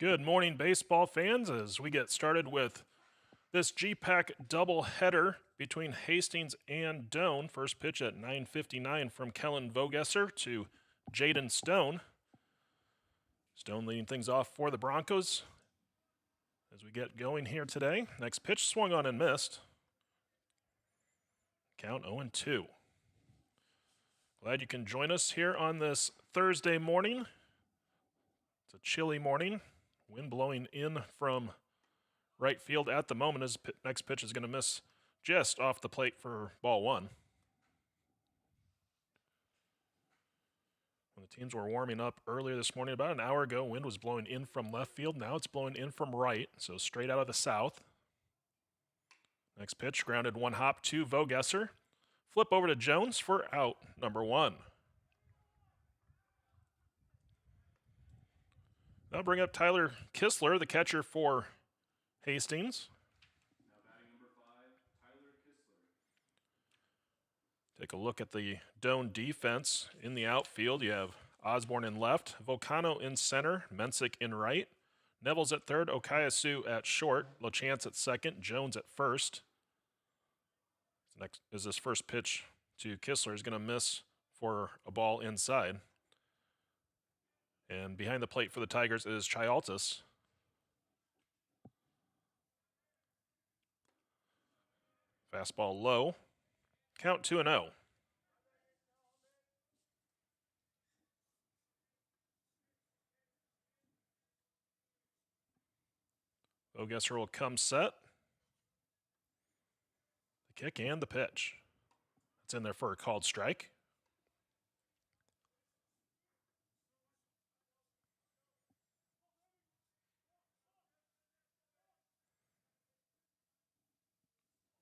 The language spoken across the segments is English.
Good morning, baseball fans, as we get started with this GPAC doubleheader between Hastings and Doane. First pitch at 9:59 from Kellen Vogesser to Jaden Stone. Stone leading things off for the Broncos as we get going here today. Next pitch swung on and missed. Count 0-2. Glad you can join us here on this Thursday morning. It's a chilly morning. Wind blowing in from right field at the moment. His next pitch is going to miss just off the plate for ball one. When the teams were warming up earlier this morning, about an hour ago, wind was blowing in from left field. Now it's blowing in from right, so straight out of the south. Next pitch, grounded one hop to Vogesser. Flip over to Jones for out number one. Now bring up Tyler Kistler, the catcher for Hastings. Now batting number 5, Tyler Kistler. Take a look at the Doane defense. In the outfield, you have Osborne in left, Volcano in center, Mensick in right, Neville's at third, Okayasu at short, LaChance at second, Jones at first. Next is this first pitch to Kistler is going to miss for a ball inside. And behind the plate for the Tigers is Chialtis. Fastball low. Count 2-0. Vogesser will come set. The kick and the pitch. It's in there for a called strike.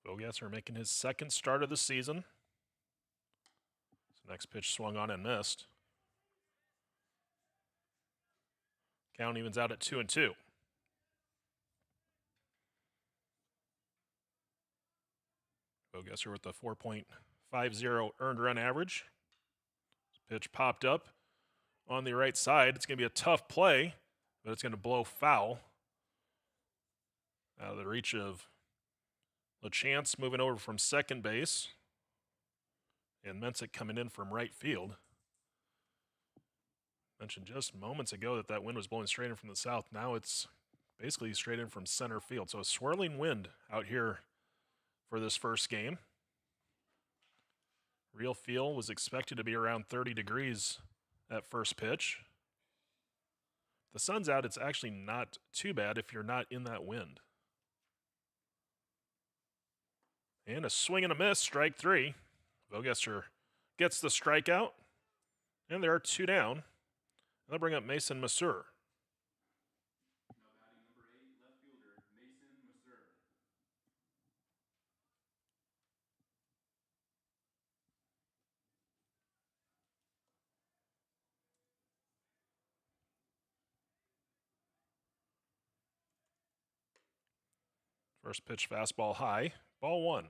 Vogesser making his second start of the season. So next pitch swung on and missed. Count evens out at 2-2. Vogesser with the 4.50 earned run average. Pitch popped up on the right side. It's going to be a tough play, but it's going to blow foul. Out of the reach of LaChance, moving over from second base. And Mensick coming in from right field. Mentioned just moments ago that wind was blowing straight in from the south. Now it's basically straight in from center field. So a swirling wind out here for this first game. Real feel was expected to be around 30 degrees at first pitch. The sun's out, it's actually not too bad if you're not in that wind. And a swing and a miss, strike three. Vogesser gets the strikeout. And there are two down. They'll bring up Mason Masur. Now batting number 8, left fielder Mason Masur. First pitch fastball high, ball one.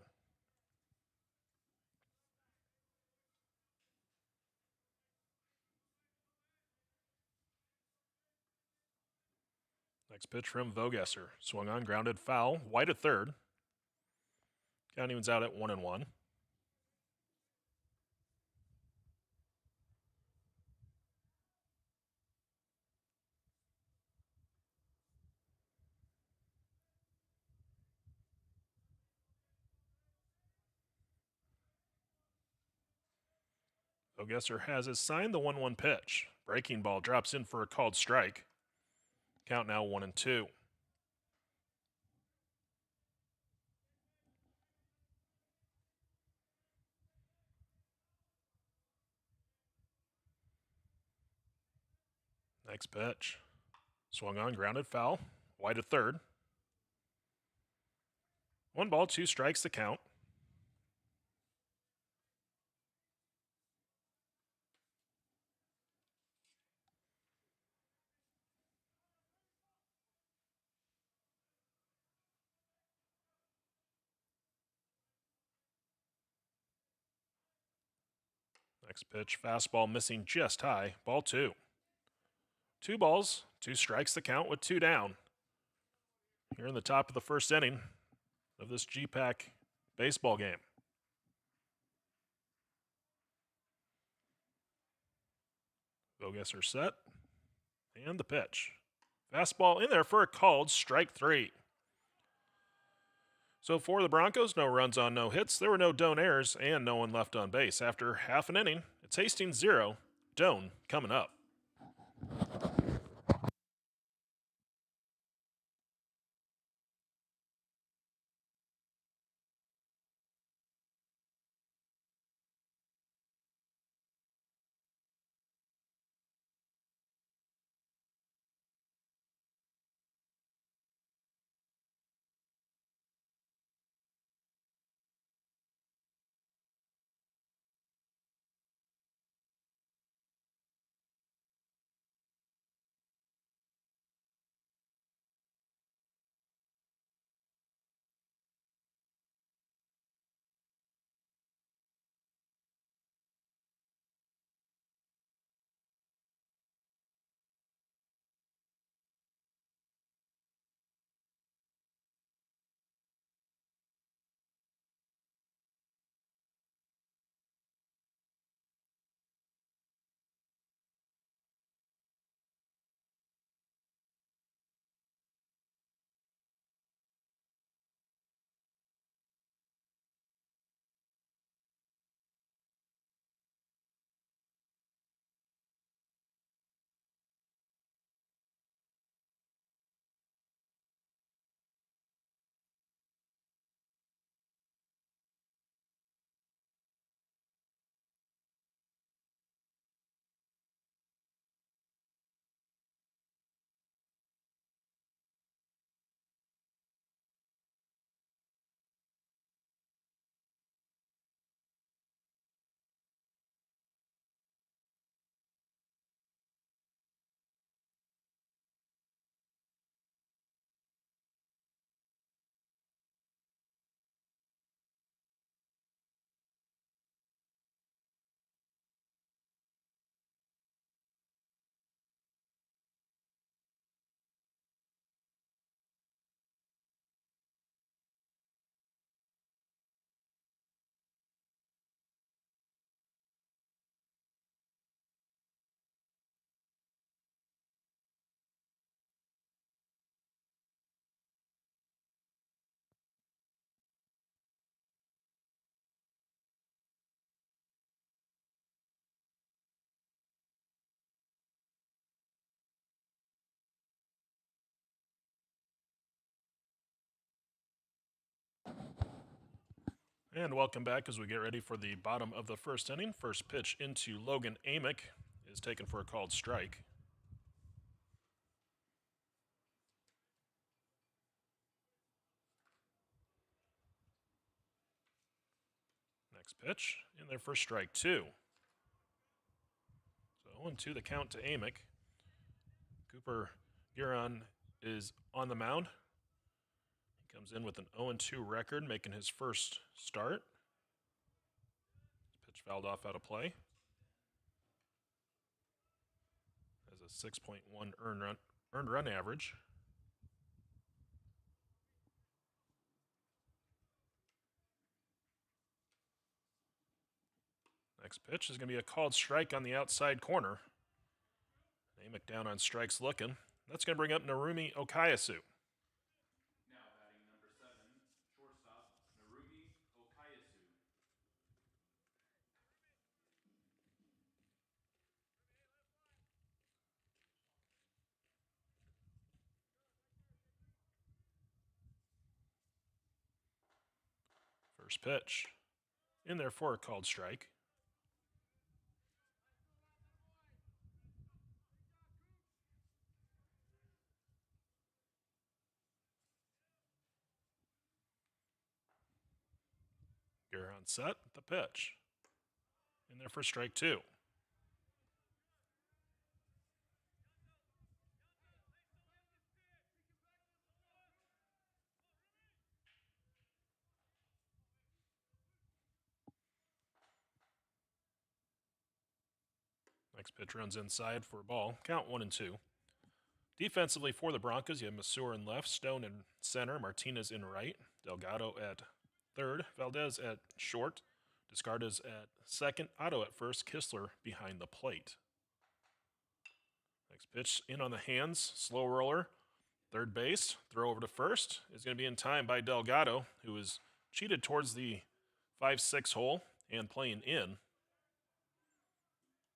Next pitch from Vogesser. Swung on, grounded foul. White at third. Count evens out at 1-1. Vogesser has his sign, the 1-1 pitch. Breaking ball drops in for a called strike. Count now 1-2. Next pitch. Swung on, grounded foul. White at third. 1 ball, 2 strikes the count. Next pitch, fastball missing just high, ball 2. 2 balls, 2 strikes the count with 2 down. Here in the top of the first inning of this G-Pack baseball game. Vogesser set. And the pitch. Fastball in there for a called strike 3. So for the Broncos, no runs on no hits. There were no Doan errors and no one left on base. After half an inning, it's Hastings 0, Doan coming up. And welcome back as we get ready for the bottom of the first inning. First pitch into Logan Amick is taken for a called strike. Next pitch in there for strike 2. So 0-2 the count to Amick. Cooper Gueron is on the mound. He comes in with an 0-2 record, making his first start. Pitch fouled off out of play. Has a 6.1 earned run average. Next pitch is going to be a called strike on the outside corner. Amick down on strikes looking. That's going to bring up Narumi Okayasu. Now batting number 7, shortstop Narugi Okayasu. First pitch in there for a called strike. Gueron set, the pitch. In there for strike 2. Next Next pitch runs inside for a ball. Count 1-2. Defensively for the Broncos, you have Masur in left, Stone in center, Martinez in right, Delgado at third, Valdez at short, Descartes at second, Otto at first, Kistler behind the plate. Next pitch in on the hands, slow roller, third base, throw over to first is going to be in time by Delgado, who is cheated towards the 5-6 hole and playing in.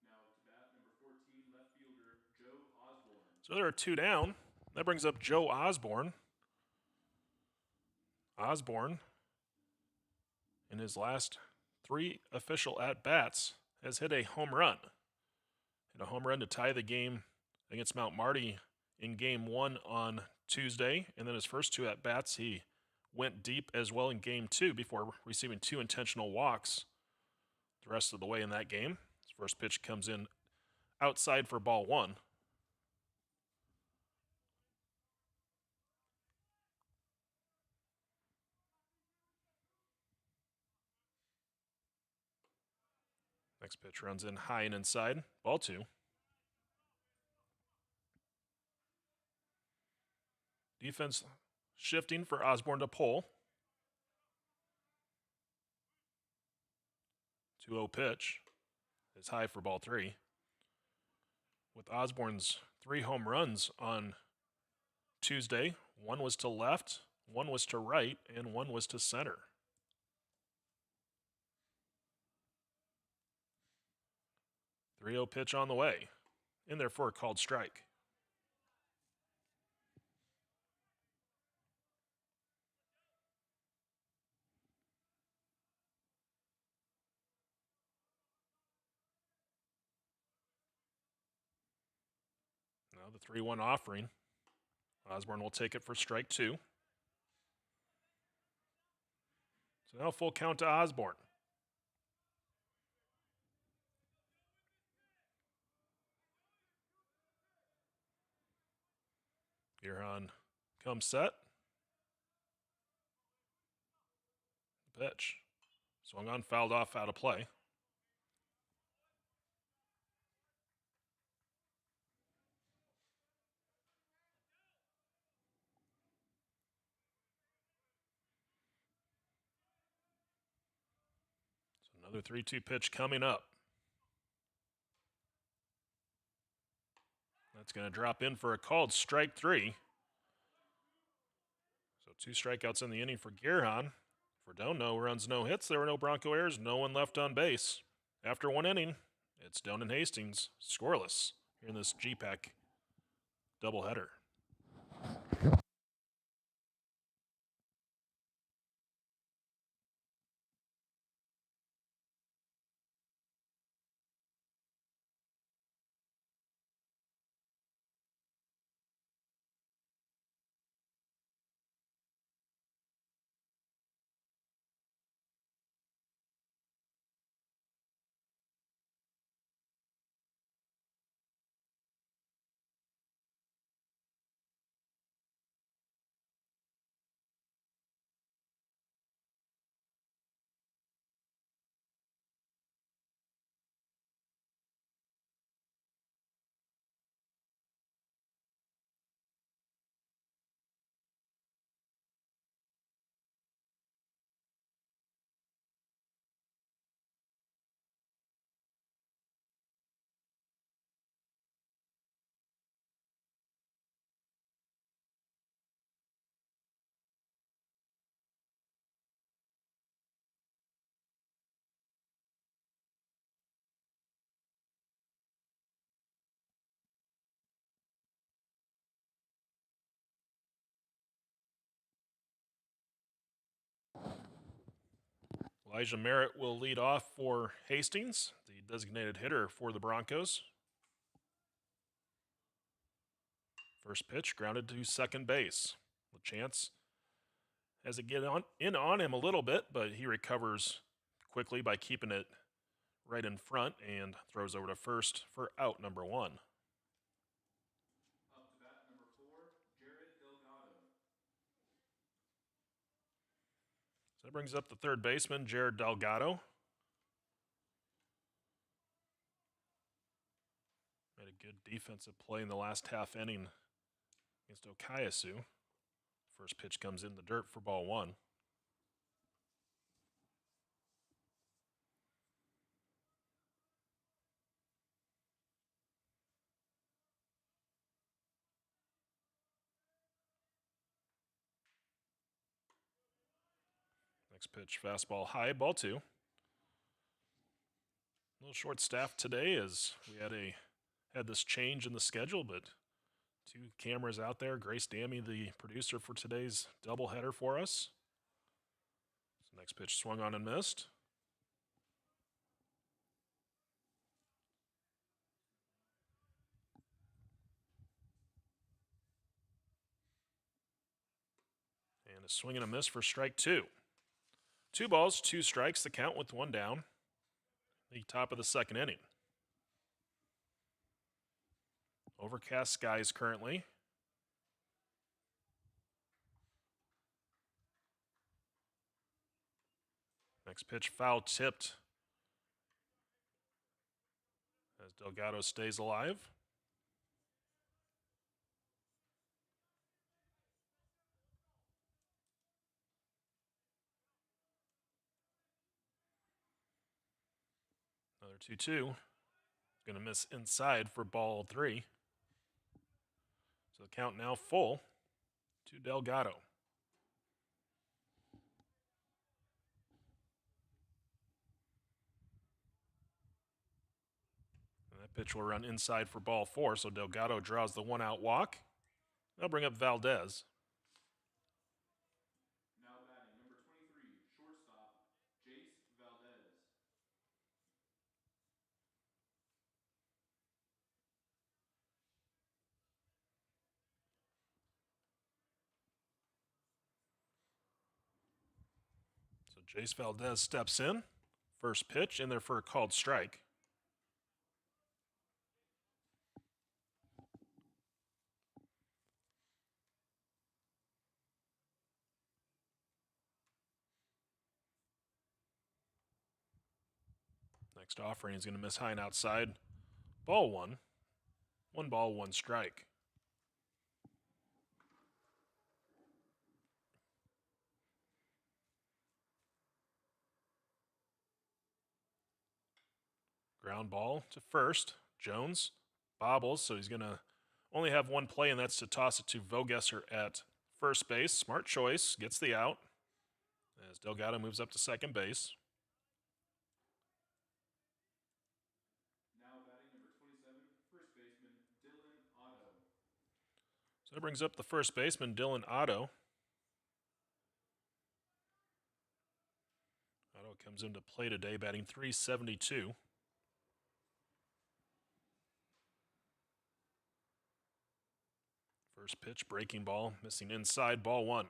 Now to bat, number 14, left fielder Joe Osborne. So there are 2 down. That brings up Joe Osborne. Osborne, in his last 3 official at-bats, has hit a home run. Hit a home run to tie the game against Mount Marty in Game 1 on Tuesday. And then his first 2 at-bats, he went deep as well in Game 2 before receiving 2 intentional walks the rest of the way in that game. His first pitch comes in outside for ball 1. Next pitch runs in high and inside. Ball 2. Defense shifting for Osborne to pull. 2-0 pitch is high for ball 3. With Osborne's 3 home runs on Tuesday, 1 was to left, 1 was to right, and 1 was to center. 3-0 pitch on the way. In there for a called strike. Now the 3-1 offering. Osborne will take it for strike 2. So now full count to Osborne. Girhan comes set. The pitch. Swung on, fouled off, out of play. So another 3-2 pitch coming up. That's going to drop in for a called strike 3. So 2 strikeouts in the inning for Girhan. For Doan, no runs, no hits. There were no Bronco errors, no one left on base. After 1 inning, it's Doan and Hastings scoreless here in this GPAC doubleheader. Elijah Merritt will lead off for Hastings, the designated hitter for the Broncos. First pitch grounded to second base. LaChance has it get in on him a little bit, but he recovers quickly by keeping it right in front and throws over to first for out number 1. Up to bat, number 4, Jared Delgado. So that brings up the third baseman, Jared Delgado. good defensive play in the last half inning against Okayasu. First pitch comes in the dirt for ball 1. Next pitch, fastball high, ball 2. A little short staffed today as we had this change in the schedule, but 2 cameras out there. Grace Dammy, the producer for today's doubleheader for us. So next pitch swung on and missed. And a swing and a miss for strike 2. 2 balls, 2 strikes, the count with 1 down. The top of the second inning. Overcast skies currently. Next pitch foul tipped as Delgado stays alive. Another 2-2. Going to miss inside for ball 3. So the count now full to Delgado. And that pitch will run inside for ball 4, so Delgado draws the 1-out walk. They'll bring up Valdez. Now batting, number 23, shortstop, Jace Valdez. So Jace Valdez steps in. First pitch in there for a called strike. Next offering is going to miss high and outside. Ball 1. 1 ball, 1 strike. Ground ball to first. Jones bobbles, so he's going to only have 1 play, and that's to toss it to Vogesser at first base. Smart choice, gets the out as Delgado moves up to second base. Now batting, number 27, first baseman, Dylan Otto. So that brings up the first baseman, Dylan Otto. Otto comes into play today, batting .372. First pitch, breaking ball, missing inside, ball 1.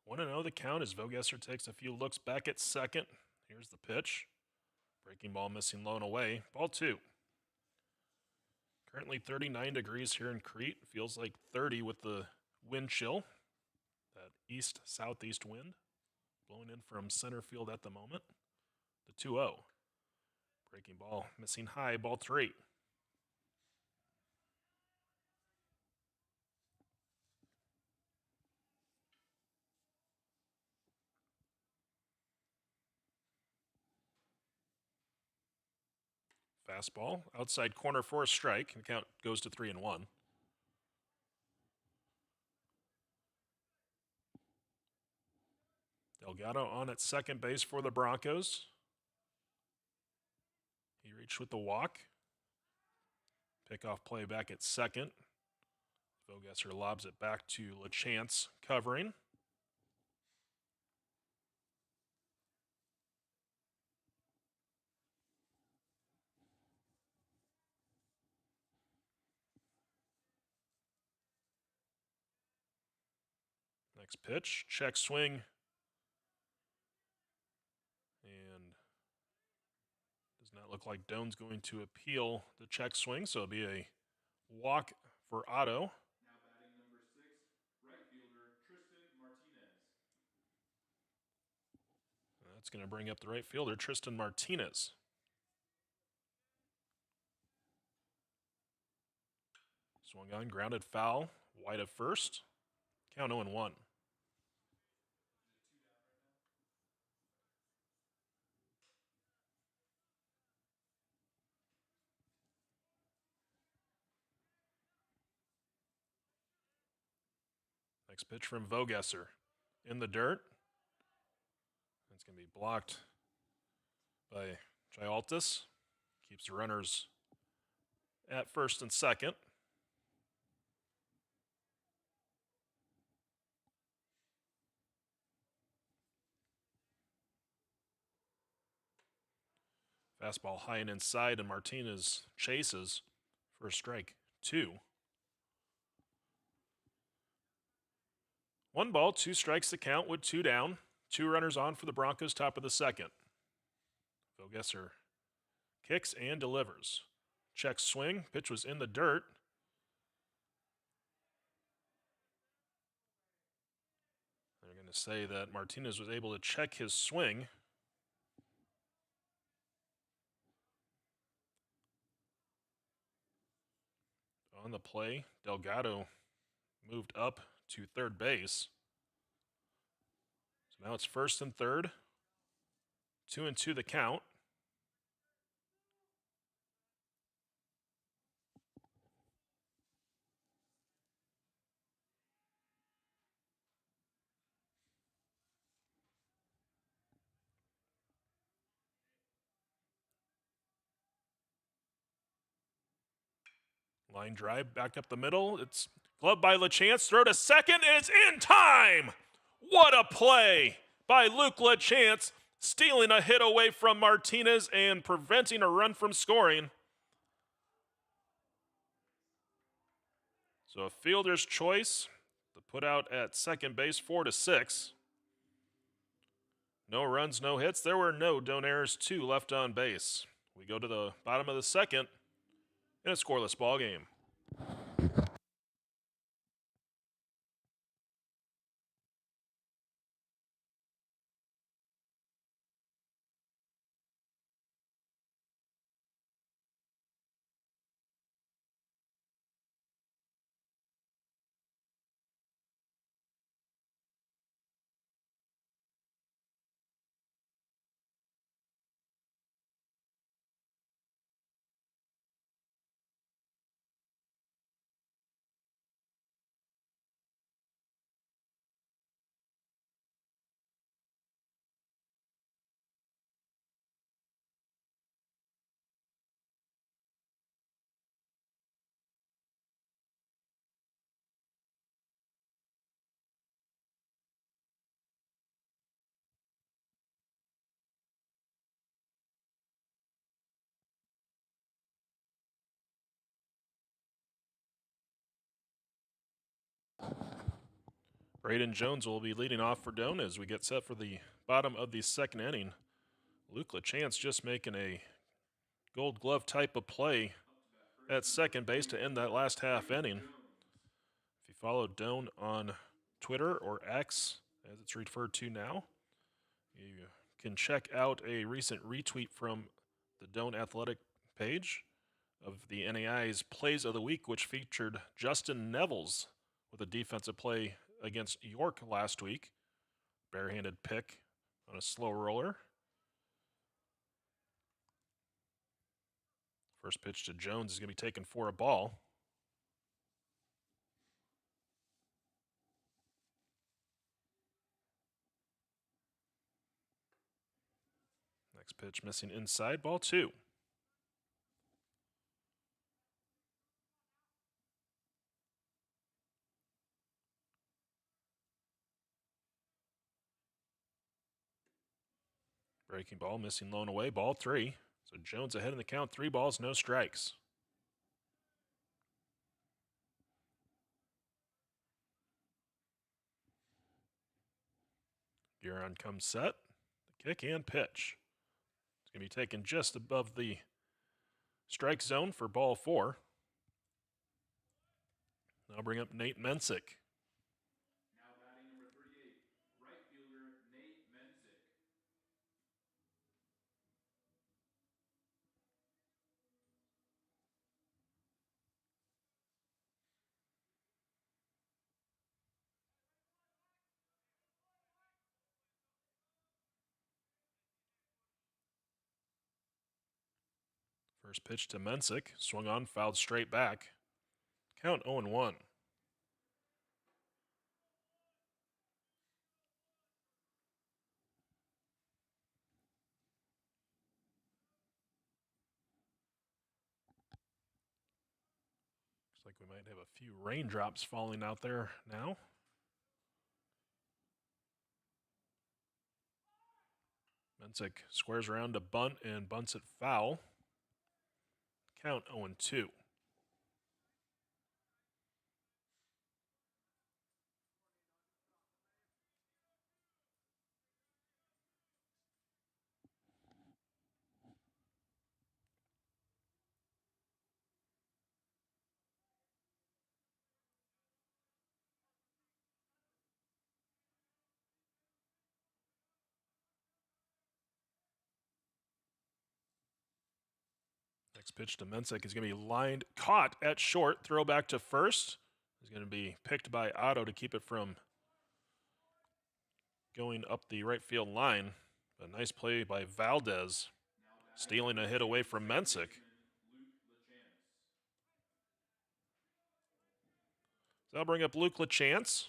Want to know the count as Vogesser takes a few looks back at second. Here's the pitch. Breaking ball missing low and away. Ball 2. Currently 39 degrees here in Crete. Feels like 30 with the wind chill. That east-southeast wind blowing in from center field at the moment. The 2-0. Breaking ball missing high. Ball 3. Fastball, outside corner for a strike. The count goes to 3-1. Delgado on at second base for the Broncos. He reached with the walk. Pickoff play back at second. Vogesser lobs it back to LaChance covering. Next pitch, check swing. And Does not look like Doan's going to appeal the check swing, so it'll be a walk for Otto. Now batting number 6, right fielder Tristan Martinez. That's going to bring up the right fielder, Tristan Martinez. Swung on, grounded foul, wide of first. Count 0-1. Next pitch from Vogesser. In the dirt. It's going to be blocked by Gialtis. Keeps the runners at first and second. Fastball high and inside, and Martinez chases for a strike. 2. 1 ball, 2 strikes to count with 2 down. 2 runners on for the Broncos, top of the second. Vogesser kicks and delivers. Check swing. Pitch was in the dirt. They're going to say that Martinez was able to check his swing. On the play, Delgado moved up to third base. So now it's first and third. 2-2 the count. Line drive back up the middle. It's gloved by LaChance. Throw to second, and it's in time. What a play by Luke LaChance, stealing a hit away from Martinez and preventing a run from scoring. So a fielder's choice to put out at second base, 4-6. No runs, no hits. There were no Doan errors, 2 left on base. We go to the bottom of the second in a scoreless ball game. Braden Jones will be leading off for Doan as we get set for the bottom of the second inning. Luke LaChance just making a Gold Glove type of play at second base to end that last half inning. If you follow Doan on Twitter or X, as it's referred to now, you can check out a recent retweet from the Doan Athletic page of the NAI's Plays of the Week, which featured Justin Nevels with a defensive play against York last week. Barehanded pick on a slow roller. First pitch to Jones is going to be taken for a ball. Next pitch missing inside, ball 2. Breaking ball, missing lone away, ball 3. So Jones ahead in the count, 3 balls, no strikes. Guerin comes set, the kick and pitch. going to be taken just above the strike zone for ball 4. I'll bring up Nate Mensick. Now batting number 38, right fielder Nate Mensick. First pitch to Mensick, swung on, fouled straight back. Count 0-1. Looks like we might have a few raindrops falling out there now. Mensick squares around to bunt and bunts it foul. Count 0-2. Next pitch to Mensick is going to be lined, caught at short, throw back to first. Is going to be picked by Otto to keep it from going up the right field line. A nice play by Valdez, stealing a hit away from Mensick. So I'll bring up Luke LaChance.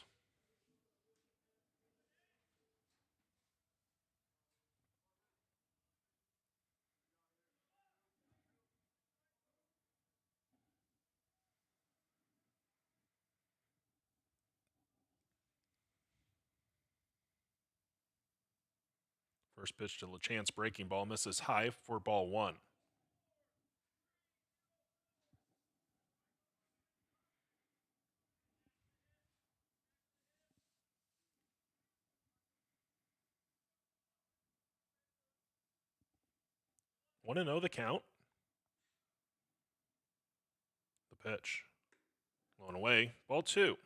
First pitch to LaChance, breaking ball, misses high for ball 1. One and 0 the count. The pitch. Blown away. Ball 2.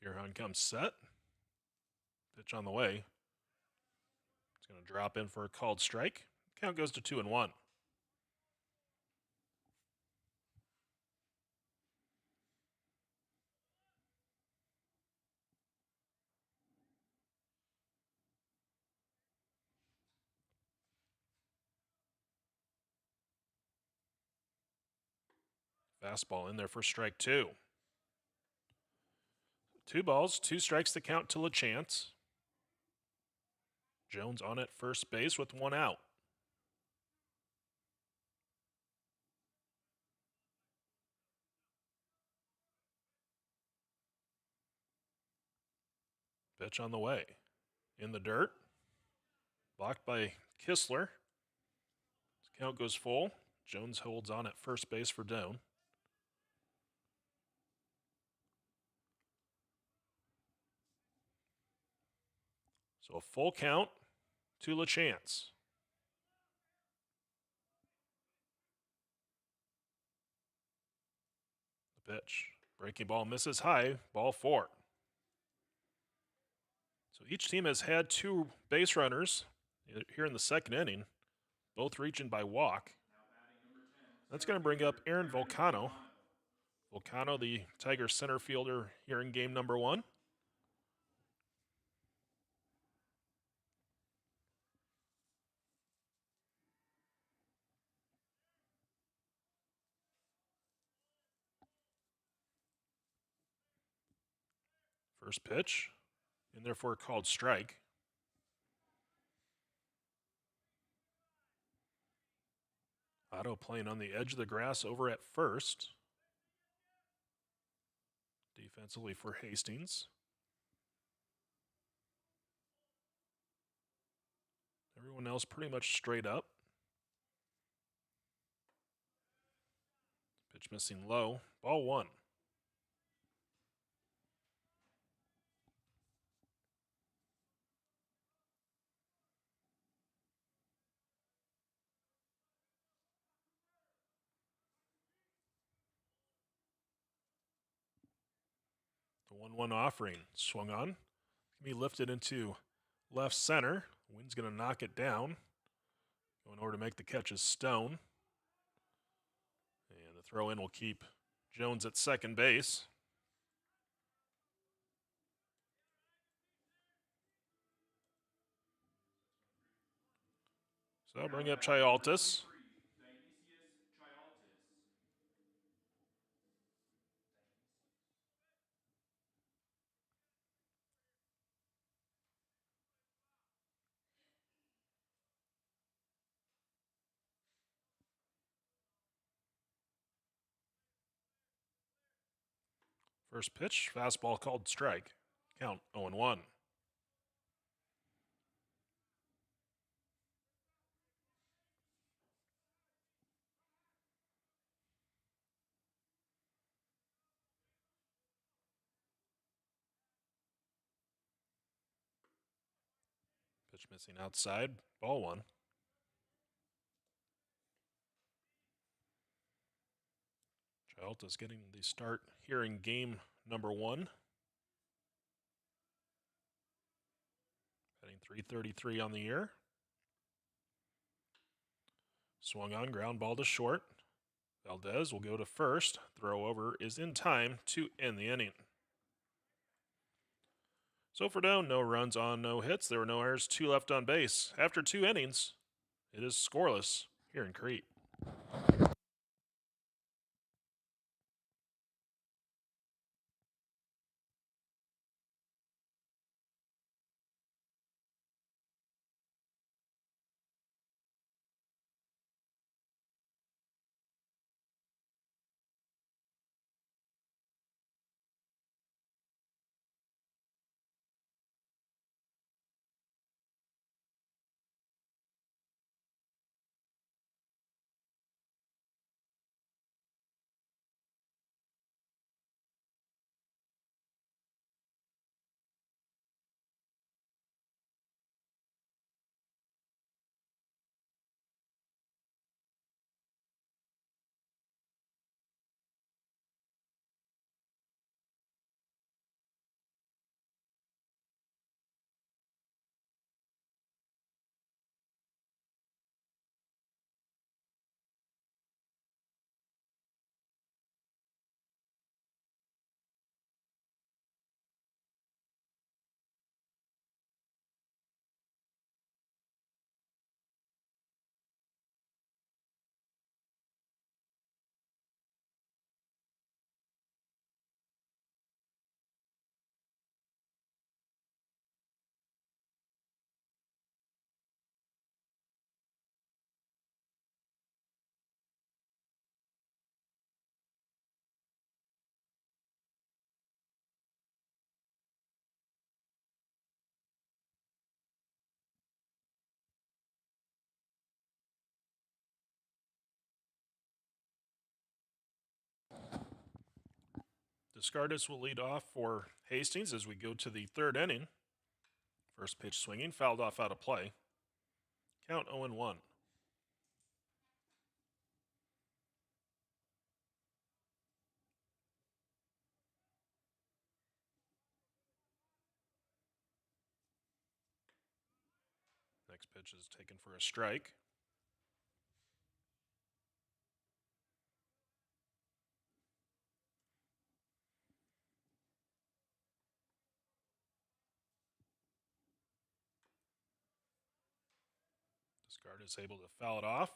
Gerhon comes set. Pitch on the way. It's going to drop in for a called strike. Count goes to 2-1. Fastball in there for strike 2. 2 balls, 2 strikes to count to LaChance. Jones on at first base with 1 out. Pitch on the way. In the dirt. Blocked by Kistler. Count goes full. Jones holds on at first base for Doan. So a full count to LaChance. The pitch. Breaking ball misses high. Ball 4. So each team has had 2 base runners here in the second inning, both reaching by walk. That's going to bring up Aaron Volcano. Volcano, the Tigers center fielder here in game number 1. First pitch, and therefore called strike. Otto playing on the edge of the grass over at first. Defensively for Hastings. Everyone else pretty much straight up. Pitch missing low. Ball 1. The 1-1 offering swung on. Can be lifted into left center. Wind's going to knock it down. Going over to make the catch is Stone. And the throw in will keep Jones at second base. So I'll bring up Chialtis. First pitch, fastball called strike. Count 0-1. Pitch missing outside. Ball 1. Chialtis getting the start here in game number 1. Heading 333 on the year. Swung on, ground ball to short. Valdez will go to first. Throw over is in time to end the inning. So for Doan, no runs on, no hits. There were no errors, 2 left on base. After 2 innings, it is scoreless here in Crete. Descardis will lead off for Hastings as we go to the 3rd inning. First pitch swinging, fouled off out of play. Count 0-1. Next pitch is taken for a strike. Descardis able to foul it off.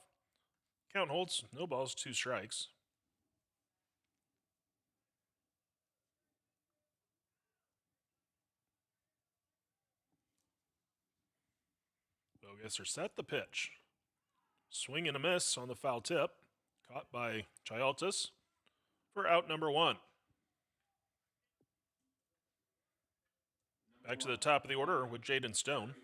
Count holds, no balls, 2 strikes. Bogesser set the pitch. Swing and a miss on the foul tip. Caught by Chialtis for out number 1. Back to the top of the order with Jaden Stone.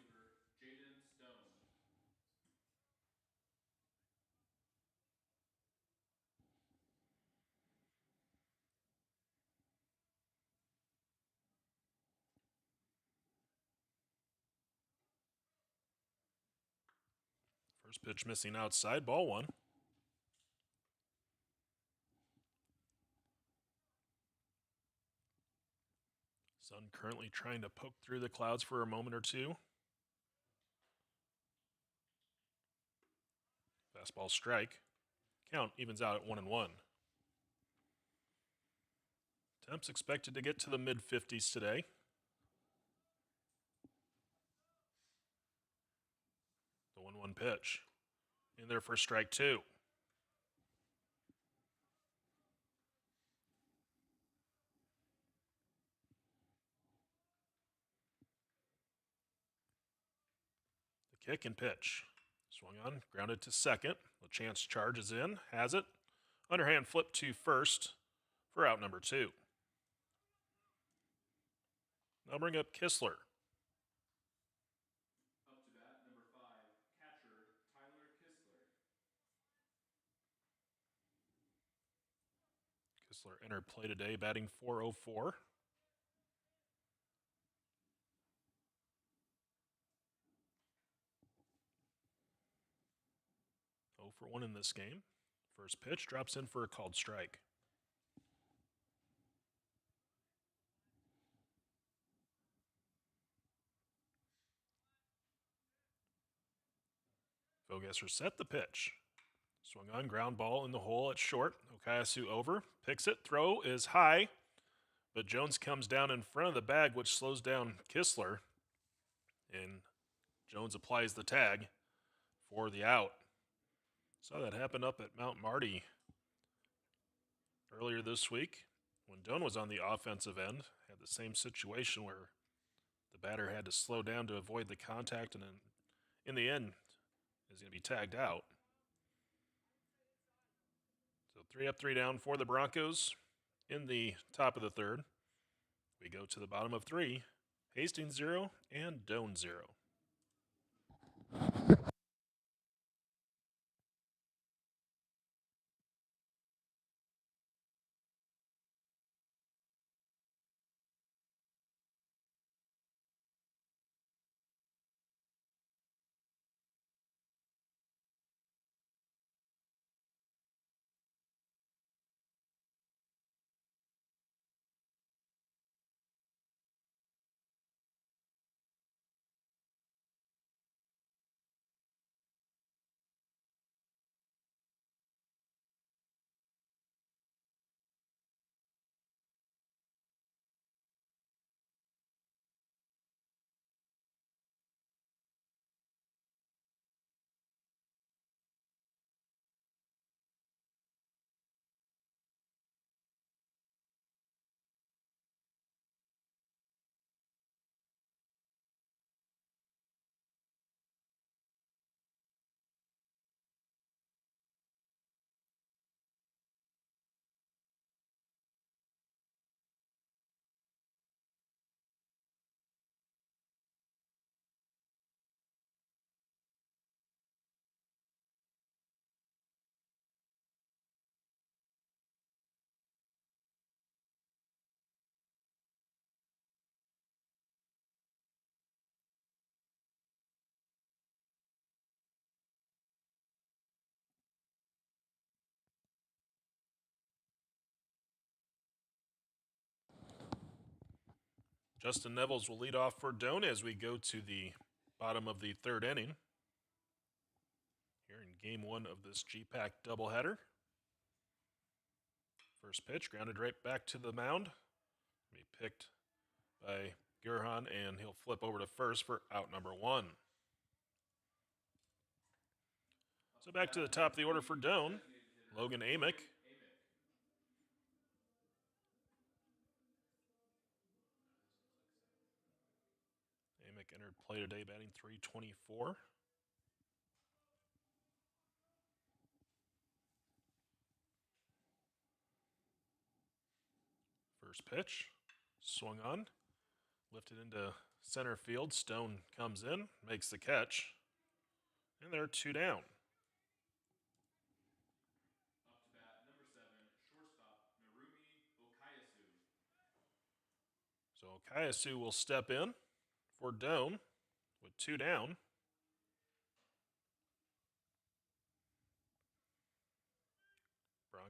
First pitch missing outside, ball one. Sun currently trying to poke through the clouds for a moment or two. Fastball strike. Count evens out at 1-1. Temps expected to get to the mid-50s today. The 1-1 pitch. In there for strike two. The kick and pitch. Swung on, grounded to second. LeChance charges in, has it. Underhand flip to first for out number two. Now bring up Kistler. Up to bat, number 5, catcher Tyler Kistler. Kistler entered play today, batting .404. For 1 in this game. First pitch drops in for a called strike. Vogesser set the pitch. Swung on, ground ball in the hole at short. Okayasu over, picks it. Throw is high, but Jones comes down in front of the bag, which slows down Kistler. And Jones applies the tag for the out. Saw that happen up at Mount Marty earlier this week when Doan was on the offensive end. Had the same situation where the batter had to slow down to avoid the contact, and then in the end is going to be tagged out. So 3 up, 3 down for the Broncos in the top of the third. We go to the bottom of 3. Hastings 0 and Doan 0. Justin Nevels will lead off for Doan as we go to the bottom of the third inning. Here in game 1 of this GPAC doubleheader. First pitch grounded right back to the mound. Be picked by Gurhan, and he'll flip over to first for out number 1. So back to the top of the order for Doan, Logan Amick. Amick entered play today batting .324. First pitch, swung on, lifted into center field. Stone comes in, makes the catch, and they're 2 down. Up to bat, number 7, shortstop Narumi Okayasu. So Okayasu will step in for Doan with 2 down.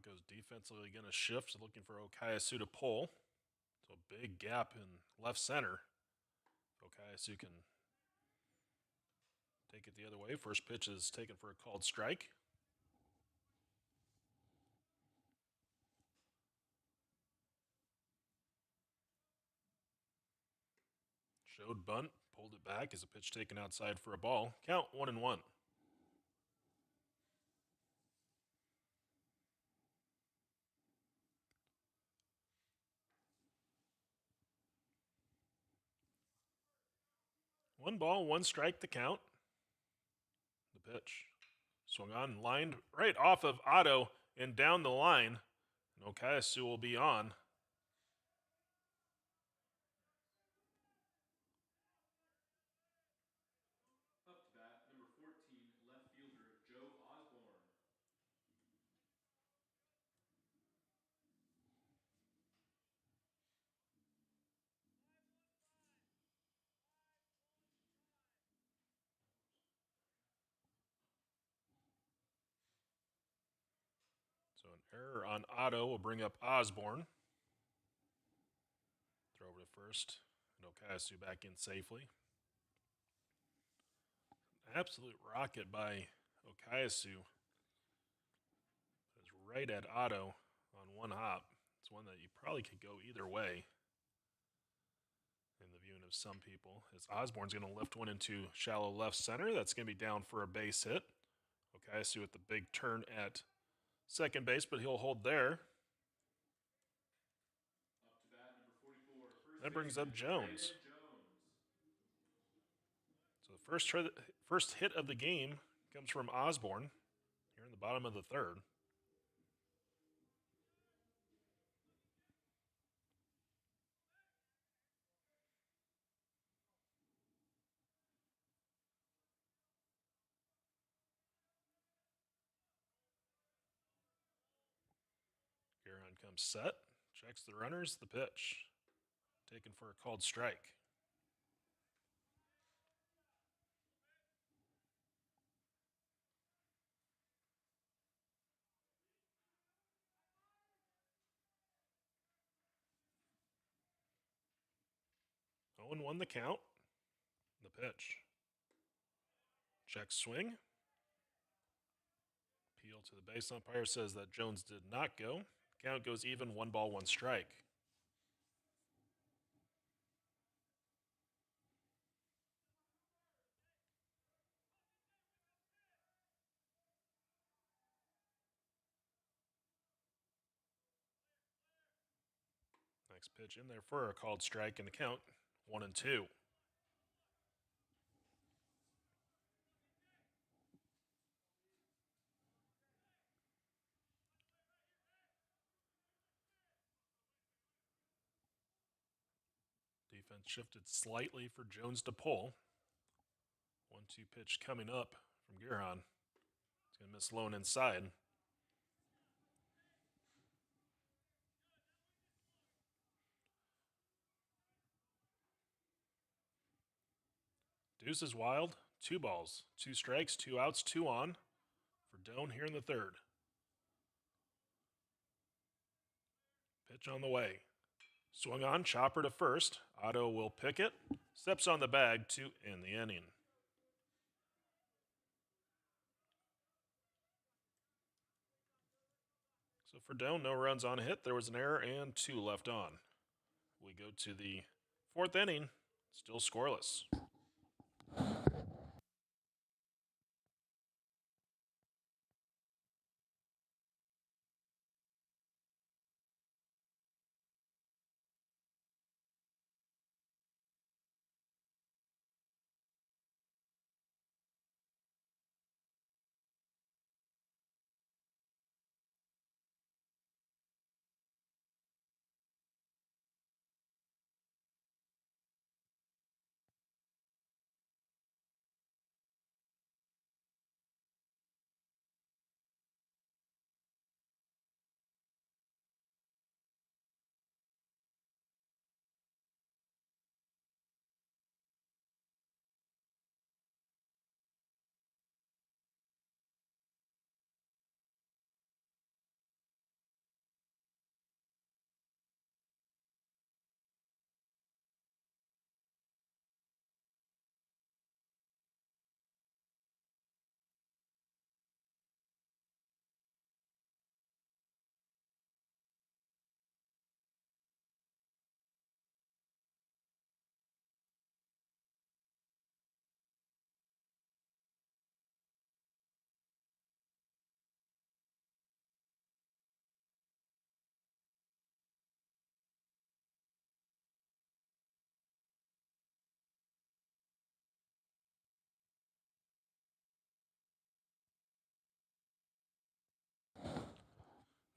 Broncos defensively going to shift, looking for Okayasu to pull. So a big gap in left center. Okayasu can take it the other way. First pitch is taken for a called strike. Showed bunt, pulled it back as a pitch taken outside for a ball. Count 1-1. One ball, one strike to count. The pitch swung on, lined right off of Otto and down the line. And Okayasu will be on. Up to bat, number 14, left fielder Joe Osborne. So an error on Otto will bring up Osborne. Throw over to first, and Okayasu back in safely. Absolute rocket by Okayasu. It's right at Otto on one hop. It's one that you probably could go either way in the viewing of some people. As Osborne's going to lift one into shallow left center. That's going to be down for a base hit. Okayasu with the big turn at second base, but he'll hold there. Up to bat, number 44, That brings up Jones. Jones. So the first hit of the game comes from Osborne here in the bottom of the third. Guerin comes set, checks the runners, the pitch. Taken for a called strike. Owen won the count. The pitch. Check swing. Appeal to the base umpire says that Jones did not go. Count goes even, 1 ball, 1 strike. Next pitch in there for a called strike, and the count 1-2. Defense shifted slightly for Jones to pull. 1-2 pitch coming up from Guerin. He's going to miss Lone inside. Deuce is wild. 2 balls, 2 strikes, 2 outs, 2 on for Doan here in the third. Pitch on the way. Swung on, chopper to first. Otto will pick it. Steps on the bag to end the inning. So for Doan, no runs on a hit. There was an error and 2 left on. We go to the 4th inning. Still scoreless.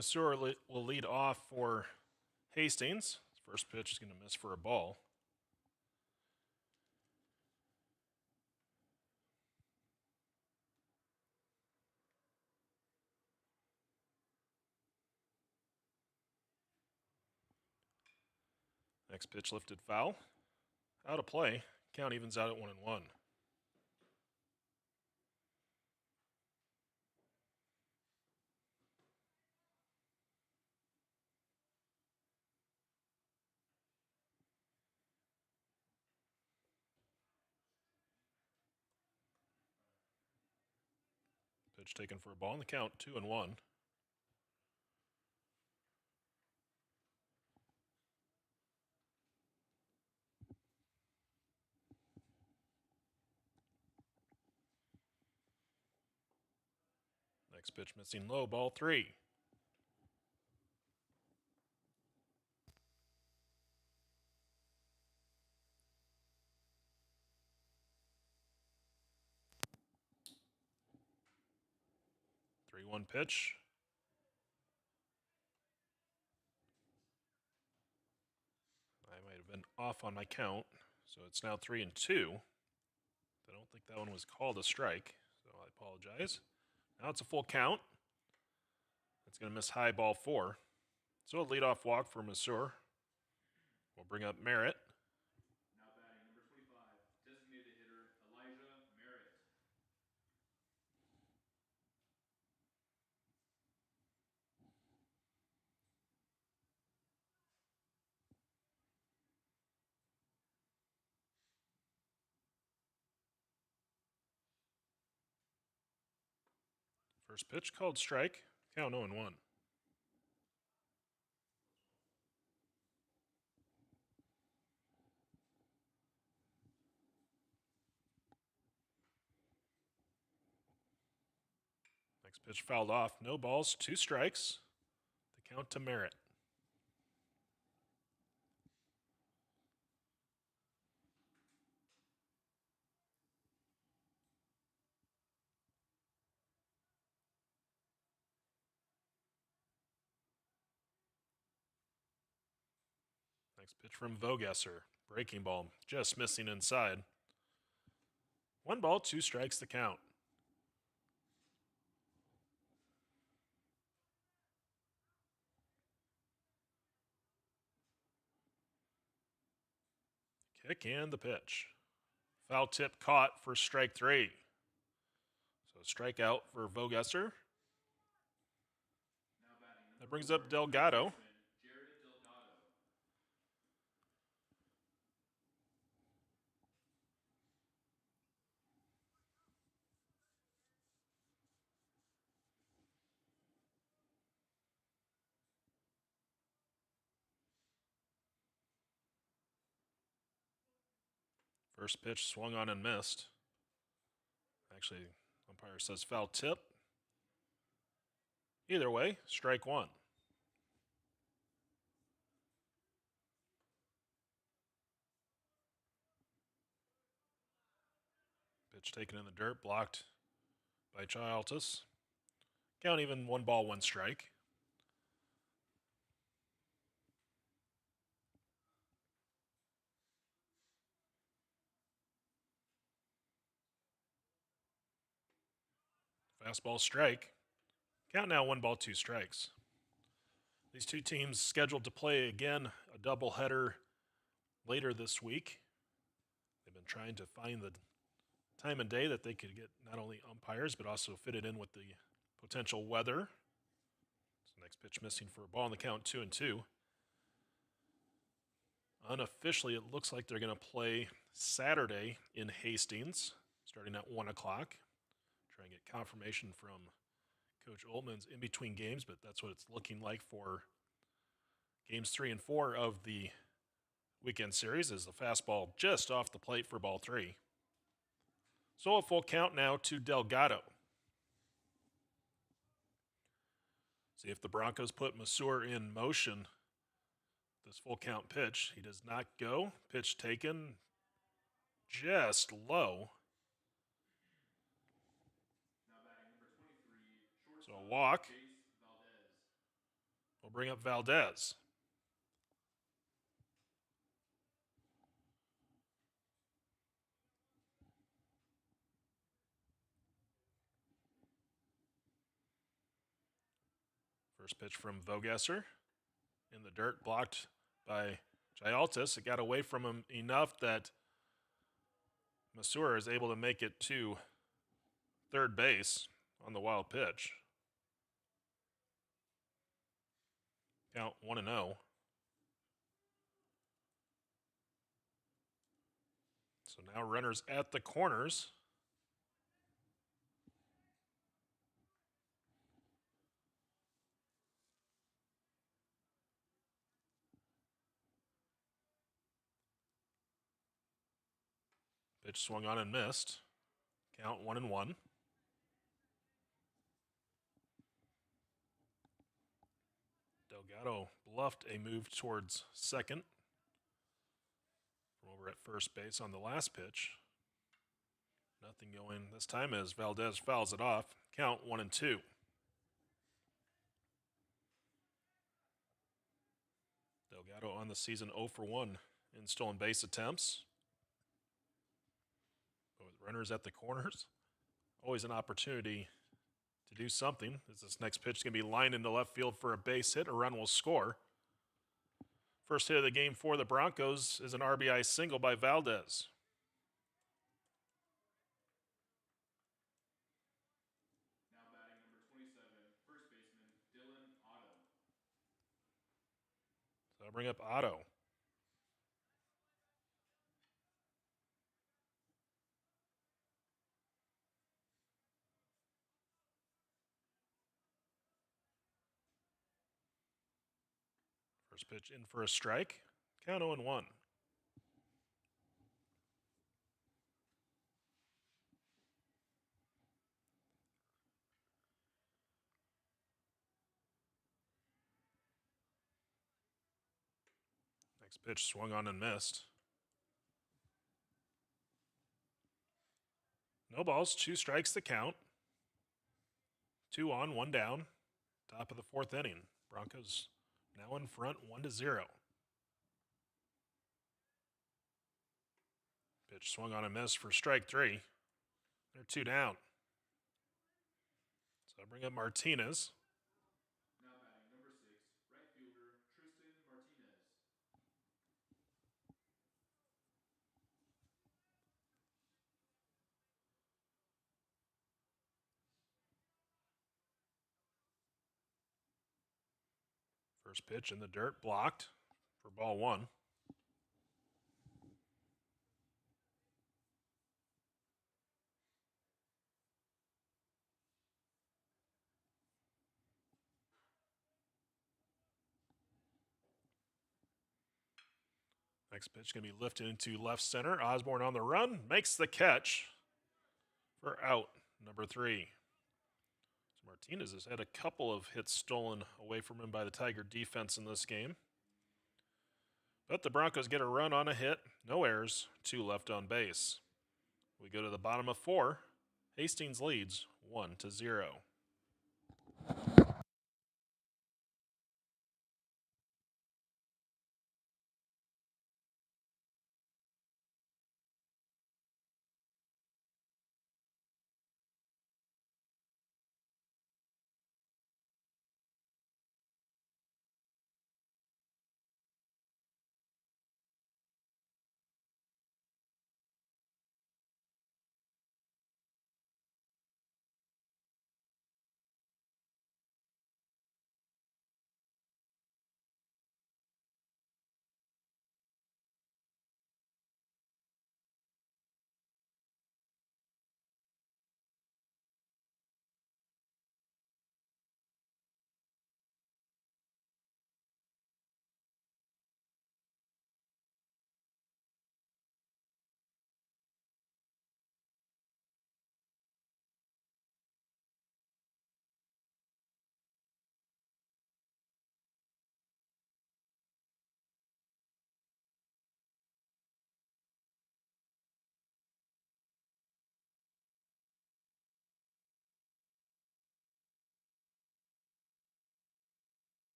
Masur will lead off for Hastings. First pitch is going to miss for a ball. Next pitch lifted foul. Out of play. Count evens out at 1-1. Pitch taken for a ball, and the count 2-1. Next pitch missing low, ball 3. One pitch. I might have been off on my count, so it's now 3-2. I don't think that one was called a strike, so I apologize. Now it's a full count. It's going to miss high, ball 4. So a leadoff walk for Masur. We'll bring up Merritt. Now batting number 25, designated hitter Elijah Merritt. First pitch called strike. Count 0-1. Next pitch fouled off. No balls, 2 strikes. The count to Merritt. Next pitch from Vogesser. Breaking ball, just missing inside. 1 ball, 2 strikes the count. Kick and the pitch. Foul tip caught for strike 3. So strikeout for Vogesser. That brings up Delgado. First pitch swung on and missed. Actually, umpire says foul tip. Either way, strike 1. Pitch taken in the dirt, blocked by Chialtis. Count even, 1 ball, 1 strike. Fastball strike. Count now 1 ball, 2 strikes. These two teams scheduled to play again a doubleheader later this week. They've been trying to find the time and day that they could get not only umpires but also fit it in with the potential weather. So next pitch missing for a ball on the count 2-2. Unofficially, it looks like they're going to play Saturday in Hastings, starting at 1 o'clock. Try and get confirmation from Coach Oltman's in between games, but that's what it's looking like for games 3 and 4 of the weekend series, is the fastball just off the plate for ball 3. So a full count now to Delgado. See if the Broncos put Masur in motion. This full count pitch, he does not go. Pitch taken just low. So a walk. will bring up Valdez. First pitch from Vogesser. In the dirt, blocked by Gialtis. It got away from him enough that Masura is able to make it to third base on the wild pitch. Count 1-0. So now runners at the corners. Pitch swung on and missed. Count 1-1. Delgado bluffed a move towards second from over at first base on the last pitch. Nothing going this time as Valdez fouls it off. Count 1-2. Delgado on the season 0 for 1 in stolen base attempts. But with runners at the corners, always an opportunity to do something. As this next pitch is going to be lined into left field for a base hit, a run will score. First hit of the game for the Broncos is an RBI single by Valdez. Now batting number 27, first baseman Dylan Otto. So I'll bring up Otto. First pitch in for a strike. Count 0-1. Next pitch swung on and missed. No balls, 2 strikes to count. 2 on, 1 down. Top of the 4th inning. Broncos now in front, 1-0. Pitch swung on and missed for strike 3. They're 2 down. So I bring up Martinez. Now batting number 6, right fielder Tristan Martinez. First pitch in the dirt, blocked for ball 1. Next pitch going to be lifted into left center. Osborne on the run, makes the catch for out number 3. So Martinez has had a couple of hits stolen away from him by the Tiger defense in this game. But the Broncos get a run on a hit, no errors, 2 left on base. We go to the bottom of 4. Hastings leads 1-0.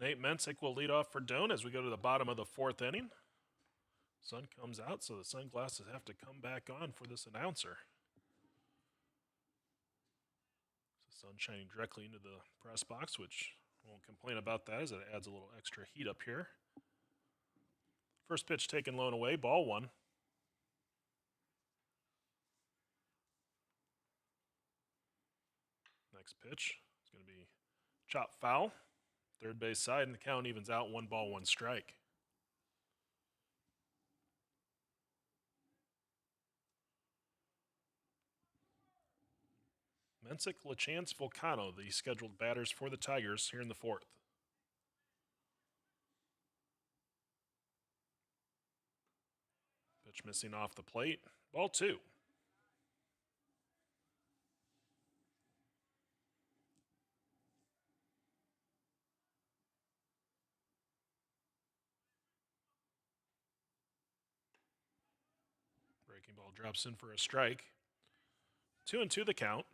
Nate Mensick will lead off for Doan as we go to the bottom of the 4th inning. Sun comes out, so the sunglasses have to come back on for this announcer. The sun shining directly into the press box, which I won't complain about that as it adds a little extra heat up here. First pitch taken low and away, ball 1. Next pitch is going to be chop foul. Third base side, and the count evens out 1 ball, 1 strike. Mensick, LaChance, Volcano, the scheduled batters for the Tigers here in the 4th. Pitch missing off the plate. Ball 2. Breaking ball drops in for a strike. 2-2 the count.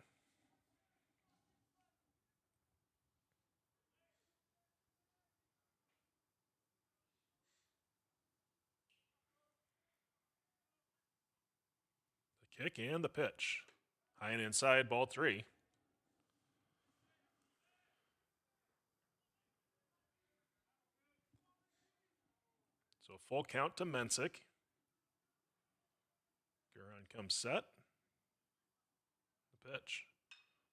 The kick and the pitch. High and inside, ball 3. So full count to Mensick. Guerin comes set. The pitch.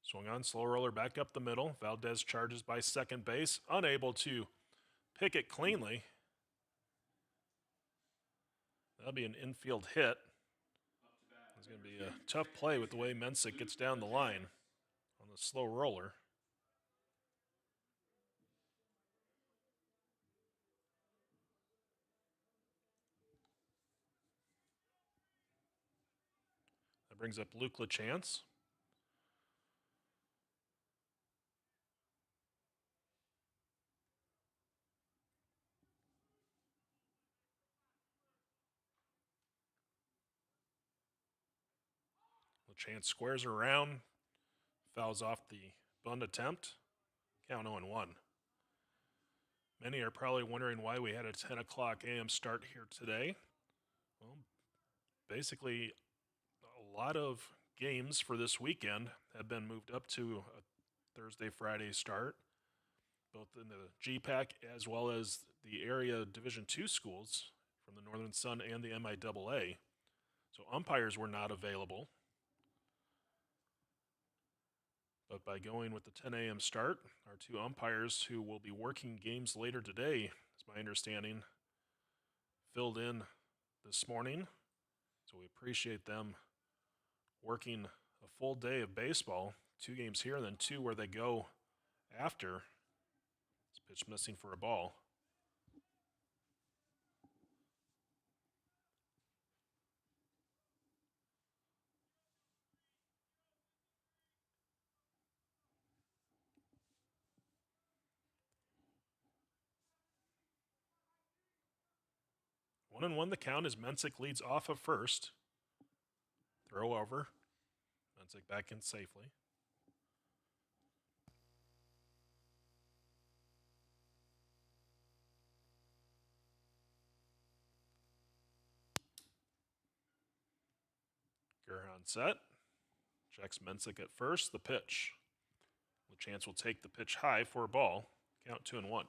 Swung on, slow roller back up the middle. Valdez charges by second base, unable to pick it cleanly. That'll be an infield hit. It's going to be a tough play with the way Mensick gets down the line on the slow roller. That brings up Luke LaChance. LaChance squares around, fouls off the bunt attempt. Count 0-1. Many are probably wondering why we had a 10 o'clock a.m. start here today. Well, basically, a lot of games for this weekend have been moved up to a Thursday, Friday start, both in the GPAC as well as the area Division II schools from the Northern Sun and the MIAA. So umpires were not available. But by going with the 10 a.m. start, our 2 umpires who will be working games later today, is my understanding, filled in this morning. So we appreciate them working a full day of baseball, 2 games here and then 2 where they go after. This pitch missing for a ball. One and one the count as Mensick leads off of first. Throw over. Mensick back in safely. Gerhan set. Checks Mensick at first. The pitch. LaChance will take the pitch high for a ball. Count 2-1.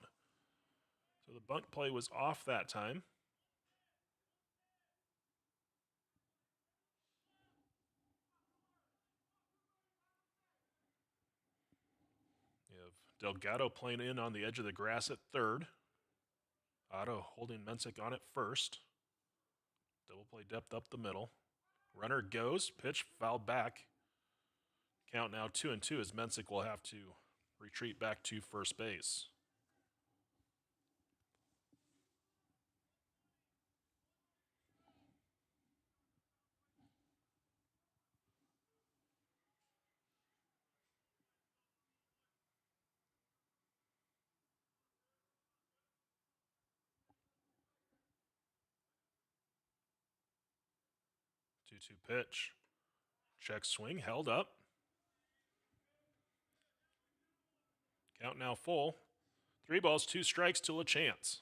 So the bunt play was off that time. You have Delgado playing in on the edge of the grass at third. Otto holding Mensick on at first. Double play depth up the middle. Runner goes. Pitch fouled back. Count now 2-2 as Mensick will have to retreat back to first base. Two pitch. Check swing, held up. Count now full. 3 balls, 2 strikes to LaChance.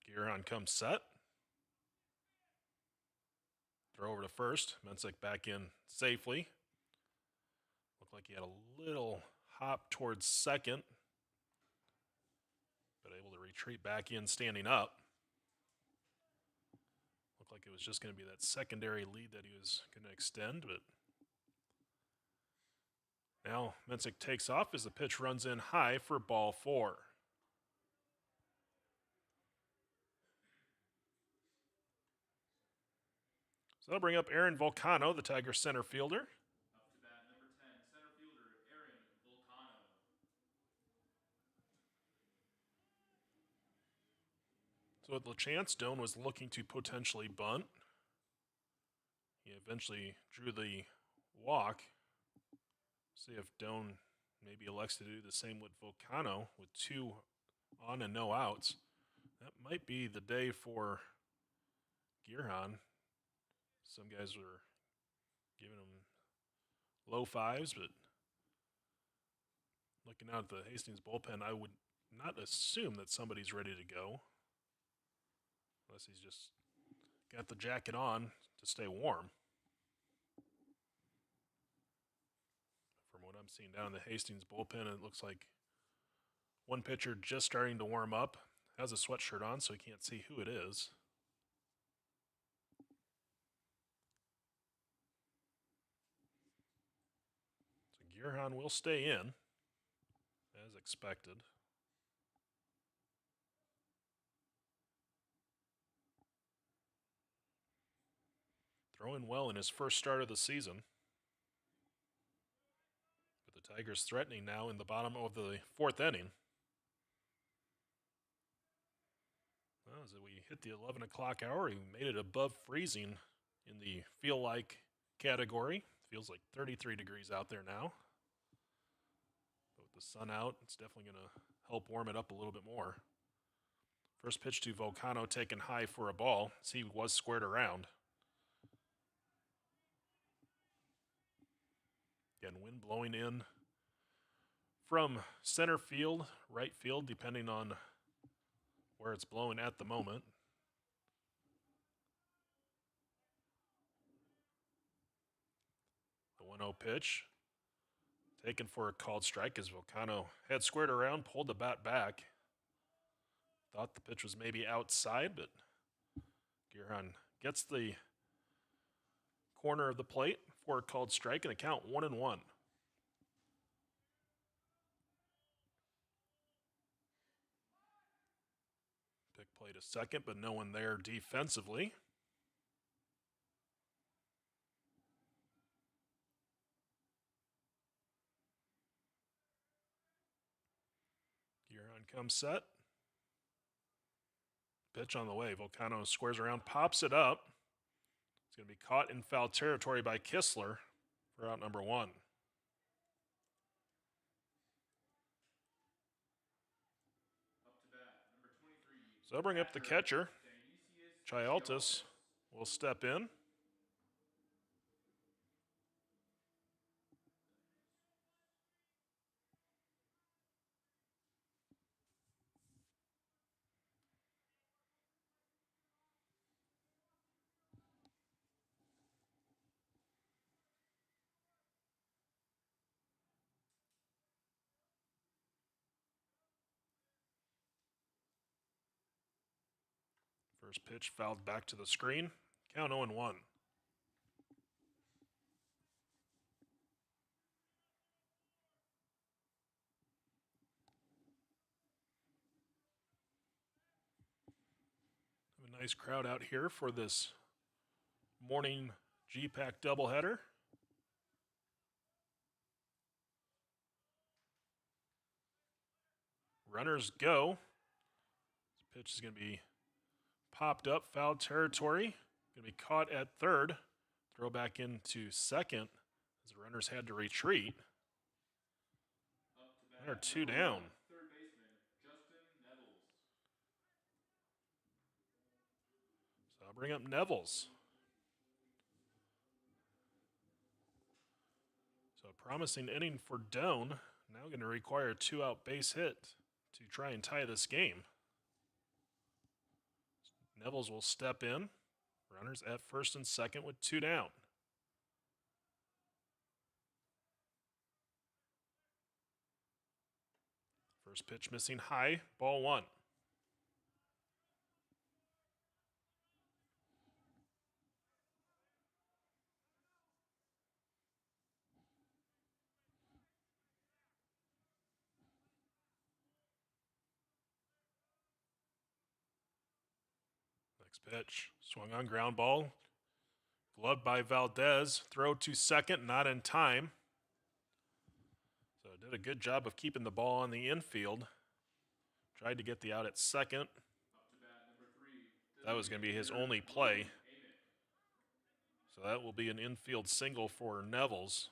Giron comes set. Throw over to first. Mensick back in safely. Looked like he had a little hop towards second, but able to retreat back in standing up. Looked like it was just going to be that secondary lead that he was going to extend, but now Mensick takes off as the pitch runs in high for ball 4. So that'll bring up Aaron Volcano, the Tigers center fielder. Up to bat, number 10, center fielder Aaron Volcano. So with LaChance, Doan was looking to potentially bunt. He eventually drew the walk. See if Doan maybe elects to do the same with Volcano with 2 on and no outs. That might be the day for Giron. Some guys were giving him low 5s, but looking out at the Hastings bullpen, I would not assume that somebody's ready to go. Unless he's just got the jacket on to stay warm. From what I'm seeing down in the Hastings bullpen, it looks like one pitcher just starting to warm up. Has a sweatshirt on, so he can't see who it is. So Giron will stay in, as expected. Throwing well in his first start of the season. But the Tigers threatening now in the bottom of the 4th inning. Well, as we hit the 11 o'clock hour, he made it above freezing in the feel-like category. Feels like 33 degrees out there now. But with the sun out, it's definitely going to help warm it up a little bit more. First pitch to Volcano taken high for a ball, as he was squared around. Again, wind blowing in from center field, right field, depending on where it's blowing at the moment. The 1-0 pitch. Taken for a called strike as Volcano had squared around, pulled the bat back. Thought the pitch was maybe outside, but Giron gets the corner of the plate for a called strike and a count 1-1. Pick play to second, but no one there defensively. Giron comes set. Pitch on the way. Volcano squares around, pops it up. It's going to be caught in foul territory by Kistler for out number 1. Up to bat, number 23. So I'll bring up the catcher. Chialtis will step in. First pitch fouled back to the screen. Count 0-1. Have a nice crowd out here for this morning G-Pack doubleheader. Runners go. This pitch is going to be popped up, foul territory. Going to be caught at third. Throw back into second as the runners had to retreat. There are 2 down. Third baseman, Justin Nettles. I'll bring up Neville's. So a promising inning for Doan. Now going to require a 2-out base hit to try and tie this game. Neville's will step in. Runners at first and second with 2 down. First pitch missing high, ball 1. Next pitch, swung on ground ball. Gloved by Valdez. Throw to second, not in time. So did a good job of keeping the ball on the infield. Tried to get the out at second. Up to bat, number 3. That was going to be his only play. So that will be an infield single for Neville's.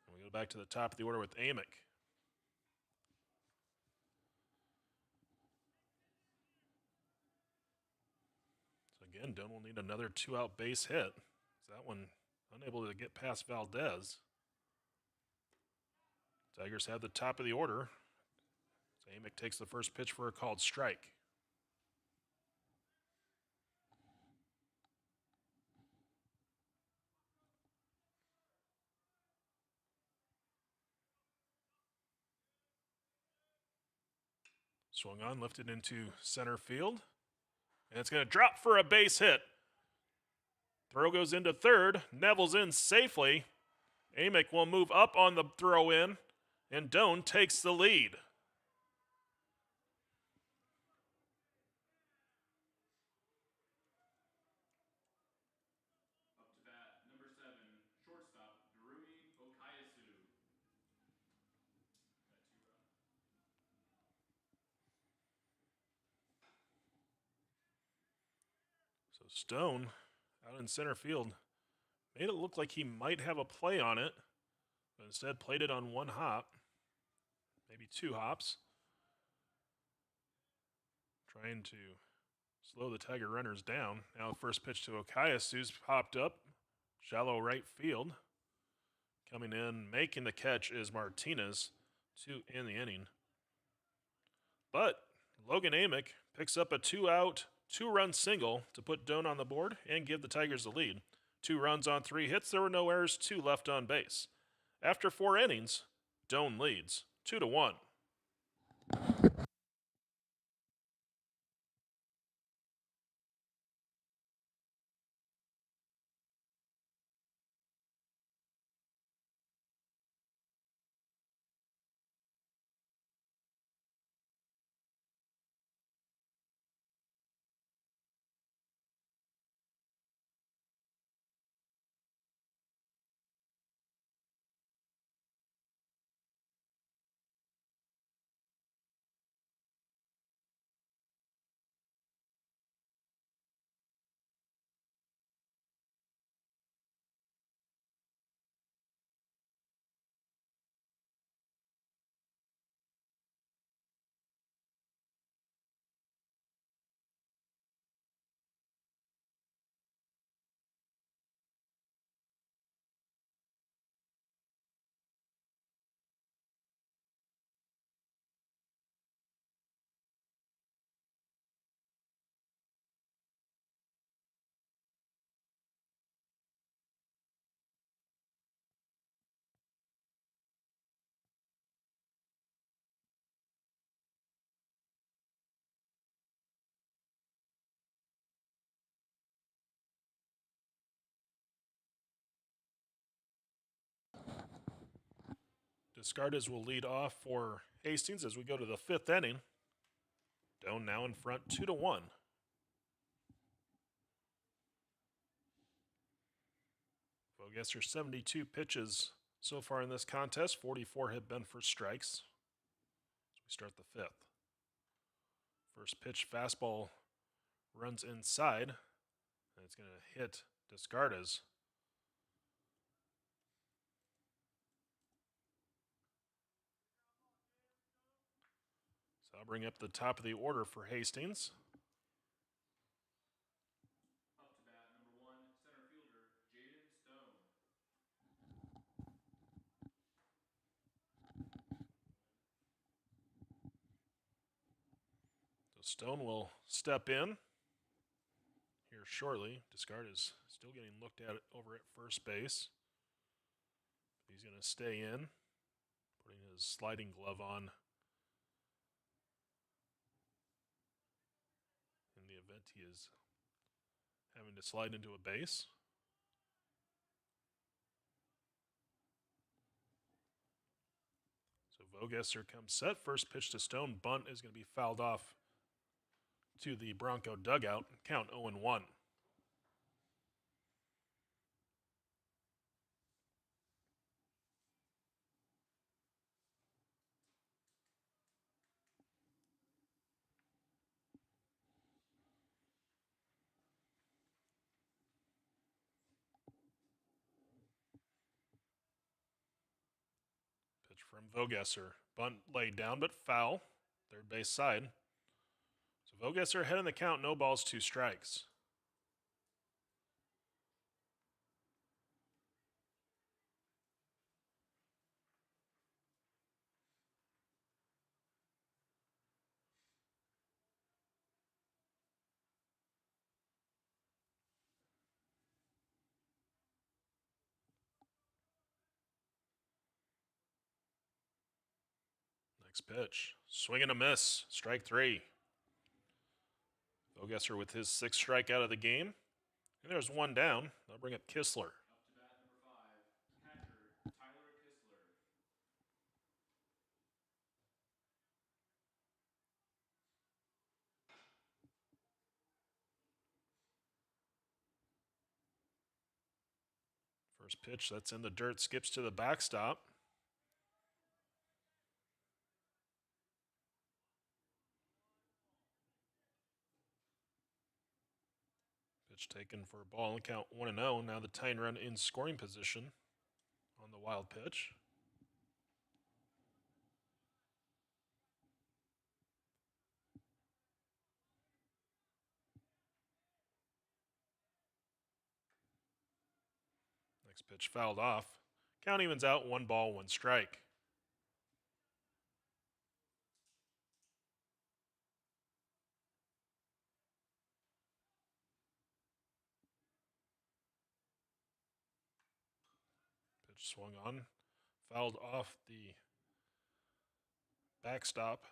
And we go back to the top of the order with Amick. So again, Dunn will need another 2-out base hit. That one unable to get past Valdez. Tigers have the top of the order. So Amick takes the first pitch for a called strike. Swung on, lifted into center field. And it's going to drop for a base hit. Throw goes into third. Neville's in safely. Amick will move up on the throw in. And Doan takes the lead. Up to bat, number 7, shortstop, Darumi Okayasu. So Stone, out in center field, made it look like he might have a play on it, but instead played it on 1 hop, maybe 2 hops. Trying to slow the Tiger runners down. Now the first pitch to Okayasu's popped up, shallow right field. Coming in, making the catch is Martinez, 2 in the inning. But Logan Amick picks up a 2-out, 2-run single to put Doan on the board and give the Tigers the lead. 2 runs on 3 hits. There were no errors, 2 left on base. After 4 innings, Doan leads 2-1. Descartes will lead off for Hastings as we go to the 5th inning. Doan now in front 2-1. Vogesser 72 pitches so far in this contest. 44 have been for strikes. As we start the 5th. First pitch fastball runs inside. And it's going to hit Descartes. So I'll bring up the top of the order for Hastings. So Stone will step in here shortly. Discard is still getting looked at over at first base. He's going to stay in, putting his sliding glove on in the event he is having to slide into a base. So Vogesser comes set. First pitch to Stone. Bunt is going to be fouled off to the Bronco dugout. Count 0-1. Pitch from Vogesser. Bunt laid down, but foul. Third base side. So Vogesser ahead in the count. No balls, 2 strikes. Next pitch. Swing and a miss. Strike 3. Vogesser with his 6th strikeout of the game. And there's 1 down. They'll bring up Kistler. Up to bat number 5, catcher Tyler Kistler. First pitch, that's in the dirt, skips to the backstop. Pitch taken for a ball and count 1-0. Now the tying run in scoring position on the wild pitch. Next pitch fouled off. Count evens out, 1 ball, 1 strike. Pitch swung on, fouled off the backstop.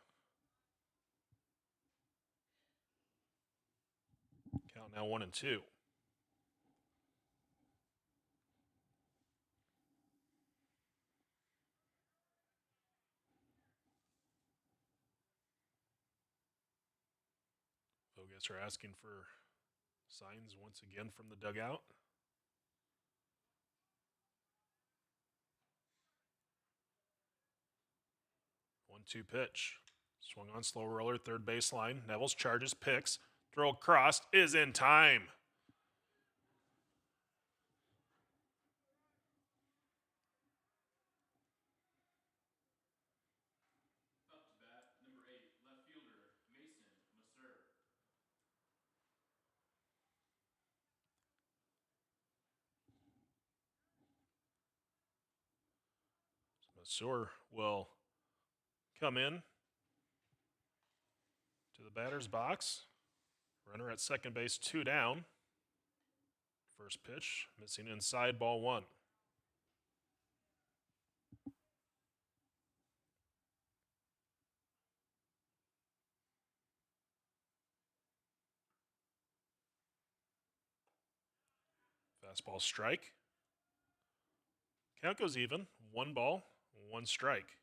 Count now 1-2. Vogesser asking for signs once again from the dugout. 1-2 pitch. Swung on, slow roller, third baseline. Nevels charges, picks. Throw across is in time. Up to bat number 8, left fielder Mason Masur. Masur will come in to the batter's box. Runner at second base, 2 down. First pitch, missing inside, ball 1. Fastball strike. Count goes even. 1 ball, 1 strike.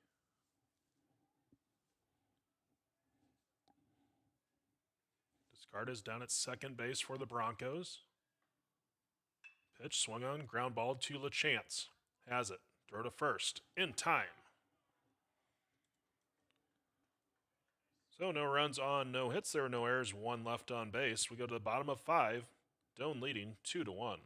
Discard is down at second base for the Broncos. Pitch swung on, ground ball to LaChance. Has it. Throw to first. In time. So no runs on, no hits. There were no errors. 1 left on base. We go to the bottom of 5. Doan leading 2-1.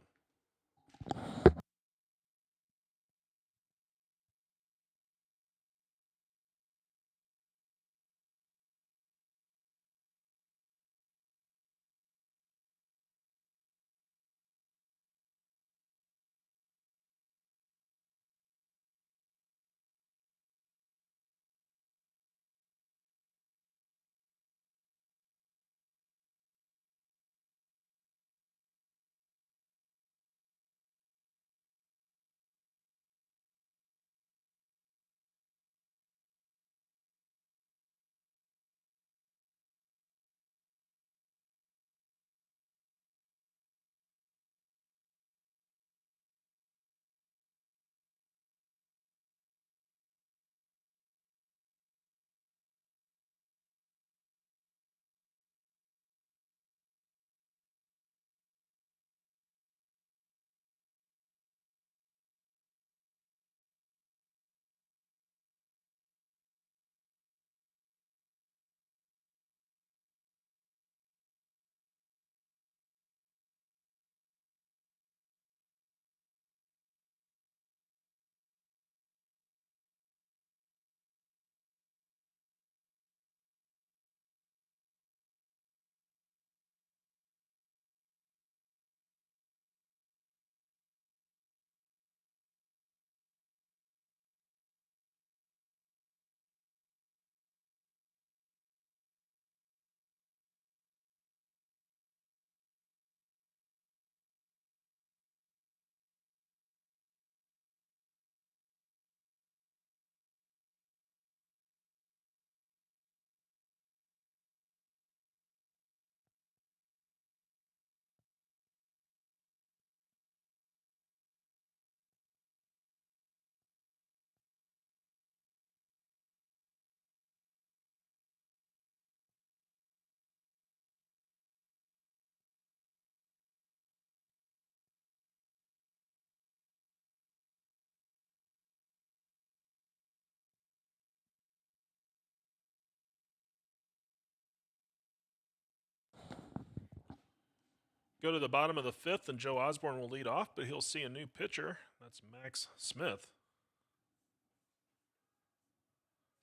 Go to the bottom of the 5th, and Joe Osborne will lead off, but he'll see a new pitcher. That's Max Smith.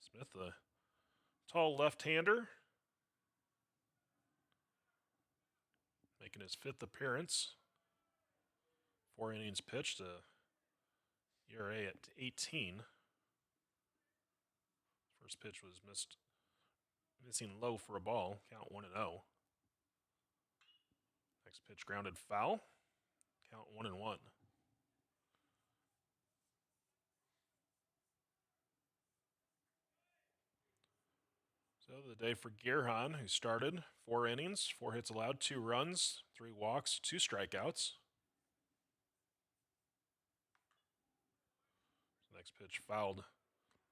Smith, the tall left-hander, making his 5th appearance. 4 innings pitched, ERA at 18. First pitch was missing low for a ball. Count 1-0. Next pitch grounded foul. Count 1-1. So the day for Gerhan, who started 4 innings, 4 hits allowed, 2 runs, 3 walks, 2 strikeouts. Next pitch fouled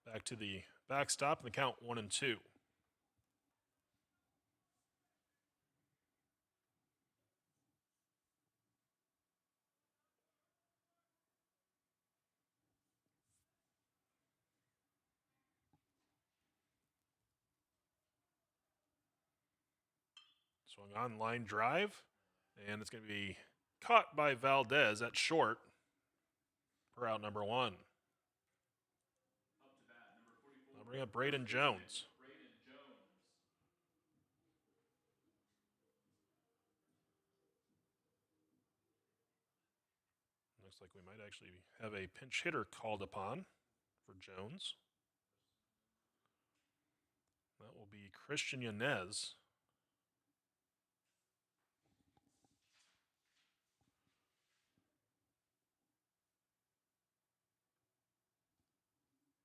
back to the backstop, and the count 1-2. Swung on, line drive, and it's going to be caught by Valdez at short for out number 1. Up to bat, number 44. I'll bring up Braden Jones. Braden Jones. Looks like we might actually have a pinch hitter called upon for Jones. That will be Christian Yanez.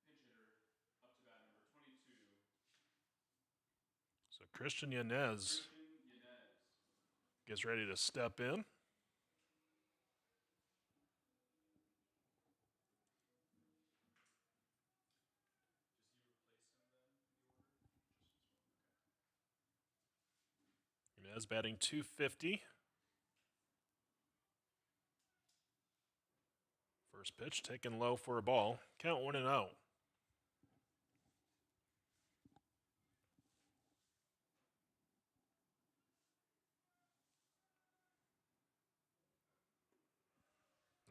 Pinch hitter. Up to bat, number 22. So Christian Yanez gets ready to step in. Yanez batting .250. First pitch taken low for a ball. Count 1-0.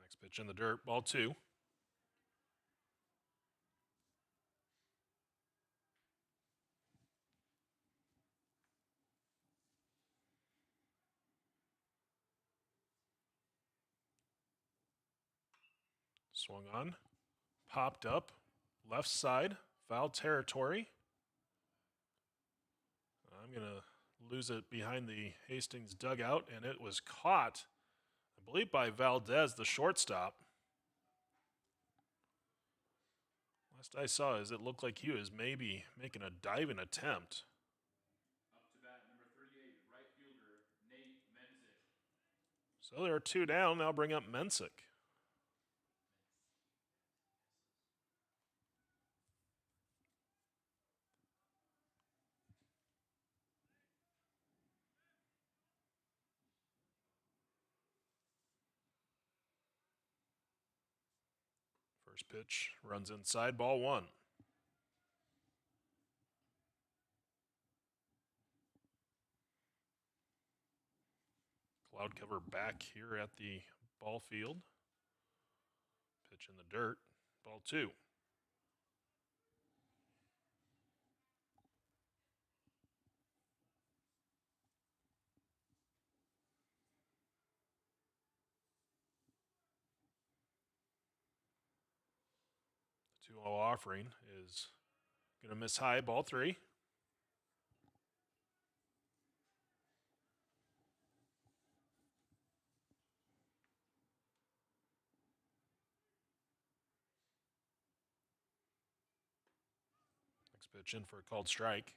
Next pitch in the dirt, ball 2. Swung on, popped up, left side, foul territory. I'm going to lose it behind the Hastings dugout, and it was caught, I believe, by Valdez, the shortstop. Last I saw is it looked like he was maybe making a diving attempt. Up to bat, number 38, right fielder, Nate Menzick. So there are 2 down. Now bring up Mensick. First pitch runs inside, ball 1. Cloud cover back here at the ball field. Pitch in the dirt, ball 2. The 2-0 offering is going to miss high, ball 3. Next pitch in for a called strike.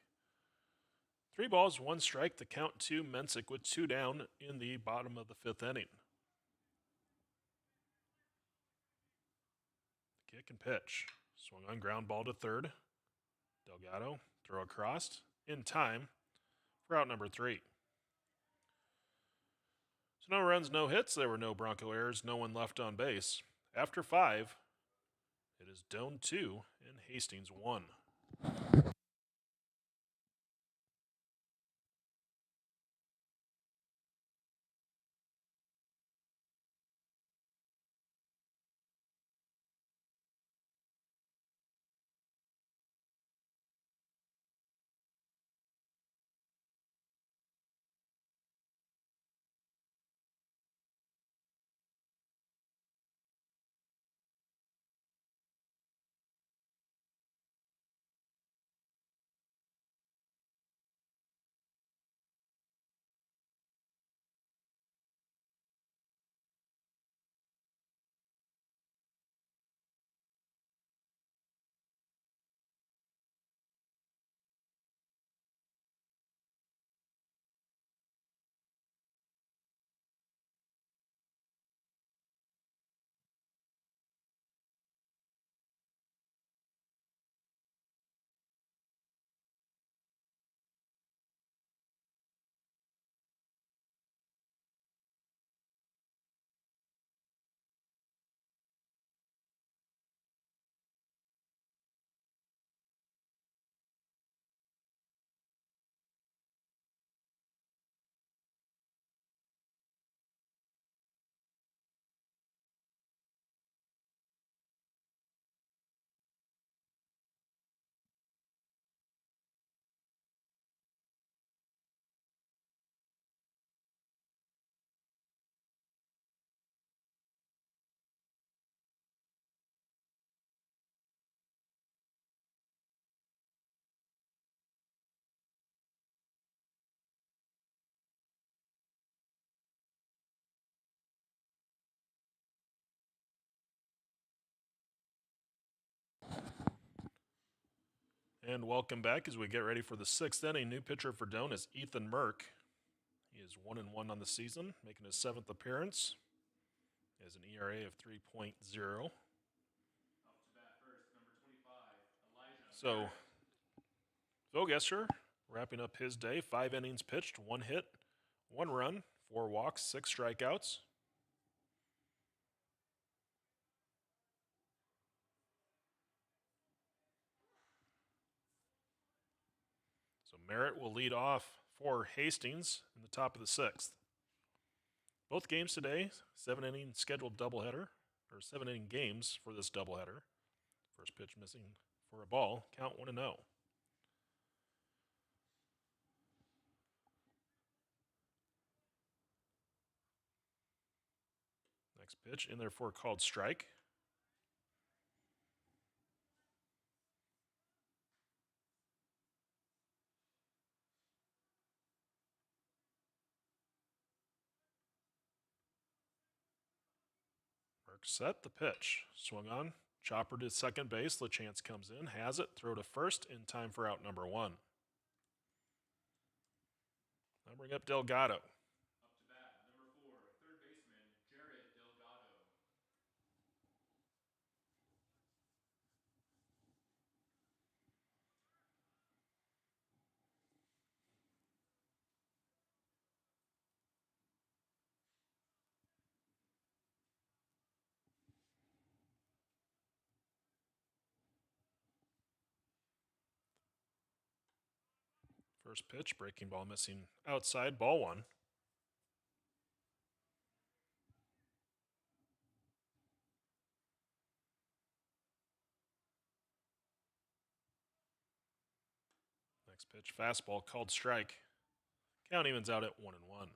3 balls, 1 strike. The count 2. Mensick with 2 down in the bottom of the 5th inning. Kick and pitch. Swung on, ground ball to third. Delgado, throw across. In time for out number 3. So no runs, no hits. There were no Bronco errors. No one left on base. After 5, it is Doan 2 and Hastings 1. And welcome back as we get ready for the 6th inning. New pitcher for Doane is Ethan Merck. He is 1-1 on the season, making his 7th appearance. He has an ERA of 3.0. Up to bat first, number 25, Elijah So, Vogesser wrapping up his day. 5 innings pitched, 1 hit, 1 run, 4 walks, 6 strikeouts. So Merritt will lead off for Hastings in the top of the 6th. Both games today, 7-inning scheduled doubleheader, or 7-inning games for this doubleheader. First pitch missing for a ball, count 1-0. Next pitch in there for a called strike. Merck set the pitch. Swung on. Chopper to second base. LeChance comes in, has it, throw to first in time for out number 1. Now bring up Delgado. Up to bat, number 4, third baseman, Jared Delgado. First pitch, breaking ball missing outside, ball 1. Next pitch, fastball called strike. Count evens out at 1-1.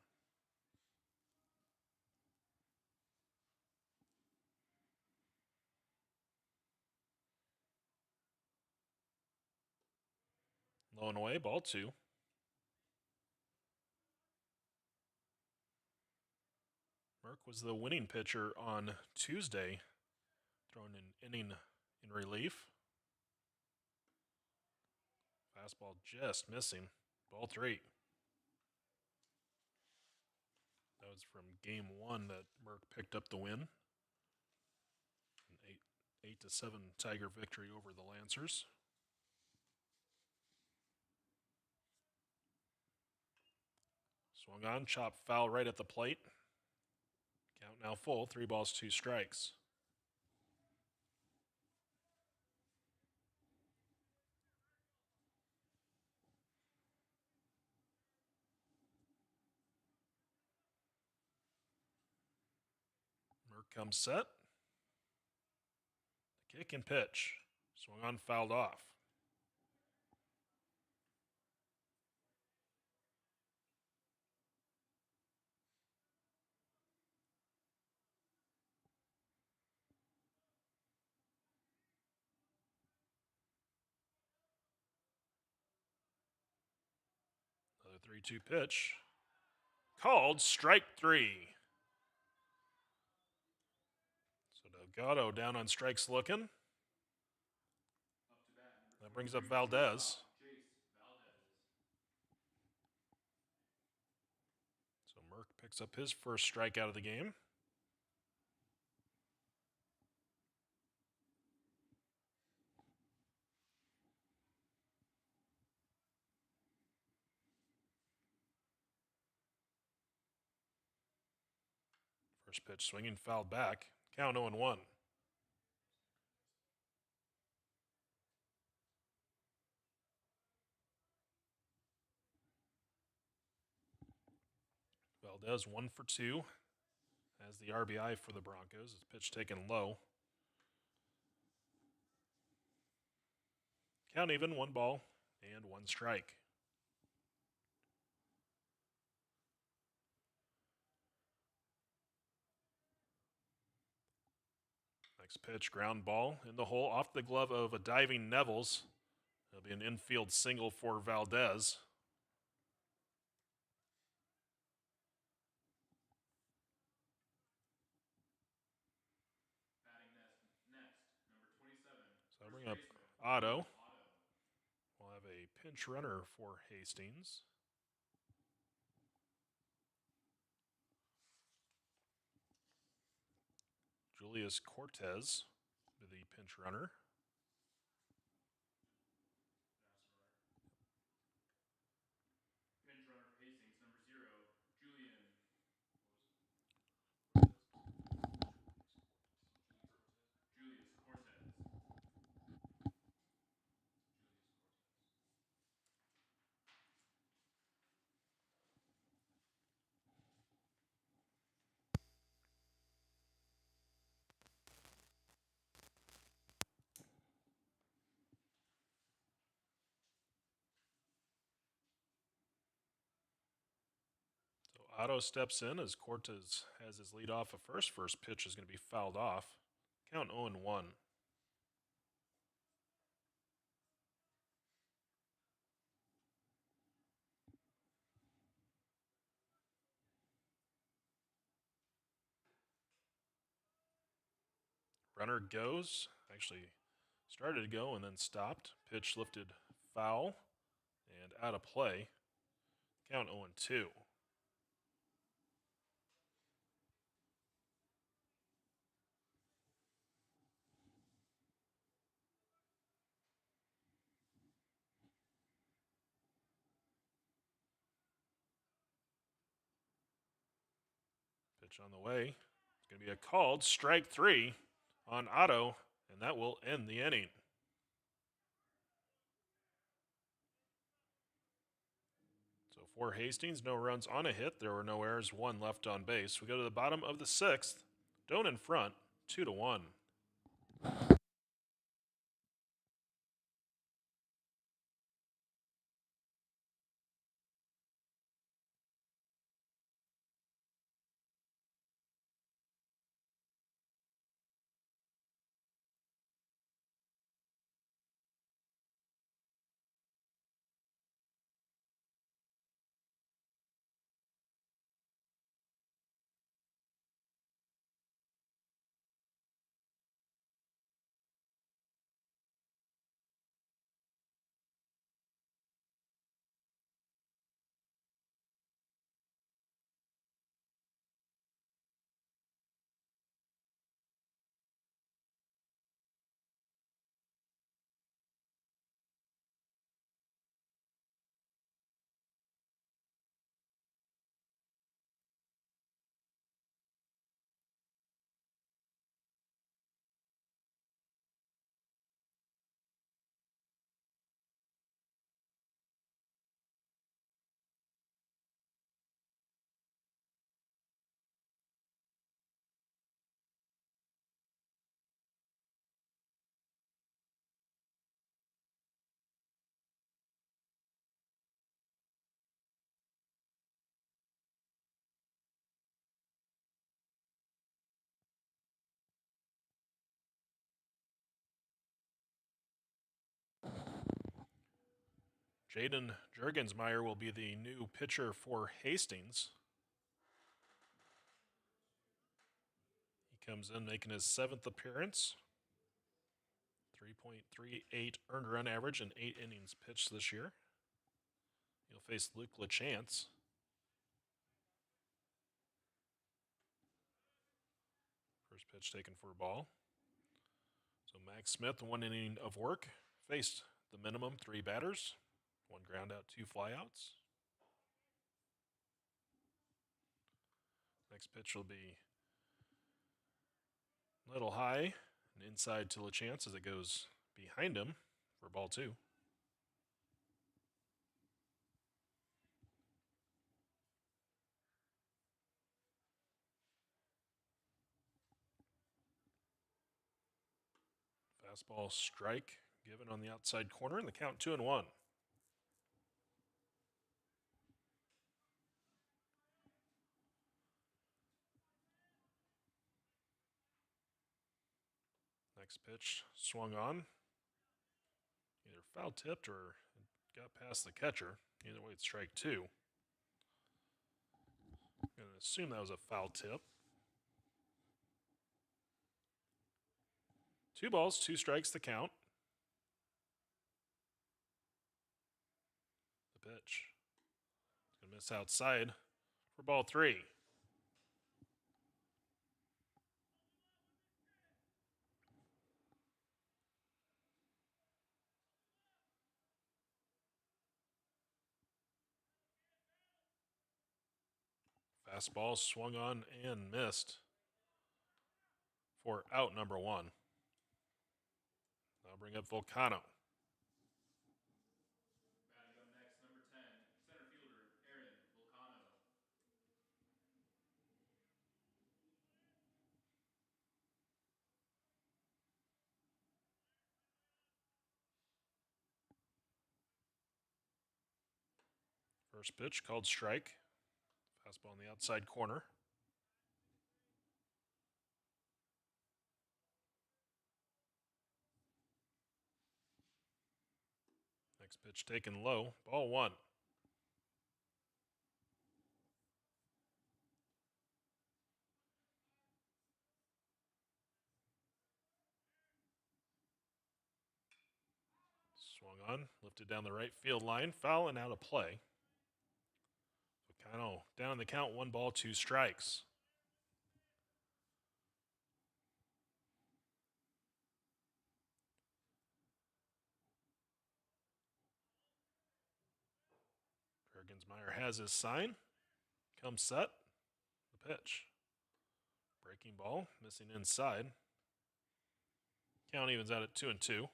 Low and away, ball 2. Merck was the winning pitcher on Tuesday, throwing an inning in relief. Fastball just missing. Ball 3. That was from game 1 that Merck picked up the win. An 8-7 Tiger victory over the Lancers. Swung on, chop foul right at the plate. Count now full, 3 balls, 2 strikes. Merck comes set. The kick and pitch. Swung on, fouled off. Another 3-2 pitch. Called strike 3. So Delgado down on strikes looking. Up to bat, That brings up 23, Valdez. Chase Valdez. So Merck picks up his first strikeout of the game. First pitch swinging, fouled back. Count 0-1. Valdez 1 for 2. Has the RBI for the Broncos. His pitch taken low. Count even, 1 ball and 1 strike. Next pitch, ground ball in the hole off the glove of a diving Nevels. It'll be an infield single for Valdez. Batting next, number 27. So I bring up Otto. pinch runner for Hastings. Julius Cortez, the pinch runner. Pinch runner for Hastings, number 0, Julius Cortez. So Otto steps in as Cortez has his lead off at first. First pitch is going to be fouled off. Count 0-1. Runner goes. Actually started to go and then stopped. Pitch lifted foul and out of play. Count 0-2. Pitch on the way. It's going to be a called strike 3 on Otto, and that will end the inning. So for Hastings, no runs on a hit. There were no errors, 1 left on base. We go to the bottom of the 6th. Doan in front, 2-1. Jaden Jurgensmeyer will be the new pitcher for Hastings. He comes in making his 7th appearance. 3.38 earned run average in 8 innings pitched this year. He'll face Luke LaChance. First pitch taken for a ball. So Max Smith, 1 inning of work, faced the minimum 3 batters. 1 ground out, 2 flyouts. Next pitch will be a little high and inside to LaChance as it goes behind him for ball 2. Fastball strike given on the outside corner, and the count 2-1. Next pitch swung on. Either foul tipped or got past the catcher. Either way, it's strike 2. I'm going to assume that was a foul tip. 2 balls, 2 strikes the count. pitch. It's going to miss outside for ball 3. Fastball swung on and missed for out number 1. I'll bring up Volcano. Batting up next, number 10, center fielder Aaron Volcano. First pitch called strike. Fastball in the outside corner. Next pitch taken low. Ball 1. Swung on, lifted down the right field line, foul and out of play. Volcano down the count, 1 ball, 2 strikes. Jurgensmeyer has his sign. Comes set. The pitch. Breaking ball, missing inside. Count evens out at 2-2.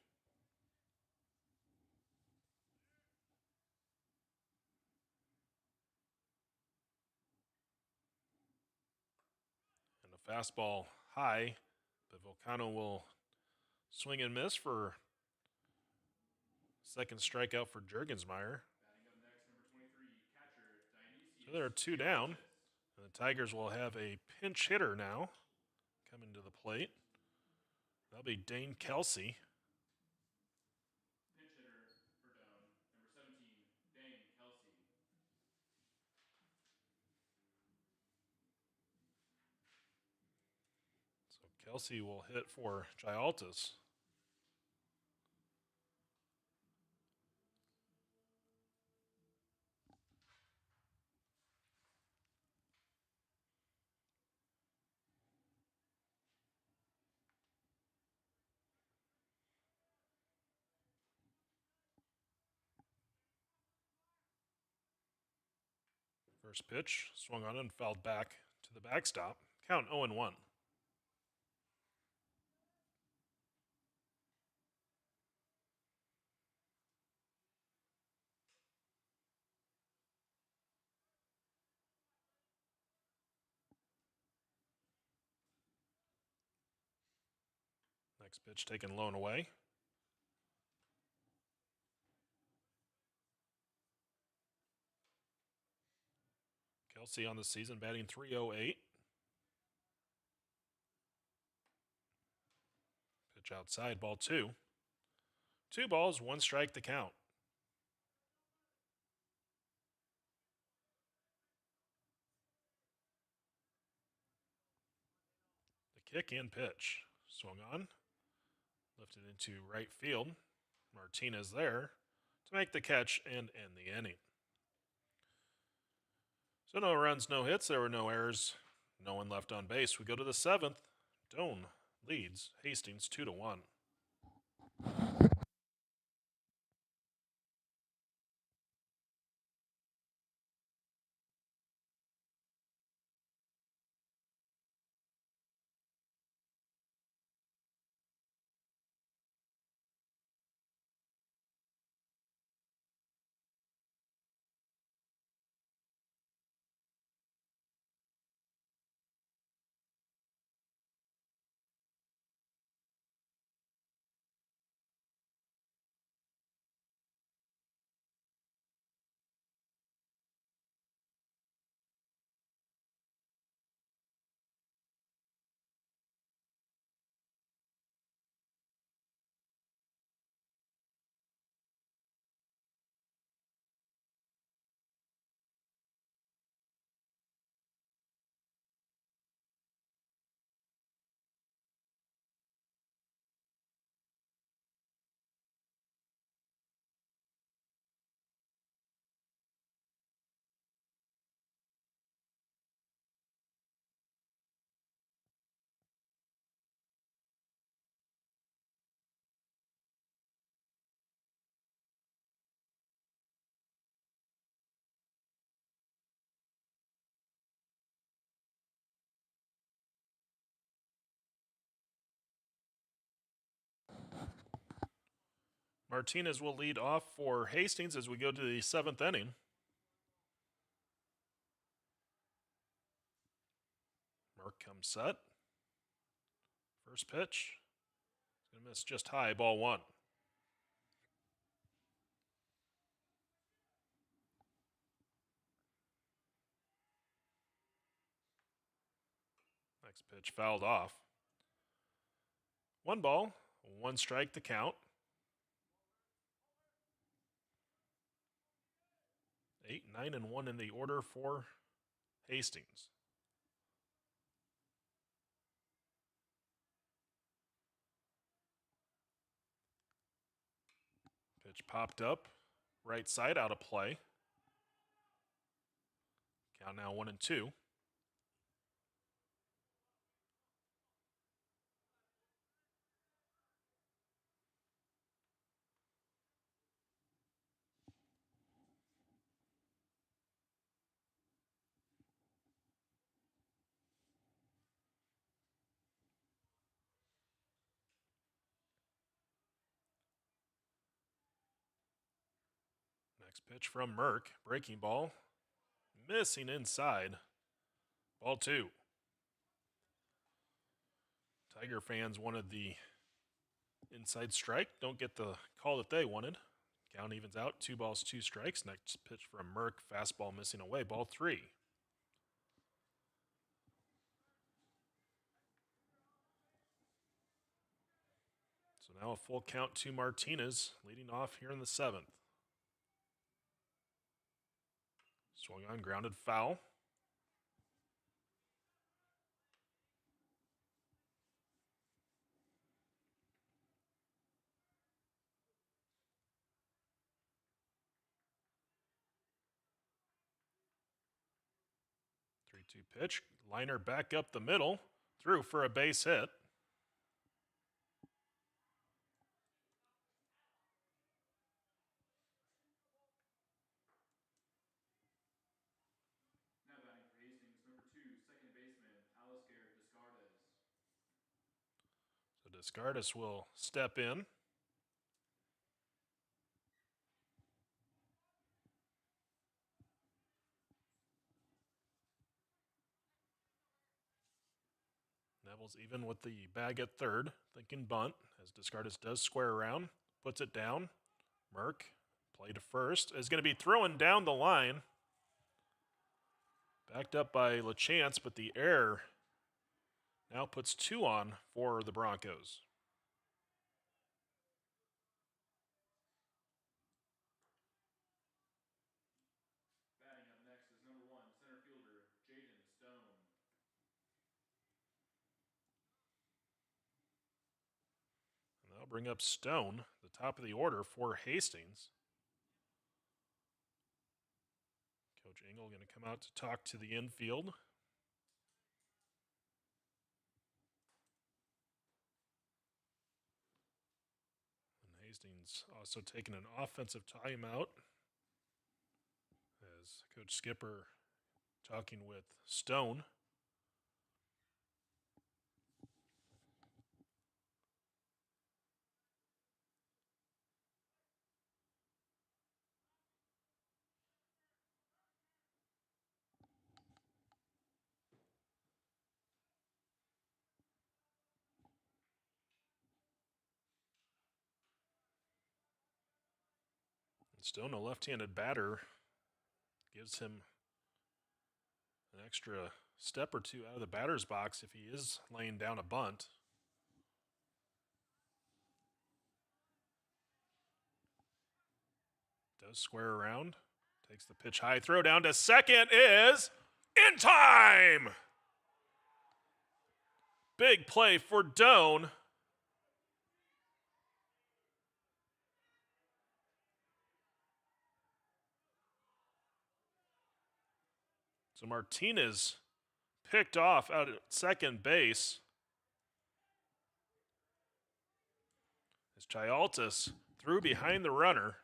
And a fastball high, but Volcano will swing and miss for second strikeout for Jurgensmeyer. Batting up next, number 23, catcher Dionysius. So there are 2 down. And the Tigers will have a pinch hitter now coming to the plate. That'll be Dane Kelsey. Pinch hitter for Doan, number 17, Dane Kelsey. So Kelsey will hit for Gialtas. First pitch, swung on and fouled back to the backstop. Count 0-1. Next pitch taken low and away. Kelsey on the season batting .308. Pitch outside, ball 2. 2 balls, 1 strike to count. The kick and pitch. Swung on, lifted into right field. Martinez there to make the catch and end the inning. So no runs, no hits. There were no errors. No one left on base. We go to the 7th. Doan leads Hastings 2-1. Martinez will lead off for Hastings as we go to the 7th inning. Merck comes set. First pitch. Going to miss just high, ball 1. Next pitch fouled off. 1 ball, 1 strike to count. 8, 9, and 1 in the order for Hastings. Pitch popped up, right side out of play. Count now 1 and 2. Next pitch from Merck, breaking ball, missing inside. Ball 2. Tiger fans wanted the inside strike. Don't get the call that they wanted. Count evens out. 2 balls, 2 strikes. Next pitch from Merck. Fastball missing away. Ball 3. So now a full count to Martinez, leading off here in the 7th. Swung on, grounded foul. Three-two pitch. Liner back up the middle. Through for a base hit. Now batting for Hastings, number 2, second baseman, Alistair Descartes. So Descartes will step in. Neville's even with the bag at third, thinking bunt, as Descartes does square around, puts it down. Merck, play to first, is going to be throwing down the line. Backed up by LaChance, but the error now puts 2 on for the Broncos. Batting up next is number 1, center fielder, Jaden Stone. And that'll bring up Stone, the top of the order for Hastings. Coach Engel going to come out to talk to the infield. And Hastings also taking an offensive timeout as Coach Skipper talking with Stone. Stone, a left-handed batter, gives him an extra step or 2 out of the batter's box if he is laying down a bunt. Does square around, takes the pitch high, throw down to second is in time! Big play for Doan. So Martinez picked off out at second base. As Chialtis threw behind the runner.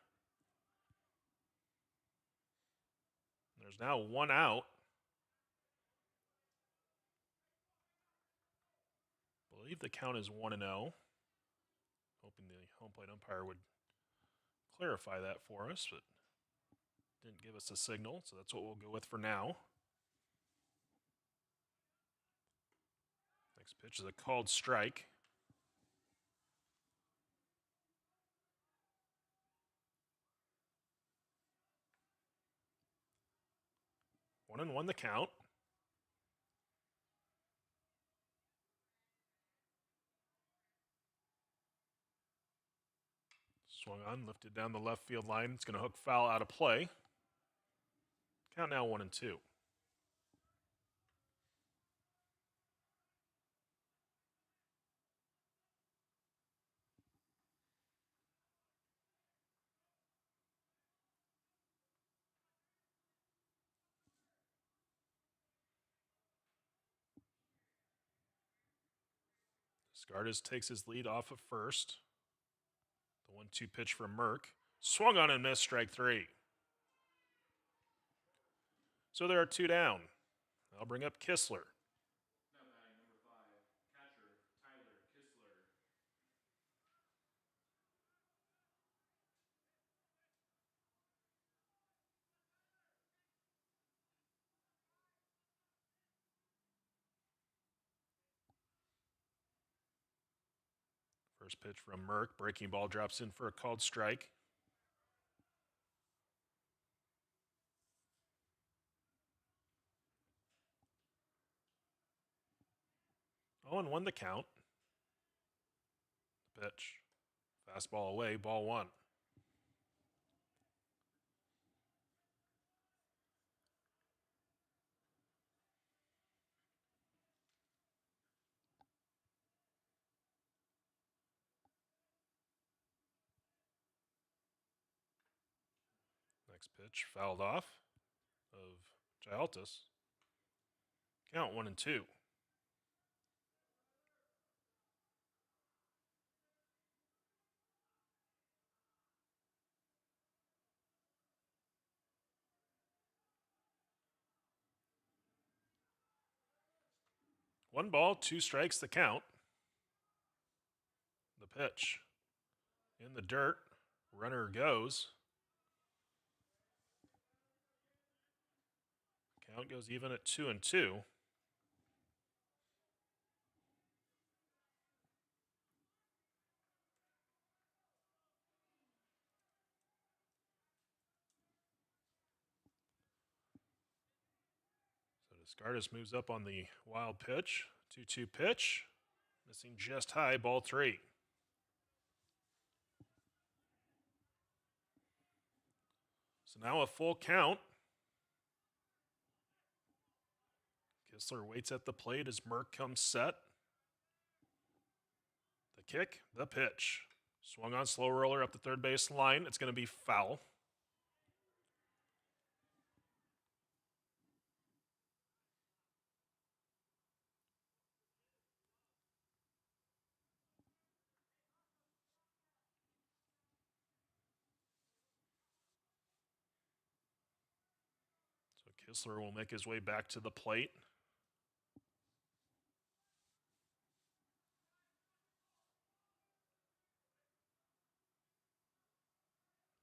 There's now 1 out. I believe the count is 1-0. Hoping the home plate umpire would clarify that for us, but didn't give us a signal, so that's what we'll go with for now. Next pitch is a called strike. One and one the count. Swung on, lifted down the left field line. It's going to hook foul out of play. Count now 1-2. Descartes takes his lead off of first. The 1-2 pitch from Merck. Swung on and missed, strike 3. So there are 2 down. I'll bring up Kistler. Now batting number 5, catcher Tyler Kistler. First pitch from Merck. Breaking ball drops in for a called strike. Oh, and 1 the count. Pitch. Fastball away, ball 1. Next pitch fouled off of Gialtis. Count 1-2. One ball, 2 strikes the count. The pitch. In the dirt. Runner goes. Count goes even at 2-2. So Descartes moves up on the wild pitch. 2-2 pitch. Missing just high, ball 3. So now a full count. Kistler waits at the plate as Merck comes set. The kick, the pitch. Swung on, slow roller up the third base line. It's going to be foul. So Kistler will make his way back to the plate.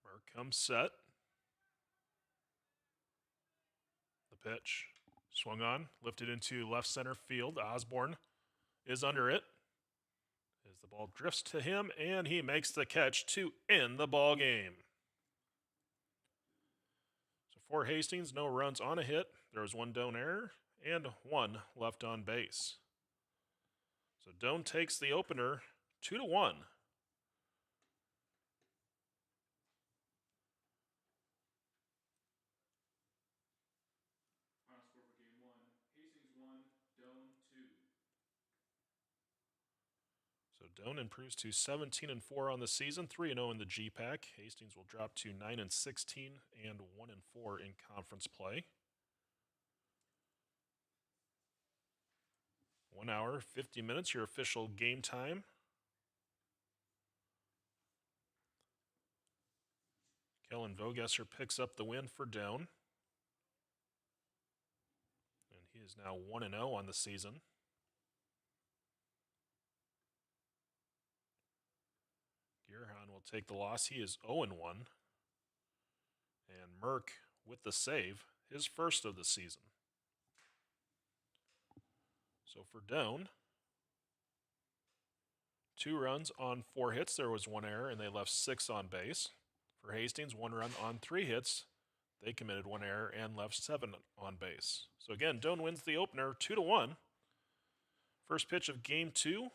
Merck comes set. The pitch. Swung on, lifted into left center field. Osborne is under it as the ball drifts to him, and he makes the catch to end the ball game. So for Hastings, no runs on a hit. There was 1 Doan error and 1 left on base. So Doan takes the opener 2-1. Final score for game 1, Hastings 1, Doan 2. So Doan improves to 17-4 on the season, 3-0 in the G-Pack. Hastings will drop to 9-16 and 1-4 in conference play. 1 hour, 50 minutes, your official game time. Kellen Vogesser picks up the win for Doan. And he is now 1-0 on the season. Gearhan will take the loss. He is 0-1. And Merck with the save, his first of the season. So for Doan, 2 runs on 4 hits. There was 1 error, and they left 6 on base. For Hastings, 1 run on 3 hits. They committed 1 error and left 7 on base. So again, Doan wins the opener 2-1. First pitch of Game 2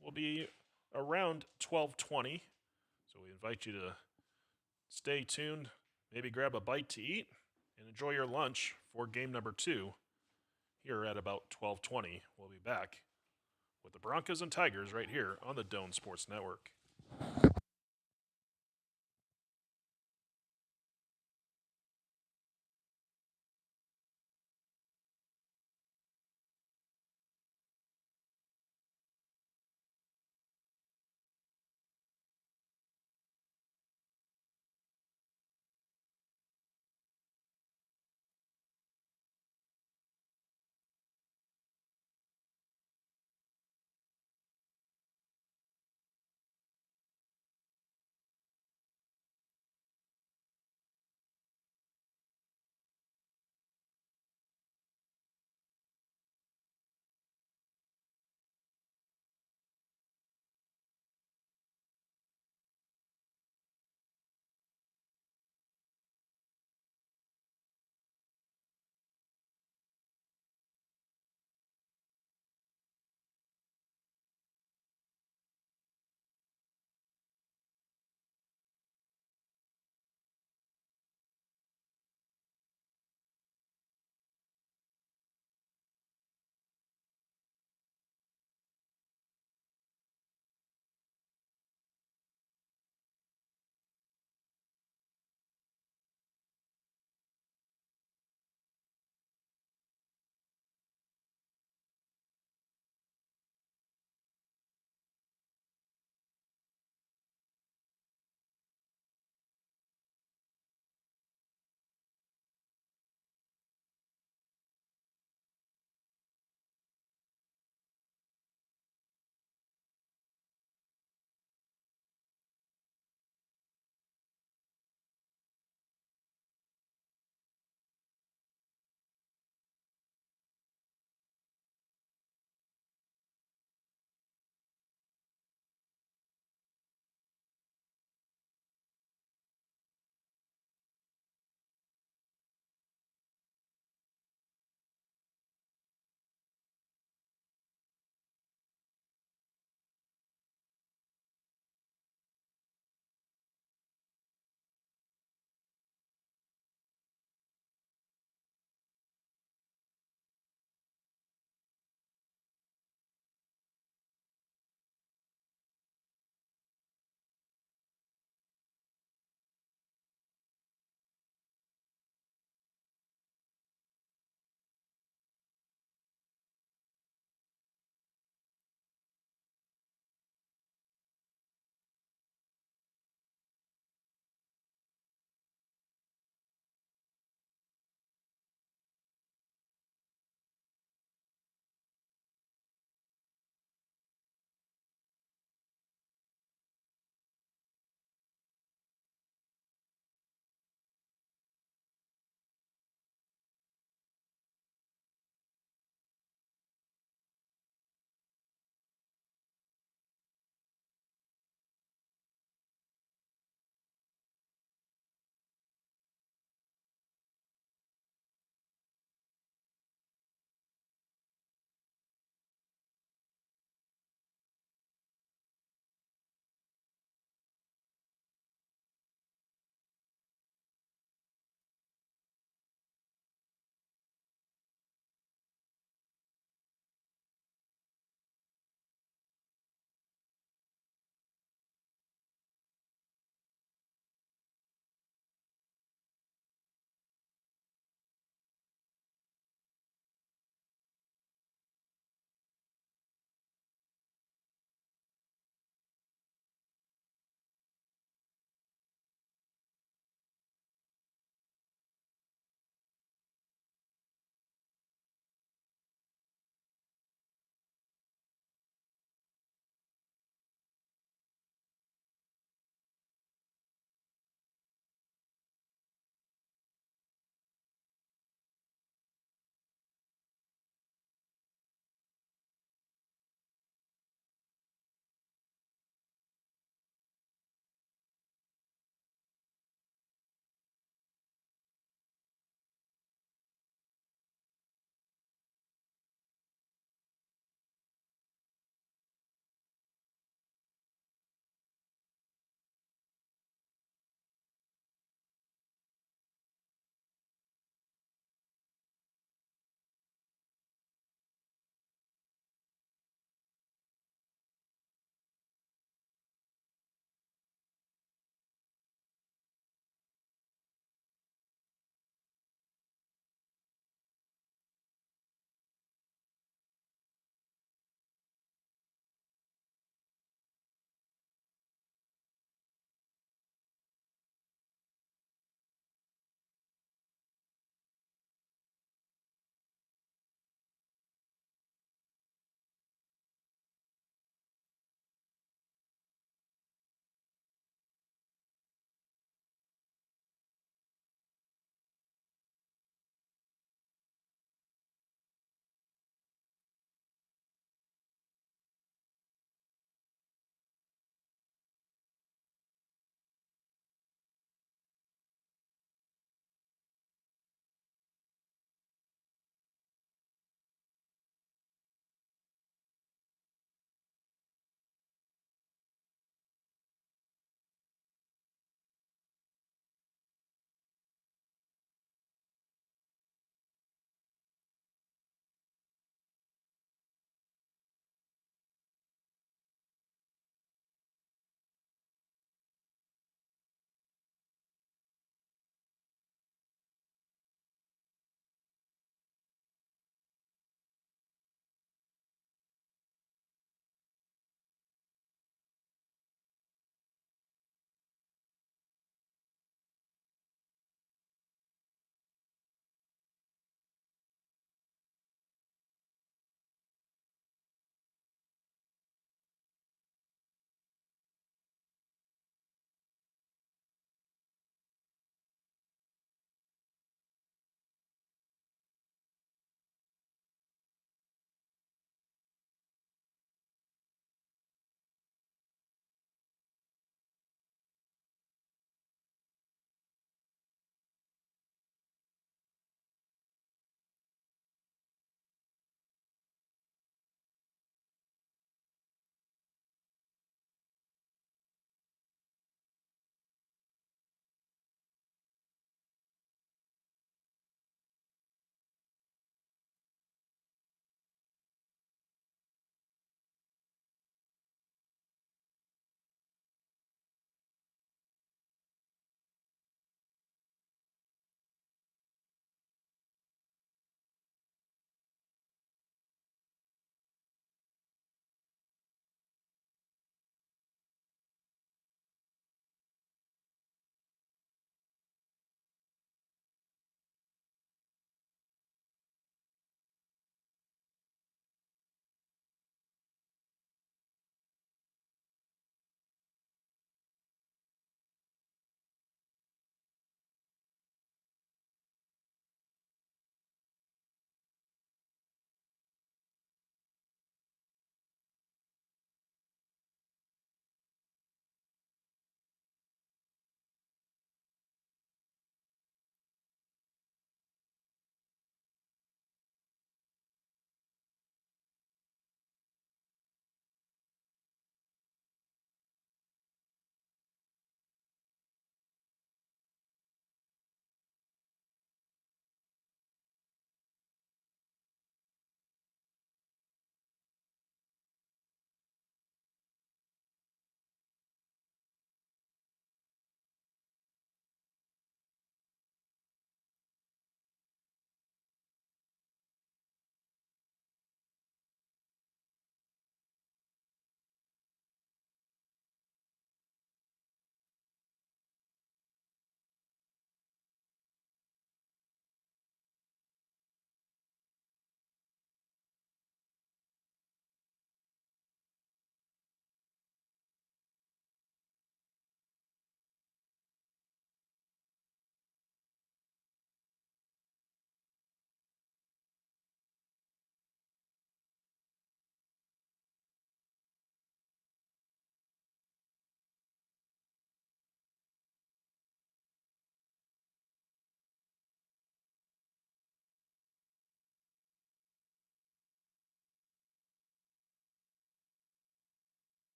will be around 12:20. So we invite you to stay tuned, maybe grab a bite to eat, and enjoy your lunch for game number 2 here at about 12:20. We'll be back with the Broncos and Tigers right here on the Doan Sports Network.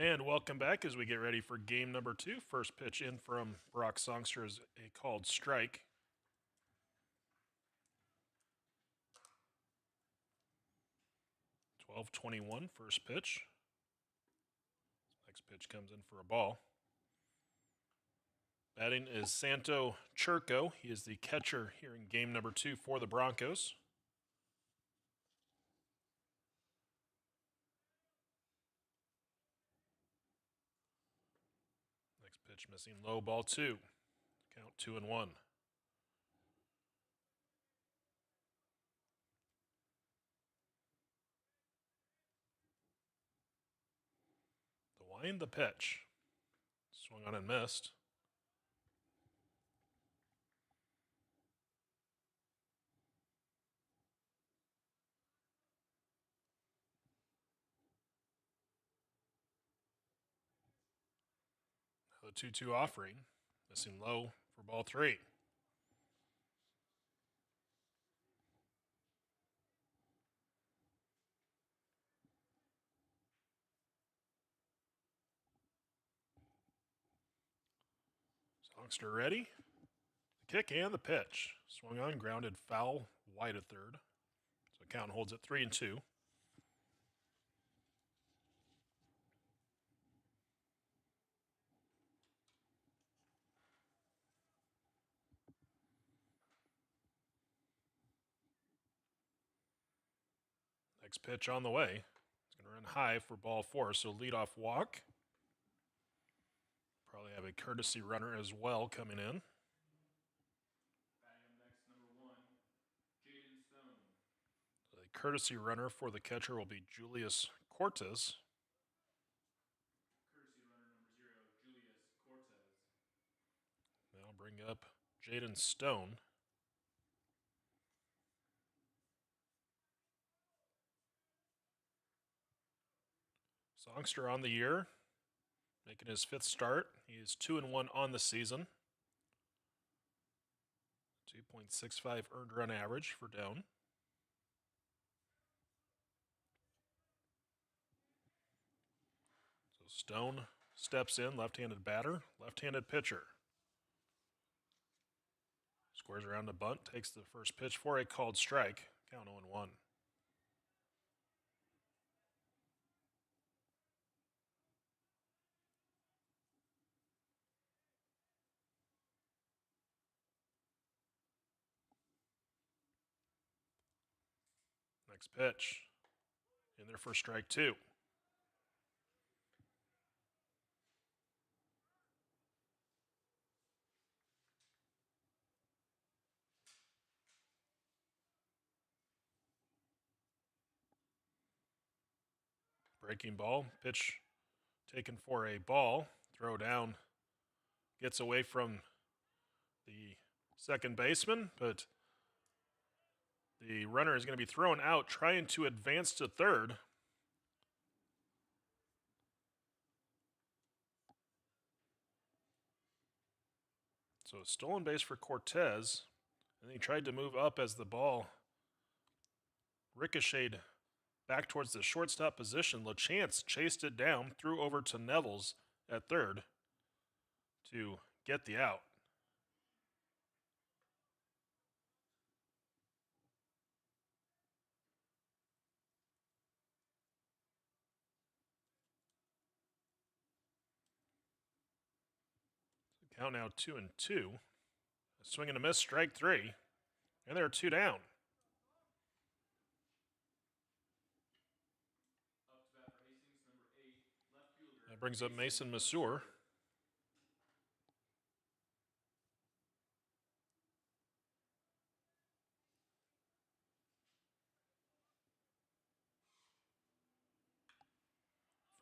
And welcome back as we get ready for game number 2. First pitch in from Brock Songster is a called strike. (12:21) first pitch. Next pitch comes in for a ball. Batting is Santo Churco. He is the catcher here in game number 2 for the Broncos. Next pitch missing low, ball 2. Count 2-1. The wind, the pitch. Swung on and missed. The 2-2 offering. Missing low for ball 3. Songster ready. The kick and the pitch. Swung on, grounded foul, wide at third. So count holds at 3-2. Next pitch on the way. It's going to run high for ball 4, so leadoff walk. Probably have a courtesy runner as well coming in. Batting up next, number 1, Jaden Stone. The courtesy runner for the catcher will be Julius Cortez. Courtesy runner number 0, Julius Cortez. Now bring up Jaden Stone. Songster on the year, making his 5th start. He is 2-1 on the season. 2.65 earned run average for Doan. So Stone steps in, left-handed batter, left-handed pitcher. Squares around the bunt, takes the first pitch for a called strike. Count 0-1. Next pitch. In there for strike 2. Breaking ball. Pitch taken for a ball. Throw down. Gets away from the second baseman, but the runner is going to be thrown out, trying to advance to third. So a stolen base for Cortez. And he tried to move up as the ball ricocheted back towards the shortstop position. LaChance chased it down, threw over to Nevels at third to get the out. Count now 2-2. A swing and a miss, strike 3. And there are 2 down. Up to bat for Hastings, number 8, left fielder. That brings up Mason Masur.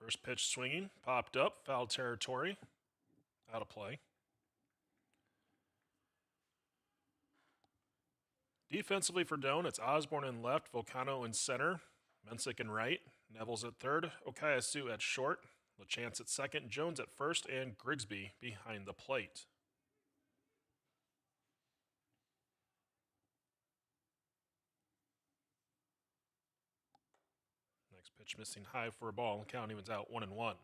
First pitch swinging, popped up, foul territory, out of play. Defensively for Doan, it's Osborne in left, Volcano in center, Mensick in right, Nevels at third, Okayasu at short, LaChance at second, Jones at first, and Grigsby behind the plate. Next pitch missing high for a ball. Count evens out 1-1.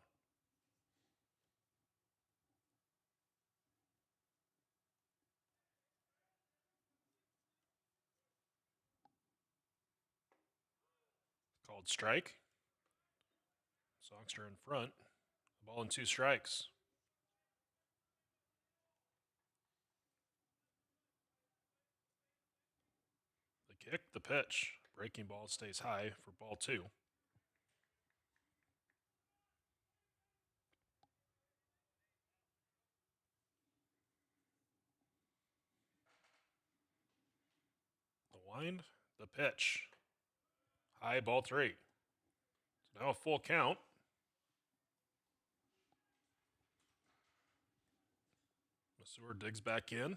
Called strike. Songster in front. The ball and 2 strikes. The kick, the pitch. Breaking ball stays high for ball 2. The wind, the pitch. High, ball 3. So now a full count. Masur digs back in.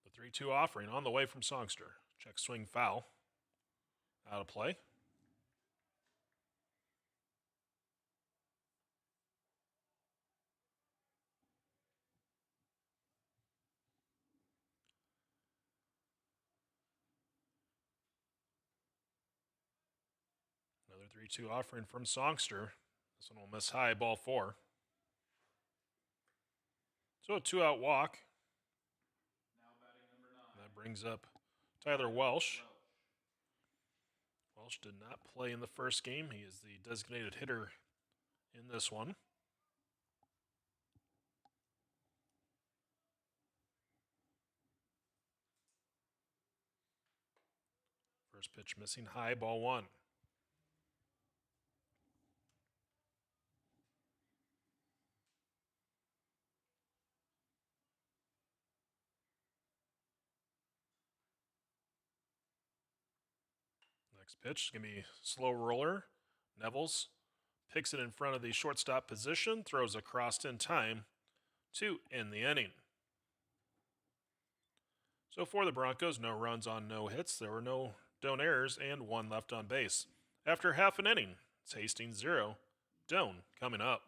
The 3-2 offering on the way from Songster. Check swing foul. Out of play. Another 3-2 offering from Songster. This one will miss high, ball 4. So a 2-out walk. Now batting number 9. That brings up Tyler Welsh. Welsh did not play in the first game. He is the designated hitter in this one. First pitch missing high, ball 1. Next pitch is going to be slow roller. Nevels picks it in front of the shortstop position, throws across in time to end the inning. So for the Broncos, no runs on no hits. There were no Doan errors and 1 left on base. After half an inning, it's Hastings 0, Doan coming up.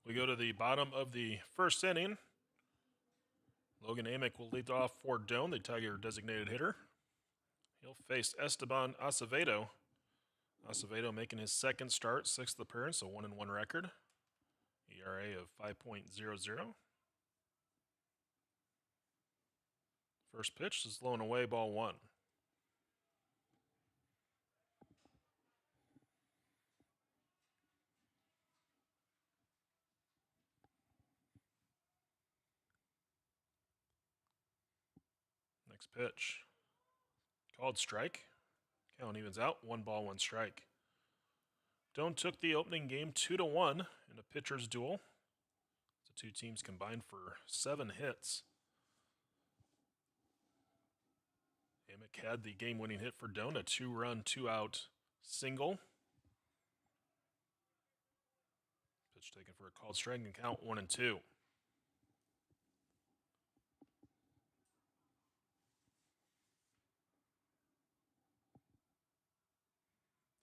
We go to the bottom of the first inning. Logan Amick will lead off for Doan, the Tiger designated hitter. He'll face Esteban Acevedo. Acevedo making his second start, 6th appearance, a 1-1 record. ERA of 5.00. First pitch is low and away, ball 1. Next pitch. Called strike. Count evens out. 1 ball, 1 strike. Doan took the opening game 2-1 in a pitcher's duel. The two teams combined for 7 hits. Amick had the game-winning hit for Doan, a 2-run, 2-out single. Pitch taken for a called strike and count 1-2.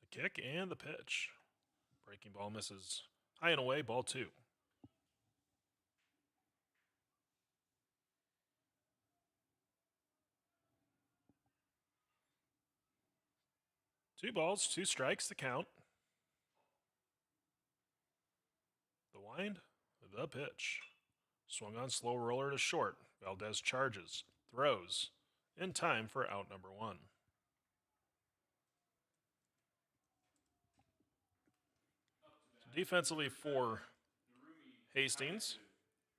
The kick and the pitch. Breaking ball misses high and away, ball 2. 2 balls, 2 strikes, the count. The wind, the pitch. Swung on, slow roller to short. Valdez charges, throws, in time for out number 1. Defensively for Hastings,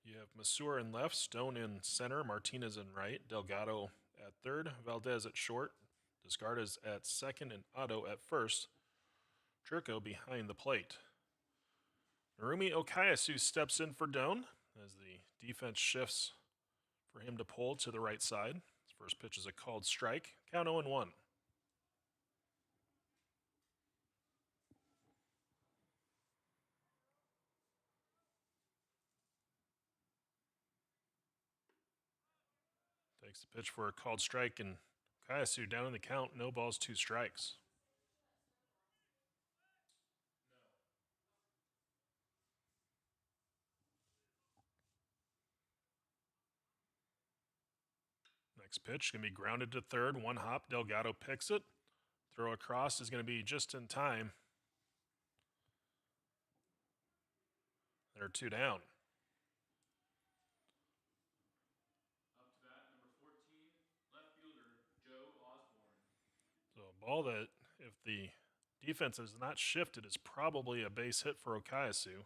you have Masur in left, Stone in center, Martinez in right, Delgado at third, Valdez at short, Descartes at second, and Otto at first. Turco behind the plate. Narumi Okayasu steps in for Doan as the defense shifts for him to pull to the right side. His first pitch is a called strike. Count 0-1. Takes the pitch for a called strike, and Okayasu down in the count. No balls, 2 strikes. Next pitch going to be grounded to third. 1 hop. Delgado picks it. Throw across is going to be just in time. There are 2 down. Up to bat, number 14, left fielder Joe Osborne. So a ball that, if the defense has not shifted, is probably a base hit for Okayasu.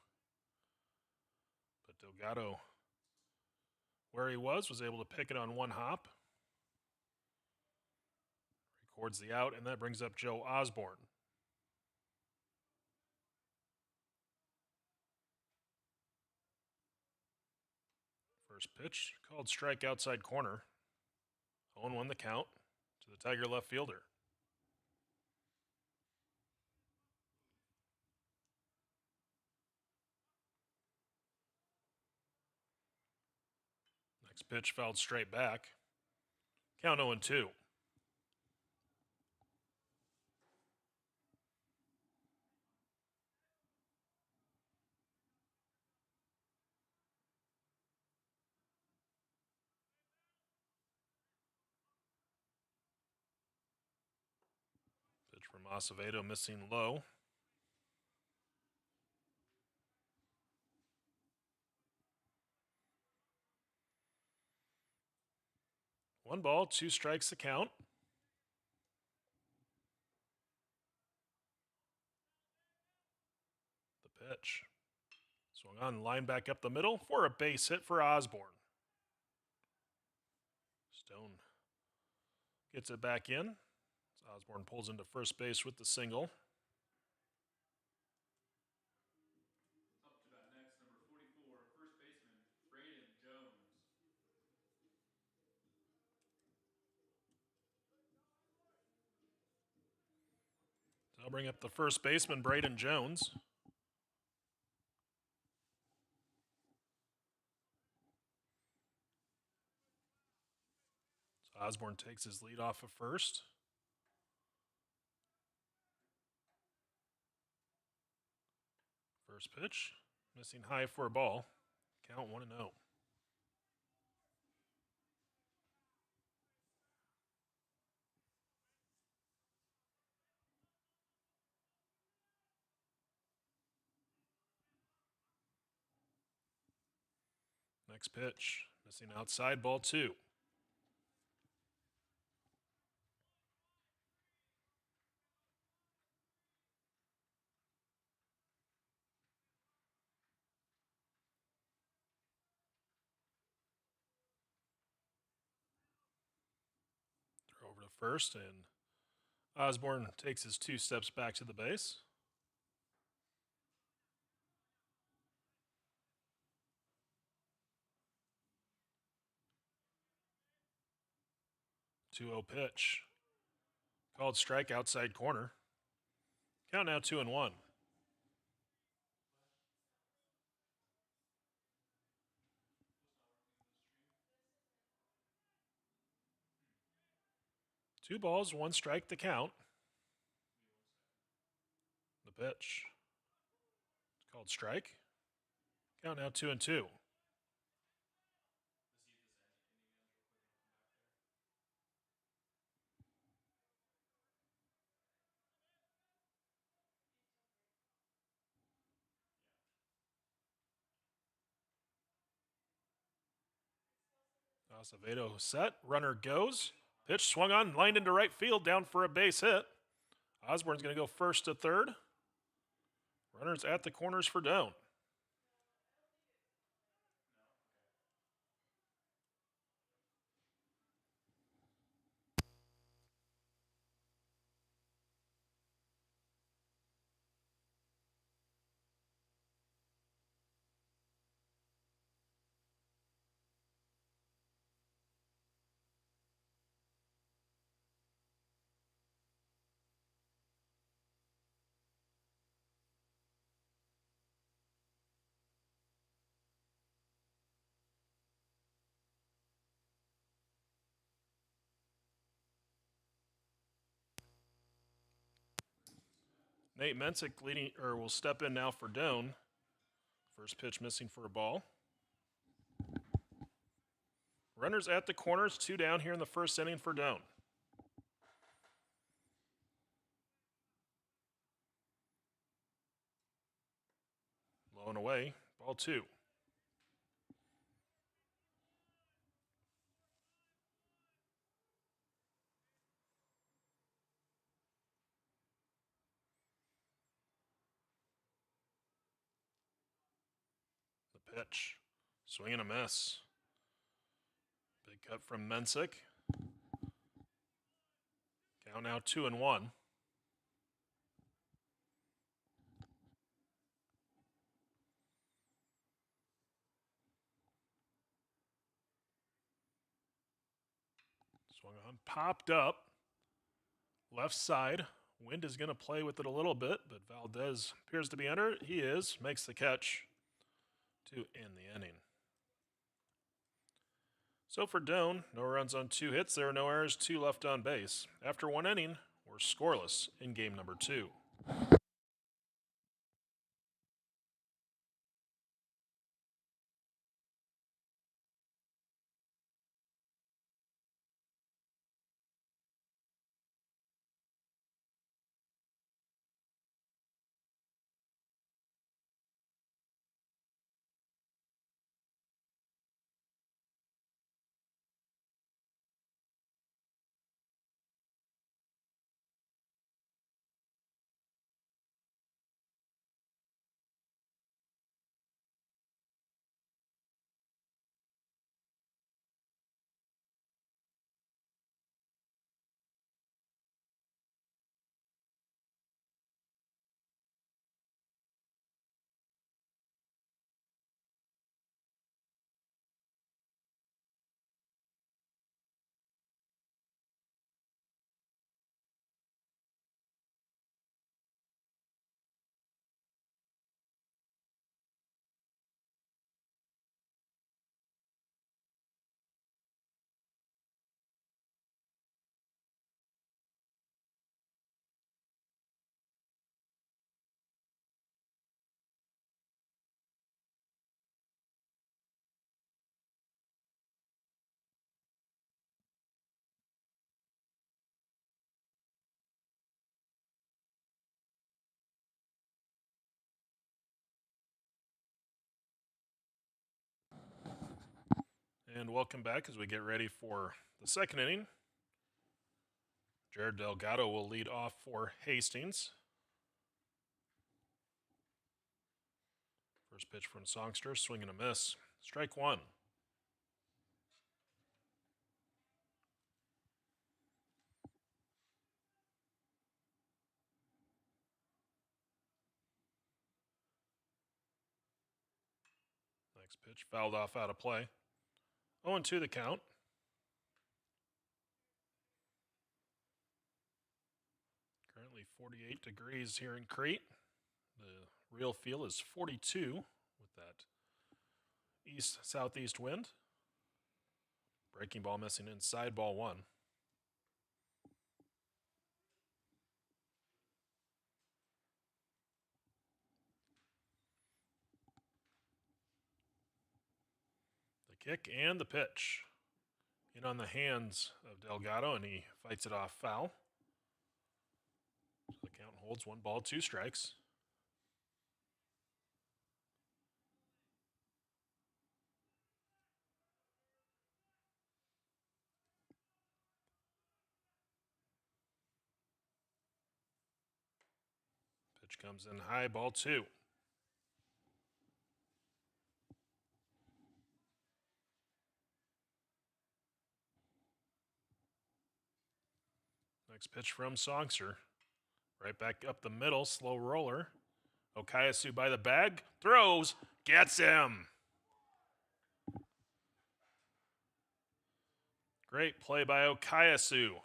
But Delgado, where he was able to pick it on 1 hop. Records the out, and that brings up Joe Osborne. First pitch, called strike outside corner. 0-1 the count to the Tiger left fielder. Next pitch fouled straight back. Count 0-2. Pitch from Acevedo missing low. One ball, 2 strikes the count. The pitch. Swung on, line back up the middle for a base hit for Osborne. Stone gets it back in. Osborne pulls into first base with the single. Up to bat next, number 44, first baseman Braden Jones. So I'll bring up the first baseman, Braden Jones. So Osborne takes his lead off of first. First pitch, missing high for a ball. Count 1-0. Next pitch, missing outside, ball 2. Throw over to first, and Osborne takes his 2 steps back to the base. 2-0 pitch. Called strike outside corner. Count now 2-1. Two balls, one strike to count. The pitch. It's called strike. Count now 2-2. Acevedo set. Runner goes. Pitch swung on, lined into right field, down for a base hit. Osborne's going to go first to third. Runners at the corners for Doan. Nate Mensick will step in now for Doan. First pitch missing for a ball. Runners at the corners, 2 down here in the first inning for Doan. Low and away, ball 2. The pitch, swing and a miss. Big cut from Mensick. Count now 2-1. Swung on, popped up. Left side. Wind is going to play with it a little bit, but Valdez appears to be under it. He is. Makes the catch to end the inning. So for Doan, no runs on 2 hits. There are no errors, 2 left on base. After 1 inning, we're scoreless in game number 2. And welcome back as we get ready for the second inning. Jared Delgado will lead off for Hastings. First pitch from Songster, swing and a miss. Strike 1. Next pitch fouled off out of play. 0-2 the count. 48 degrees here in Crete. The real feel is 42 with that east-southeast wind. Breaking ball missing inside, ball one. The kick and the pitch. In on the hands of Delgado, and he fights it off foul. So the count holds 1 ball, 2 strikes. Pitch comes in high, ball 2. Next pitch from Songster. Right back up the middle, slow roller. Okayasu by the bag, throws, gets him. Great play by Okayasu. Up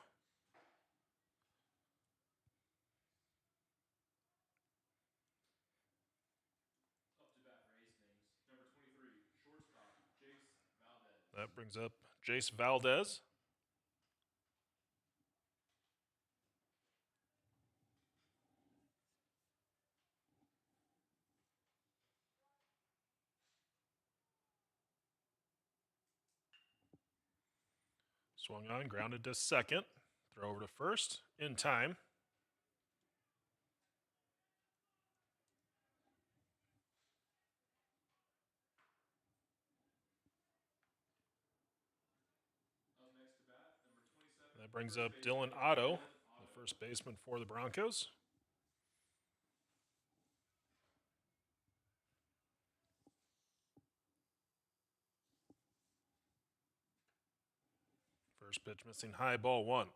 to bat for Hastings, number 23, shortstop, Jace Valdez. That brings up Jace Valdez. Swung on, grounded to second. Throw over to first, in time. Up next to bat, number 27. That brings first up baseman, Dylan Otto, Dylan the first baseman for the Broncos. First pitch missing high, ball 1.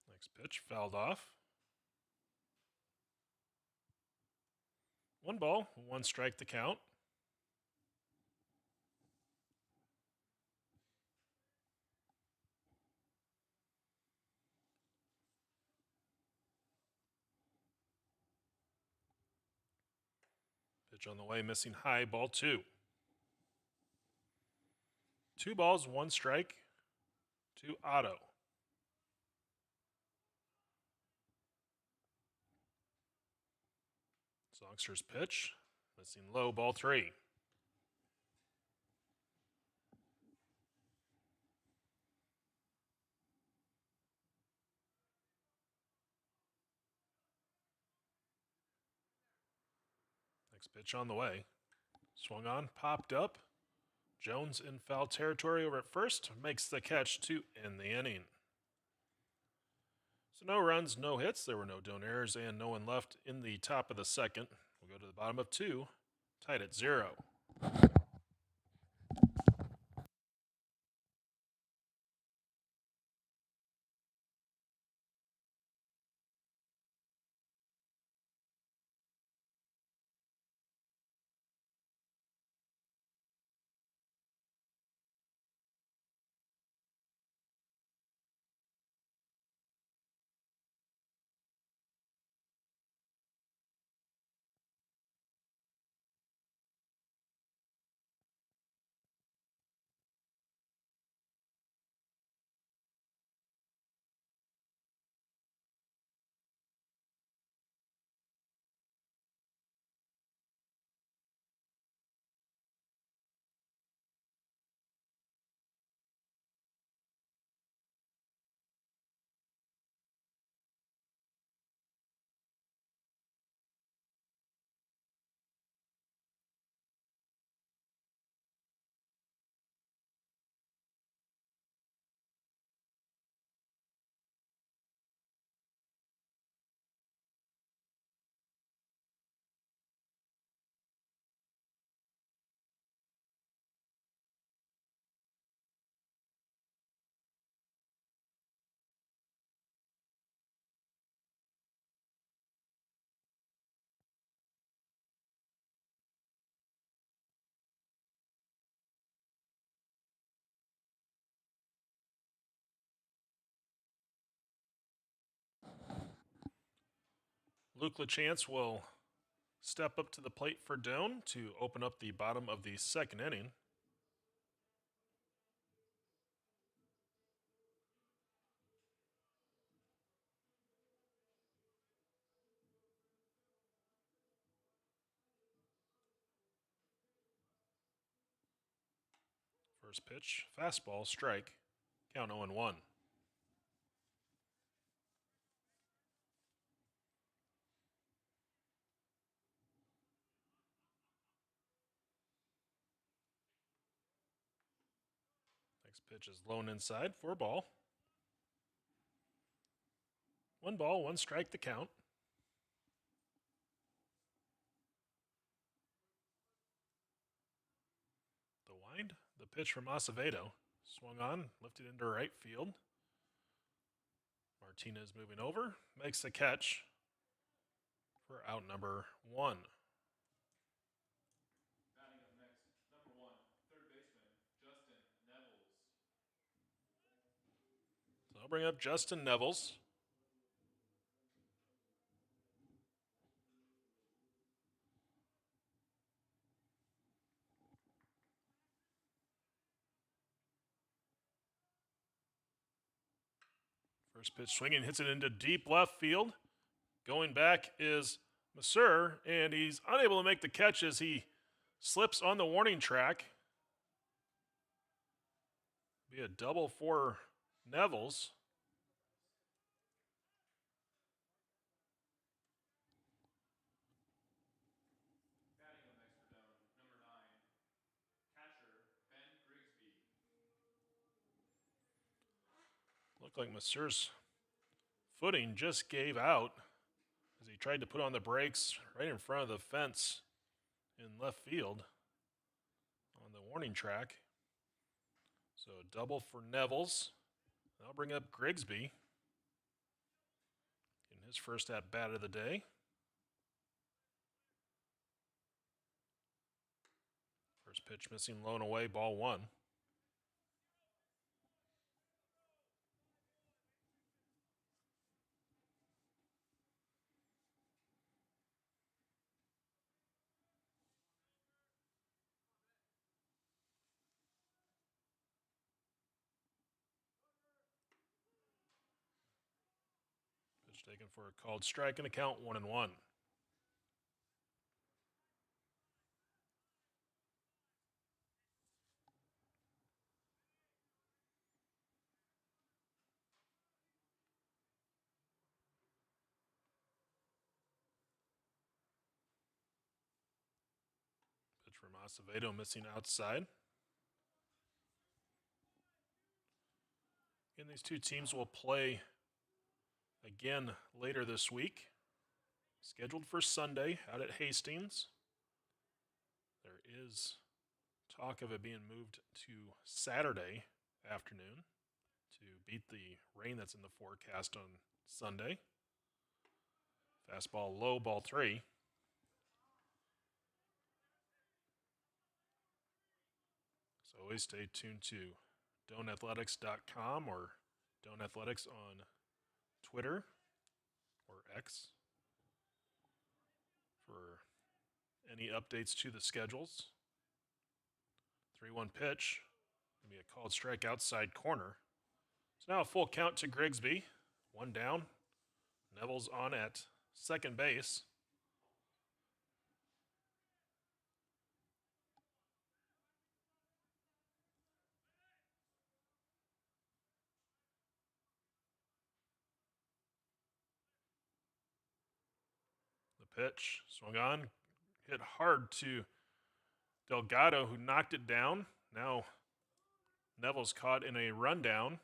Next pitch fouled off. 1 ball, 1 strike to count. Pitch on the way, missing high, ball 2. 2 balls, 1 strike to Otto. Songster's pitch, missing low, ball 3. Next pitch on the way. Swung on, popped up. Jones in foul territory over at first, makes the catch to end the inning. So no runs, no hits. There were no don't errors and no one left in the top of the second. We'll go to the bottom of 2, tied at 0. Luke LaChance will step up to the plate for Doan to open up the bottom of the second inning. First pitch, fastball, strike, count 0-1. Next pitch is low and inside for a ball. 1 ball, 1 strike to count. The wind, the pitch from Acevedo. Swung on, lifted into right field. Martinez moving over, makes the catch for out number 1. Batting up next, number 1, third baseman, Justin Nevels. So I'll bring up Justin Nevels. First pitch swinging, hits it into deep left field. Going back is Masur, and he's unable to make the catch as he slips on the warning track. Be a double for Nevels. Batting up next for Doan, number 9, catcher Ben Grigsby. Looked like Masur's footing just gave out as he tried to put on the brakes right in front of the fence in left field on the warning track. So double for Nevels. I'll bring up Grigsby in his first at bat of the day. First pitch missing, low and away, ball 1. Pitch taken for a called strike and a count 1-1. Pitch from Acevedo missing outside. And these two teams will play again later this week. Scheduled for Sunday out at Hastings. There is talk of it being moved to Saturday afternoon to beat the rain that's in the forecast on Sunday. Fastball low, ball 3. So always stay tuned to DoanAthletics.com or Doan Athletics on Twitter or X for any updates to the schedules. 3-1 pitch. Going to be a called strike outside corner. So now a full count to Grigsby. 1 down. Nevels on at second base. The pitch swung on, hit hard to Delgado, who knocked it down. Now Nevels caught in a rundown.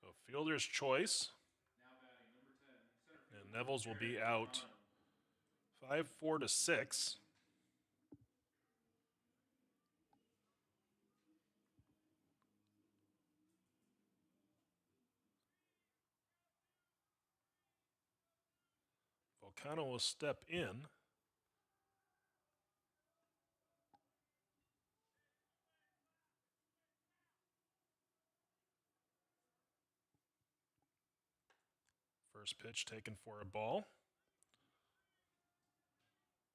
So fielder's choice. Now batting number 10, center field. And Nevels will be out 5-4 to 6. Volcano will step in. First pitch taken for a ball.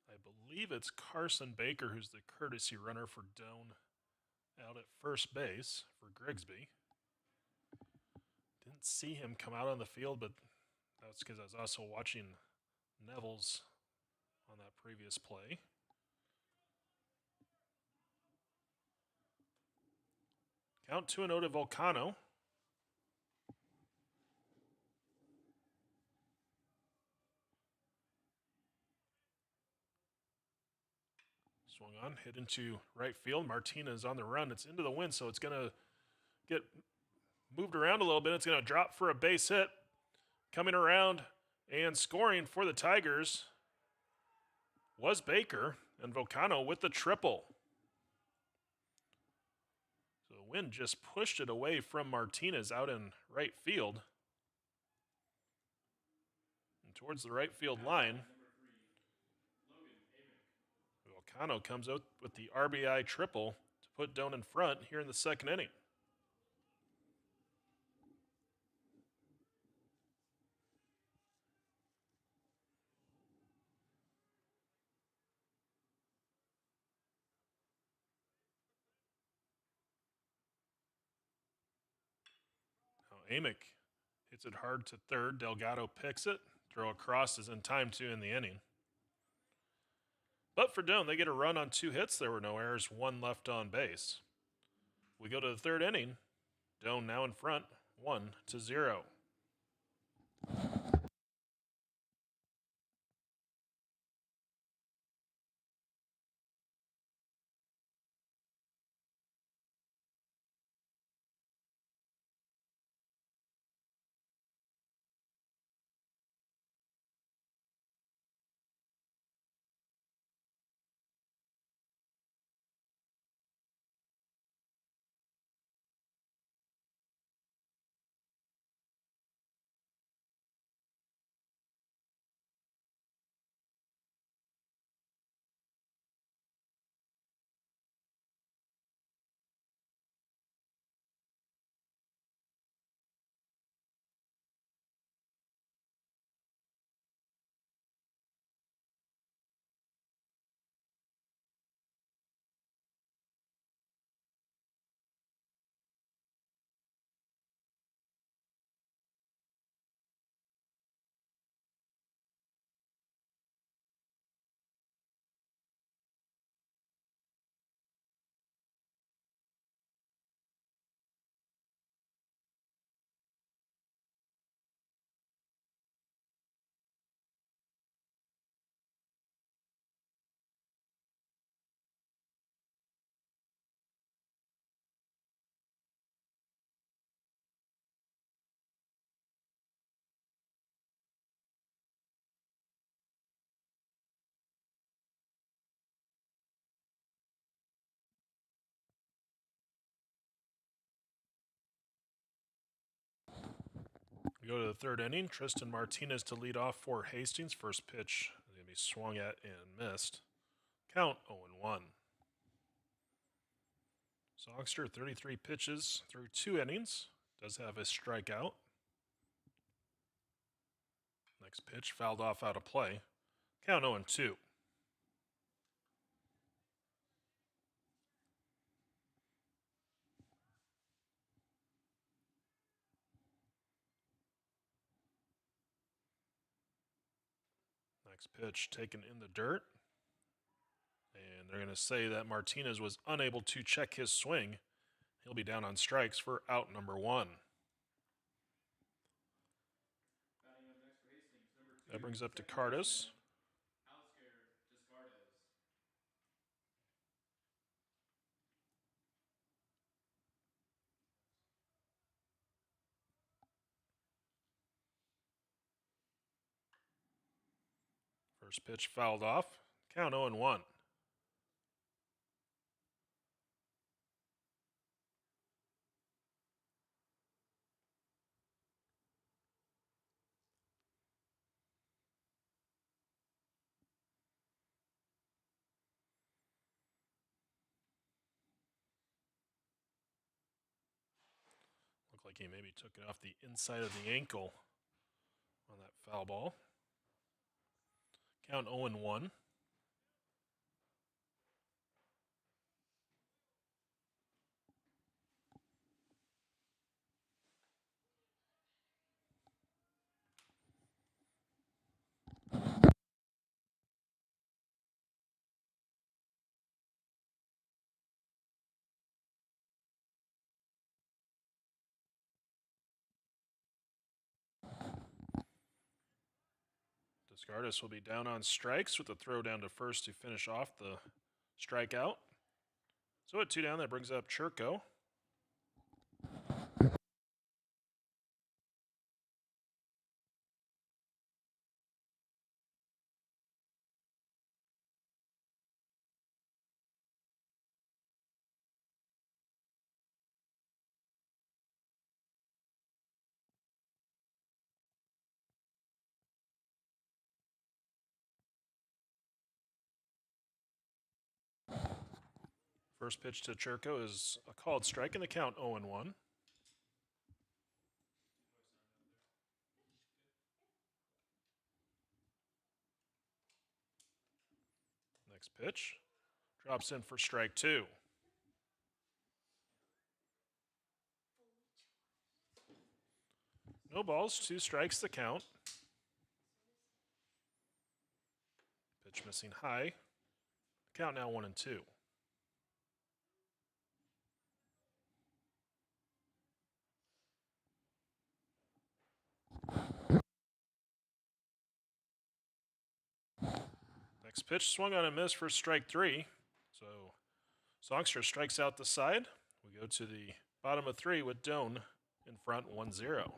I believe it's Carson Baker who's the courtesy runner for Doan out at first base for Grigsby. Didn't see him come out on the field, but that's because I was also watching Neville's on that previous play. Count 2-0 to Volcano. Swung on, hit into right field. Martinez on the run. It's into the wind, so it's going to get moved around a little bit. It's going to drop for a base hit. Coming around and scoring for the Tigers was Baker, and Volcano with the triple. So the wind just pushed it away from Martinez out in right field. And towards the right field line, Volcano comes out with the RBI triple to put Doan in front here in the second inning. Now Amick hits it hard to third. Delgado picks it. Throw across is in time to end the inning. But for Doan, they get a run on 2 hits. There were no errors, 1 left on base. We go to the third inning. Doan now in front, 1-0. We go to the third inning. Tristan Martinez to lead off for Hastings. First pitch is going to be swung at and missed. Count 0-1. Songster, 33 pitches through 2 innings. Does have a strikeout. Next pitch fouled off out of play. Count 0-2. Next pitch taken in the dirt. And they're going to say that Martinez was unable to check his swing. He'll be down on strikes for out number 1. That brings up to Cardis. First pitch fouled off. Count 0-1. Looked like he maybe took it off the inside of the ankle on that foul ball. Count 0-1. Descardis will be down on strikes with a throw down to first to finish off the strikeout. So at 2 down, that brings up Churko. First pitch to Churko is a called strike, and the count 0-1. Next pitch drops in for strike 2. No balls, 2 strikes the count. Pitch missing high. Count now 1-2. Next pitch swung on and missed for strike 3. So Songster strikes out the side. We go to the bottom of 3 with Doan in front 1-0.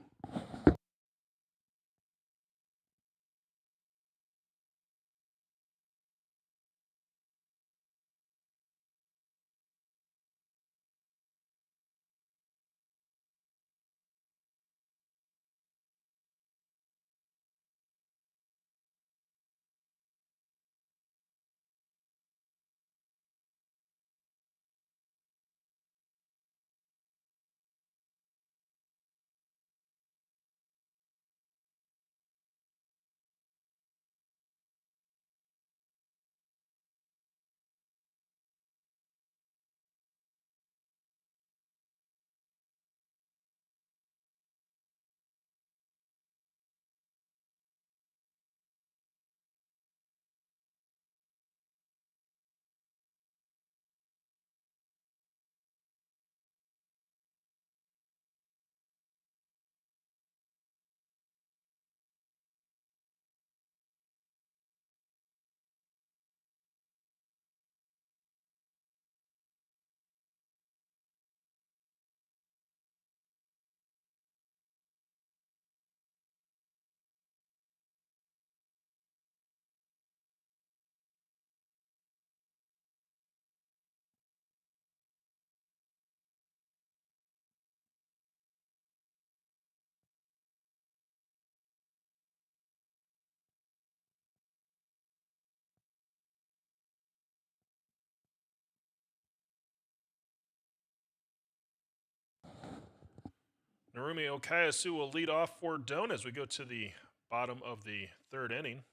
Narumi Okayasu will lead off for Doan as we go to the bottom of the 3rd inning.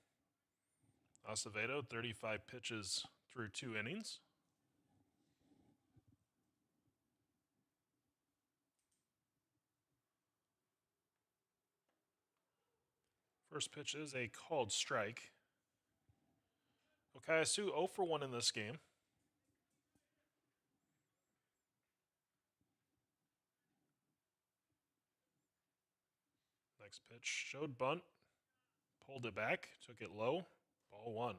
Acevedo, 35 pitches through 2 innings. First pitch is a called strike. Okayasu 0 for 1 in this game. Next pitch showed bunt, pulled it back, took it low, ball 1.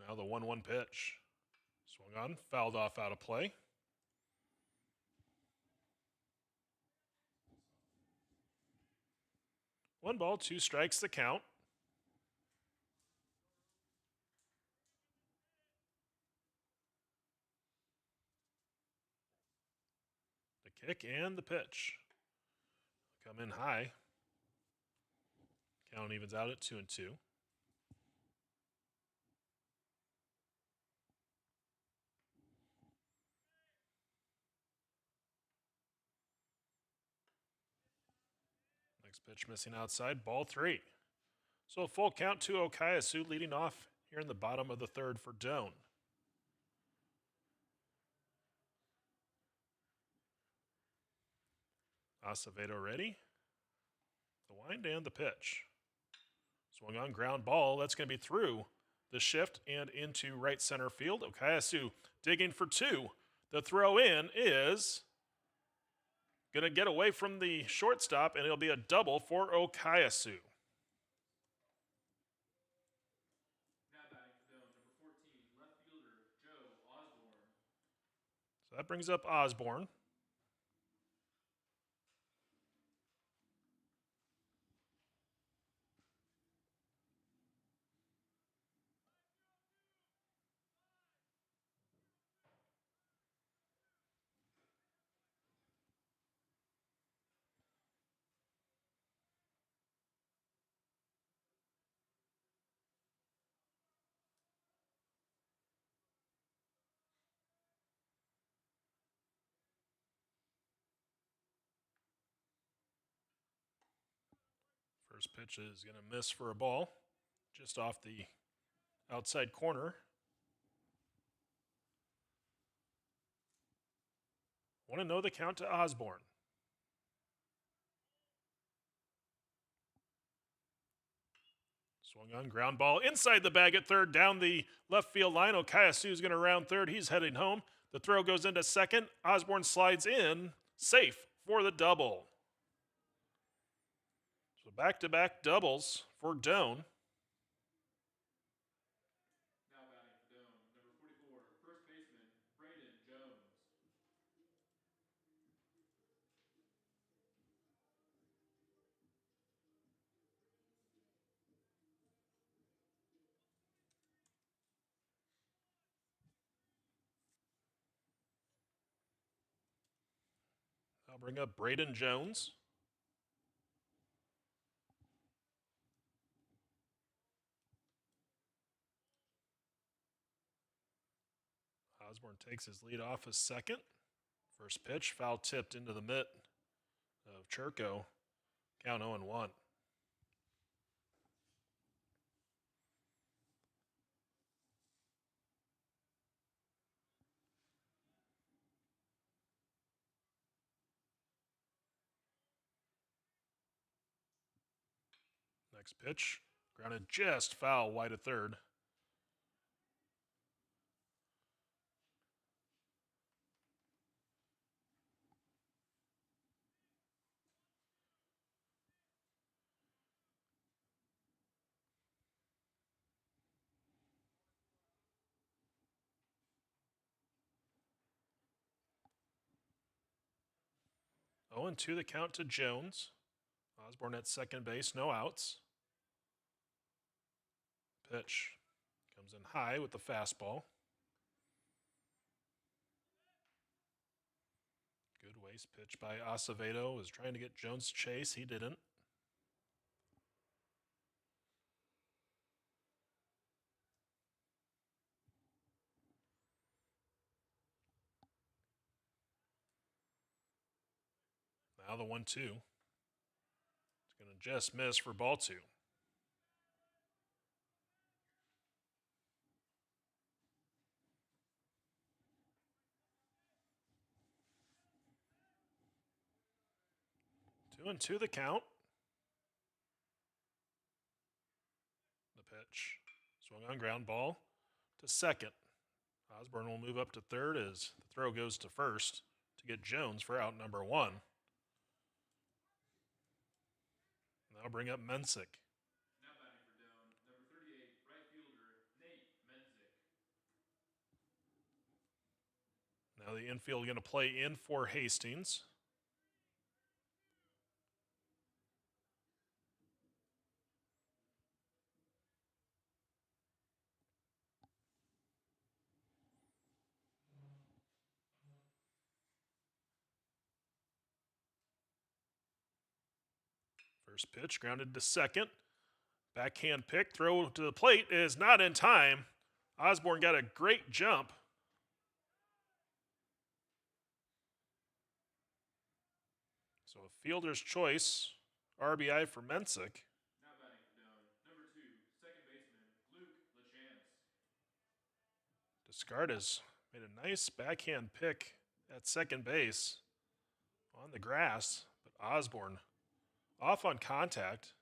Now the 1-1 pitch. Swung on, fouled off out of play. One ball, 2 strikes the count. The kick and the pitch. Come in high. Count evens out at 2-2. Next pitch missing outside, ball 3. So a full count to Okayasu, leading off here in the bottom of the third for Doan. Acevedo ready. The wind and the pitch. Swung on, ground ball. That's going to be through the shift and into right center field. Okayasu digging for 2. The throw in is going to get away from the shortstop, and it'll be a double for Okayasu. Now batting for Doan, number 14, left fielder Joe Osborne. So that brings up Osborne. First pitch is going to miss for a ball, just off the outside corner. Want to know the count to Osborne. Swung on, ground ball inside the bag at third, down the left field line. Okayasu is going to round third. He's heading home. The throw goes into second. Osborne slides in, safe for the double. So back-to-back doubles for Doan. Now batting for Doan, number 44, first baseman Braden Jones. I'll bring up Braden Jones. Osborne takes his lead off as second. First pitch, foul tipped into the mitt of Churko. Count 0-1. Next pitch, grounded just foul wide of third. Oh, and 2 the count to Jones. Osborne at second base, no outs. Pitch comes in high with the fastball. Good waste pitch by Acevedo. Was trying to get Jones to chase. He didn't. Now the 1-2. It's going to just miss for ball 2. Two and 2 the count. The pitch. Swung on, ground ball to second. Osborne will move up to third as the throw goes to first to get Jones for out number 1. Now bring up Mensick. Now batting for Doan, number 38, right fielder Nate Menzick. Now the infield going to play in for Hastings. First pitch grounded to second. Backhand pick, throw to the plate is not in time. Osborne got a great jump. So a fielder's choice RBI for Mensick. Now batting for Doan, number 2, second baseman, Luke LaChance. Descartes made a nice backhand pick at second base on the grass, but Osborne off on contact.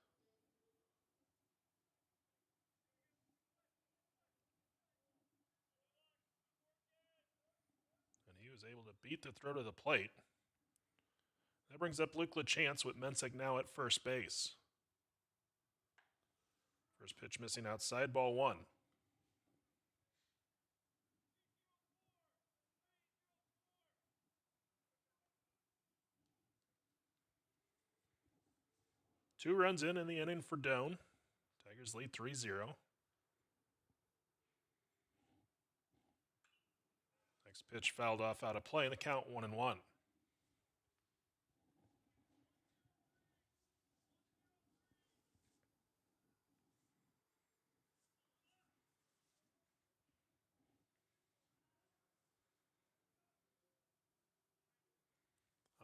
And he was able to beat the throw to the plate. That brings up Luke LaChance with Mensick now at first base. First pitch missing outside, ball 1. Two runs in the inning for Doan. Tigers lead 3-0. Next pitch fouled off out of play, and the count 1-1.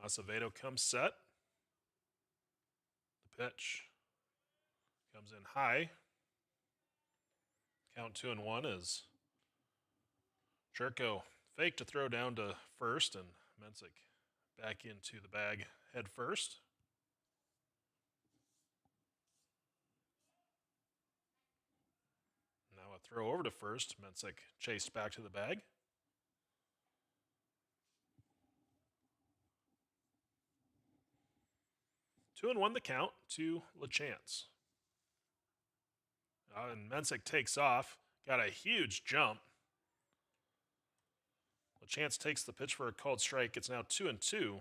Acevedo comes set. The pitch comes in high. Count 2-1 as Cherko faked to throw down to first, and Mensick back into the bag head first. Now a throw over to first. Mensick chased back to the bag. 2-1 the count to LaChance. And Mensick takes off. Got a huge jump. LaChance takes the pitch for a called strike. It's now 2-2.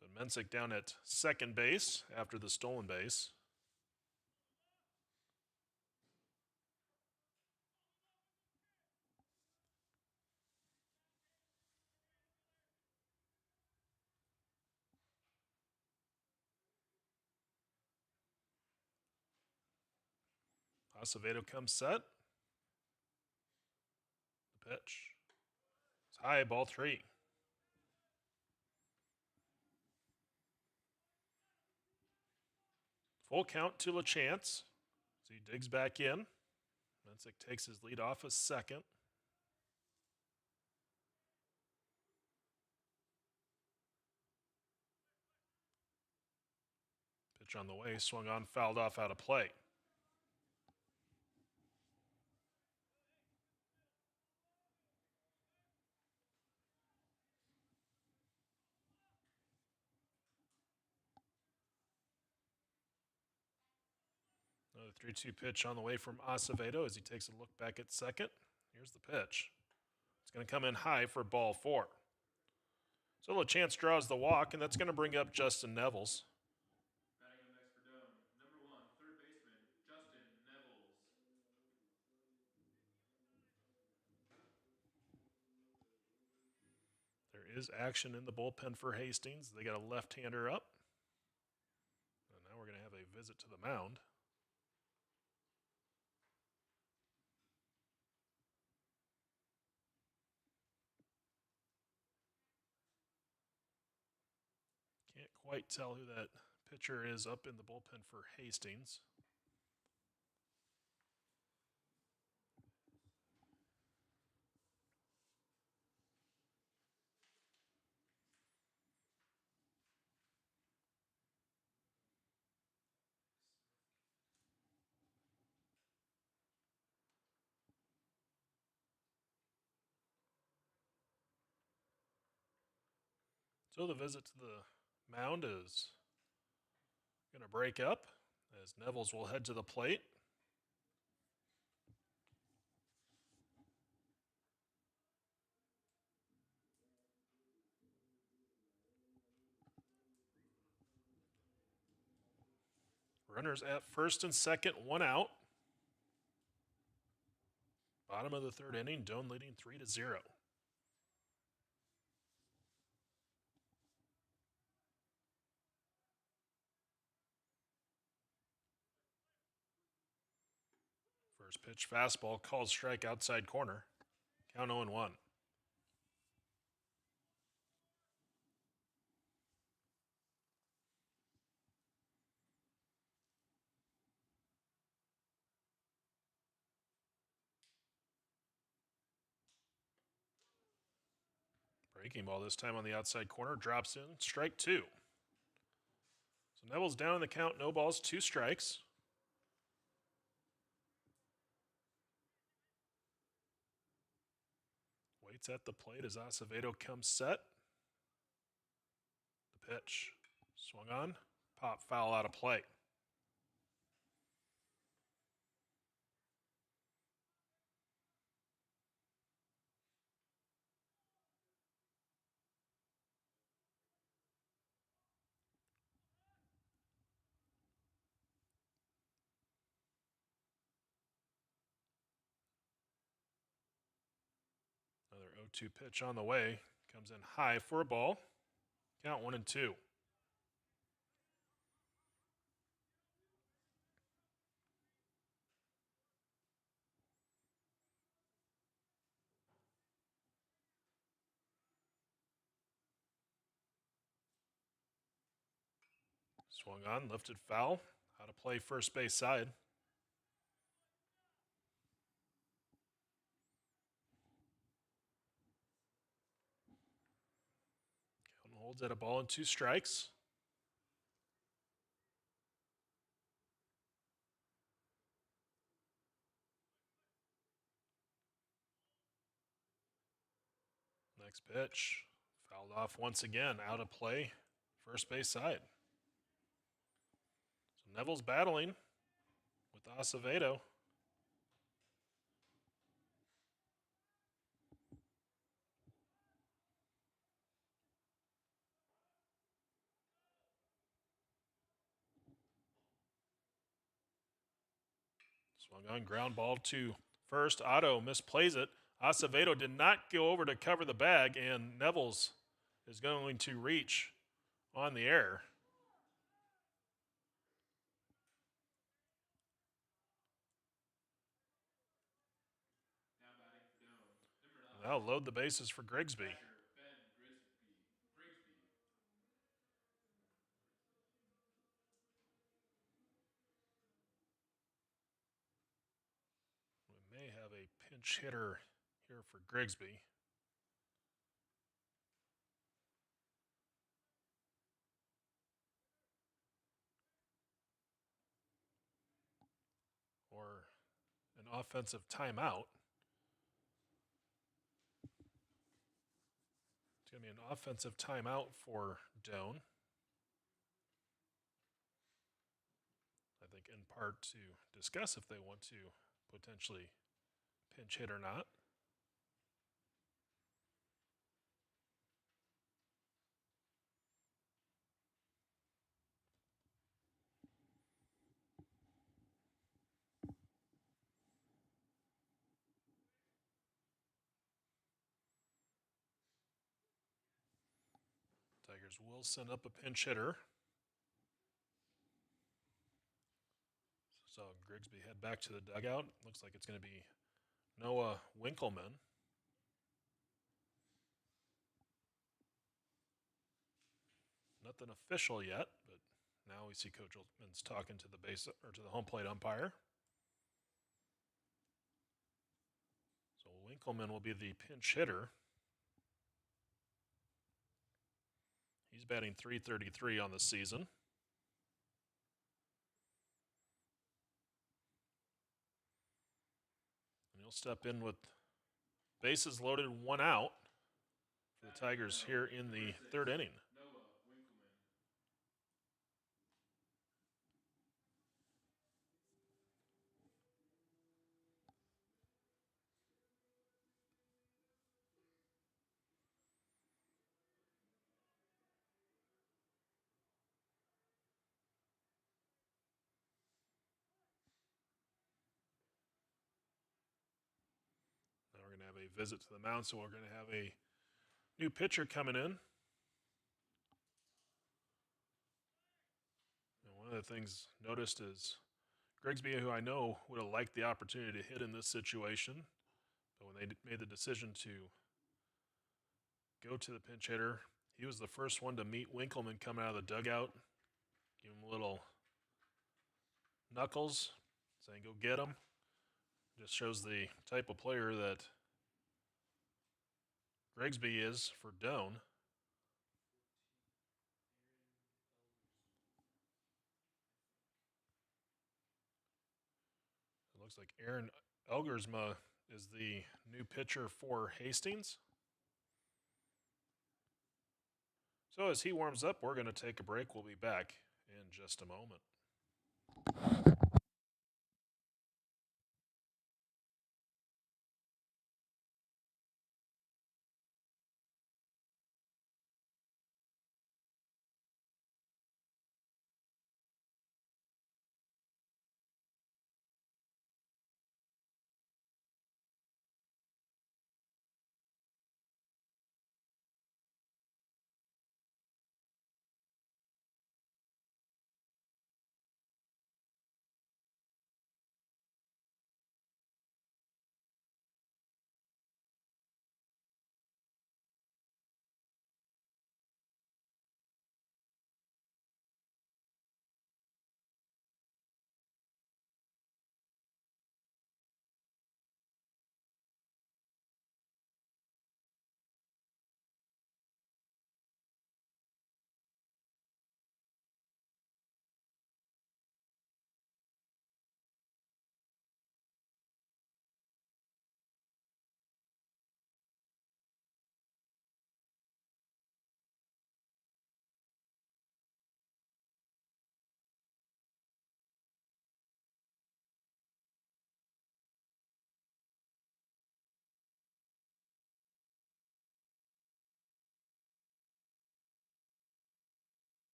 But Mensick down at second base after the stolen base. Acevedo comes set. The pitch. It's high, ball 3. Full count to LaChance as he digs back in. Mensick takes his lead off a second. Pitch on the way, swung on, fouled off out of play. Another 3-2 pitch on the way from Acevedo as he takes a look back at second. Here's the pitch. It's going to come in high for ball 4. So LaChance draws the walk, and that's going to bring up Justin Nevels. Batting up next for Doan, number 1, third baseman, Justin Nevels. There is action in the bullpen for Hastings. They got a left-hander up. And now we're going to have a visit to the mound. Can't quite tell who that pitcher is up in the bullpen for Hastings. So the visit to the mound is going to break up as Nevels will head to the plate. Runners at first and second, 1 out. Bottom of the third inning, Doan leading 3-0. First pitch fastball, called strike outside corner. Count 0-1. Breaking ball this time on the outside corner. Drops in. Strike 2. So Neville's down in the count. No balls, 2 strikes. Waits at the plate as Acevedo comes set. The pitch. Swung on. Pop foul out of play. Another 0-2 pitch on the way. Comes in high for a ball. Count 1-2. Swung on, lifted foul. Out of play first base side. Count holds at a ball and 2 strikes. Next pitch. Fouled off once again. Out of play first base side. So Neville's battling with Acevedo. Swung on, ground ball to first. Otto misplays it. Acevedo did not go over to cover the bag, and Neville's is going to reach on the air. Now batting for Doan. Now load the bases for Grigsby. Grigsby. We may have a pinch hitter here for Grigsby. Or an offensive timeout. It's going to be an offensive timeout for Doan. I think in part to discuss if they want to potentially pinch hit or not. Tigers will send up a pinch hitter. So Grigsby head back to the dugout. Looks like it's going to be Noah Winkleman. Nothing official yet, but now we see Coach Altman's talking to the base or to the home plate umpire. So Winkleman will be the pinch hitter. He's batting .333 on the season. And he'll step in with bases loaded, 1 out for the Tigers here in the 3rd inning. Noah Winkleman. Now we're going to have a visit to the mound, so we're going to have a new pitcher coming in. And one of the things noticed is Grigsby, who I know would have liked the opportunity to hit in this situation, but when they made the decision to go to the pinch hitter, he was the first one to meet Winkleman coming out of the dugout, give him a little knuckles, saying go get him. Just shows the type of player that Grigsby is for Doan. It looks like Aaron Elgersma is the new pitcher for Hastings. So as he warms up, we're going to take a break. We'll be back in just a moment.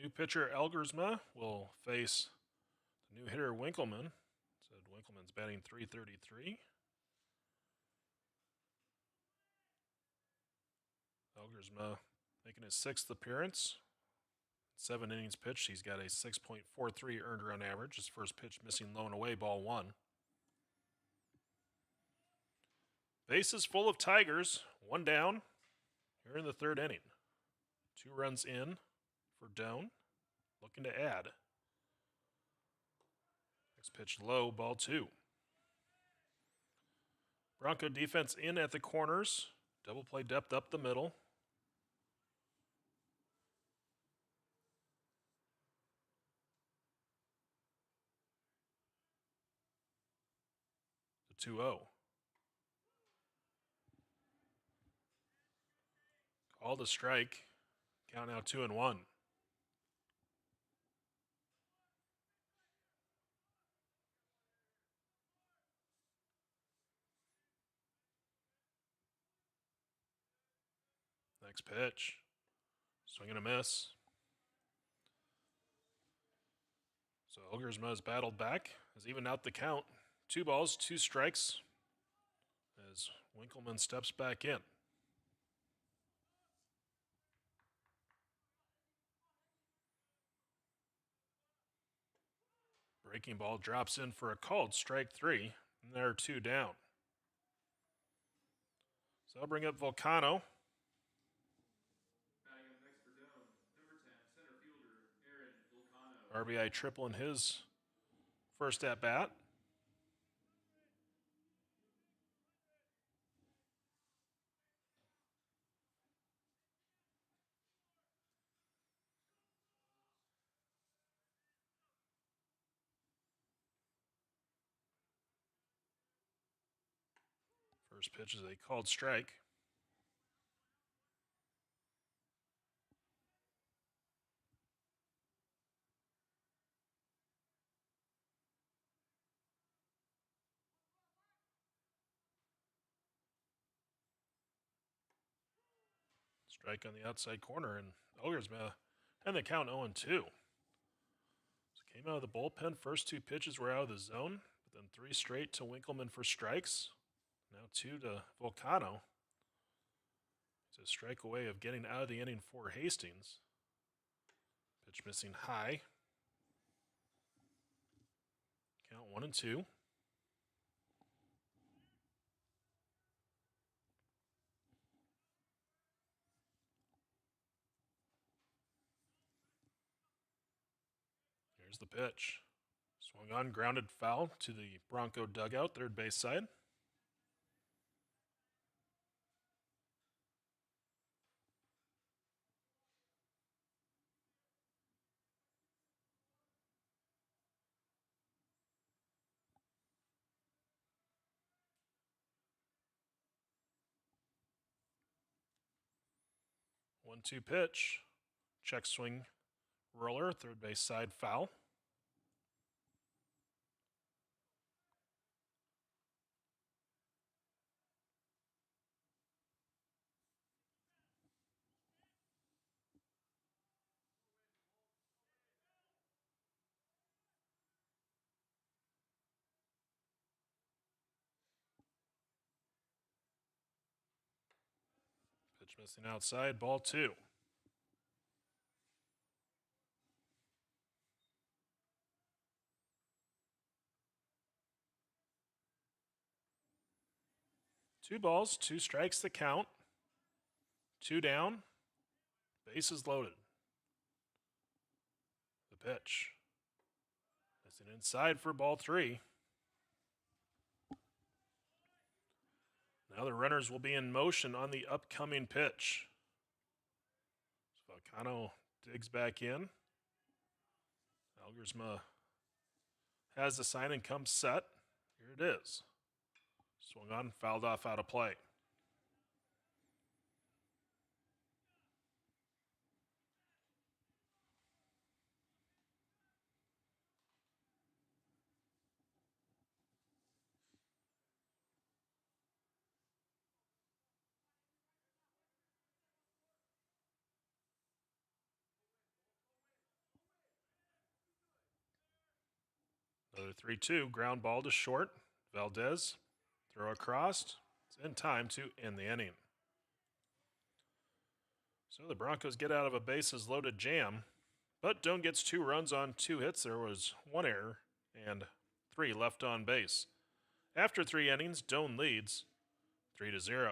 New pitcher Elgersma will face the new hitter Winkleman. Said Winkleman's batting .333. Elgersma making his 6th appearance. 7 innings pitched. He's got a 6.43 earned run average. His first pitch missing low and away, ball 1. Bases full of Tigers. 1 down here in the 3rd inning. 2 runs in for Doan. Looking to add. Next pitch low, ball 2. Bronco defense in at the corners. Double play depth up the middle. The 2-0. Called a strike. Count now 2-1. Next pitch. Swing and a miss. So Elgersma has battled back, has evened out the count. 2 balls, 2 strikes as Winkleman steps back in. Breaking ball drops in for a called strike 3, and there are 2 down. So I'll bring up Volcano. Batting up next for Doan, number 10, center fielder Aaron Volcano. RBI triple in his first at bat. First pitch is a called strike. Strike on the outside corner, and Elgersma and the count 0-2. So came out of the bullpen. First 2 pitches were out of the zone, but then 3 straight to Winkleman for strikes. Now 2 to Volcano. It's a strike away of getting out of the inning for Hastings. Pitch missing high. Count 1-2. Here's the pitch. Swung on, grounded foul to the Bronco dugout, third base side. One-two pitch. Check swing roller, third base side foul. Pitch missing outside, ball two. Two balls, two strikes the count. Two down, bases loaded. The pitch. Missing inside for ball three. Now the runners will be in motion on the upcoming pitch. Falcano digs back in. Algersma has the sign and comes set. Here it is. Swung on, fouled off out of play. Another 3-2, ground ball to short. Valdez, throw across. It's in time to end the inning. So the Broncos get out of a bases loaded jam, but Doan gets 2 runs on 2 hits. There was 1 error and 3 left on base. After 3 innings, Doan leads 3-0.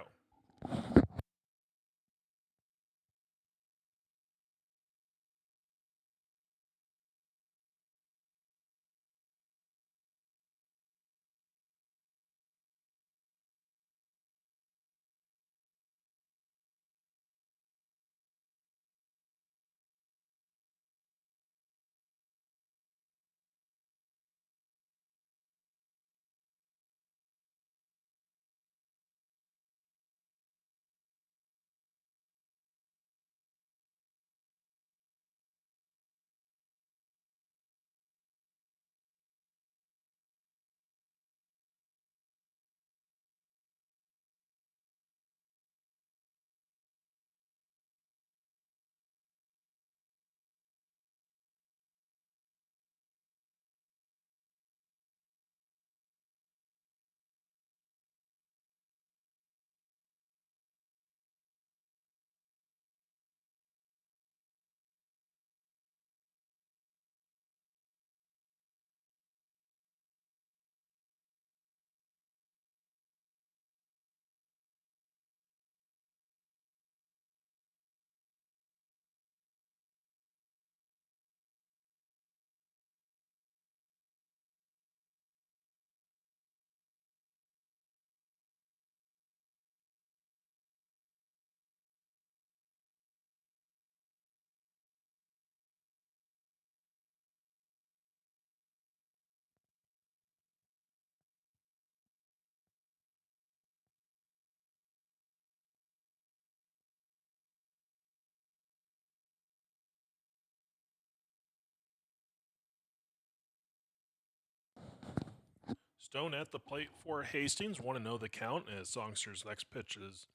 Stone at the plate for Hastings. Want to know the count as Songster's next pitch is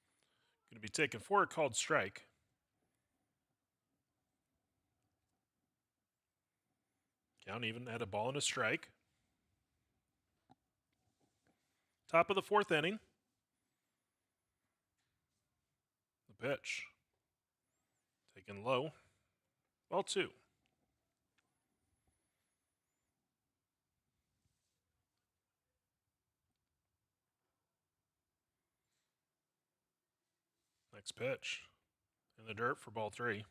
going to be taken for a called strike. Count even at a ball and a strike. Top of the 4th inning. The pitch. Taken low. Ball 2. Next pitch. In the dirt for ball 3.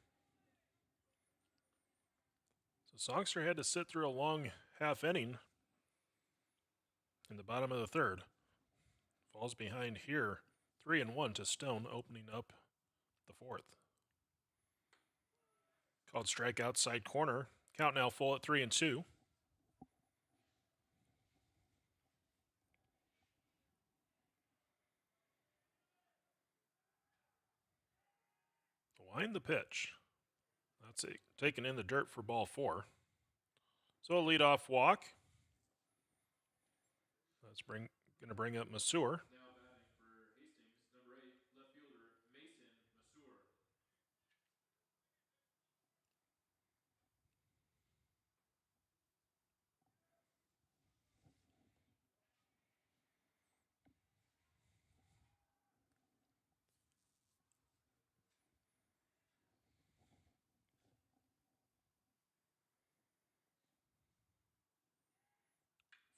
So Songster had to sit through a long half inning in the bottom of the third. Falls behind here, 3-1 to Stone, opening up the fourth. Called strike outside corner. Count now full at 3-2. Wind the pitch. That's it. Taken in the dirt for ball 4. So a leadoff walk. That's going to bring up Masur. Now batting for Hastings, number 8, left fielder Mason Masur.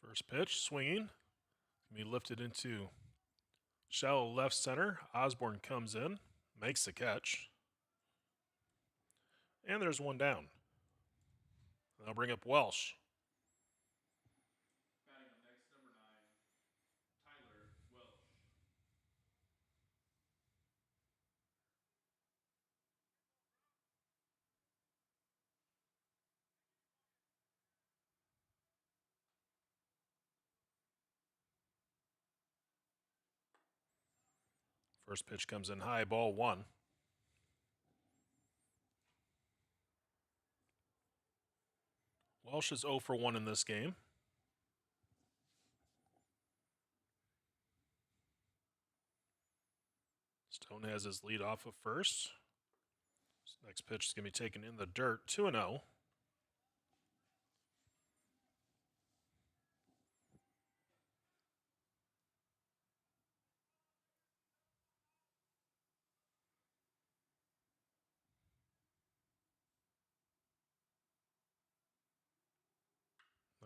First pitch, swinging. Can be lifted into shallow left center. Osborne comes in, makes the catch. And there's one down. They'll bring up Welsh. Batting up next, number 9, Tyler Welsh. First pitch comes in high, ball 1. Welsh is 0 for 1 in this game. Stone has his lead off of first. This next pitch is going to be taken in the dirt, 2-0.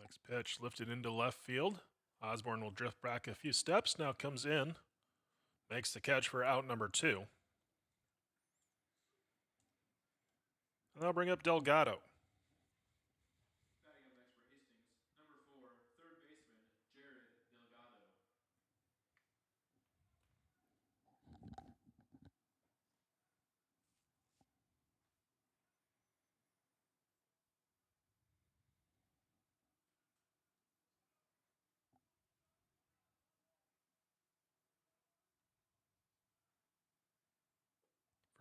Next pitch lifted into left field. Osborne will drift back a few steps. Now comes in. Makes the catch for out number 2. And they'll bring up Delgado. Batting up next for Hastings, number 4, third baseman Jared Delgado.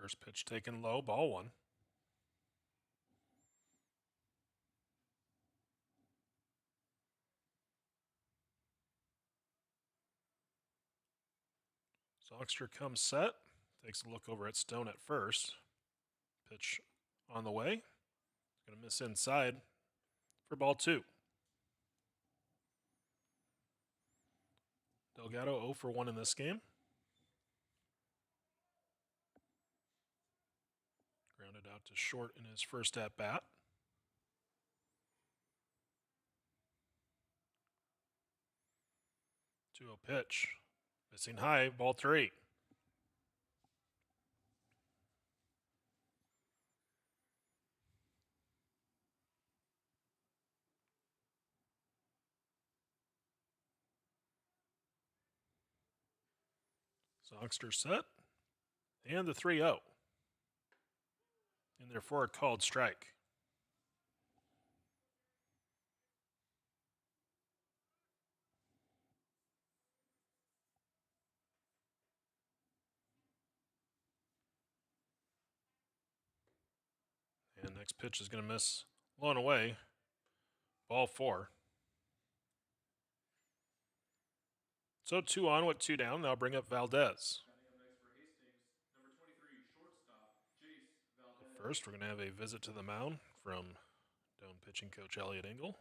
First pitch taken low, ball 1. Songster comes set. Takes a look over at Stone at first. Pitch on the way. Going to miss inside for ball 2. Delgado 0 for 1 in this game. Grounded out to short in his first at bat. 2-0 pitch. Missing high, ball 3. Songster set. And the 3-0. And therefore a called strike. And next pitch is going to miss low and away. Ball 4. So 2 on with 2 down. They'll bring up Valdez. Batting up next for Hastings, number 23, shortstop Jace Valdez. First, we're going to have a visit to the mound from Doan pitching coach Elliot Engel.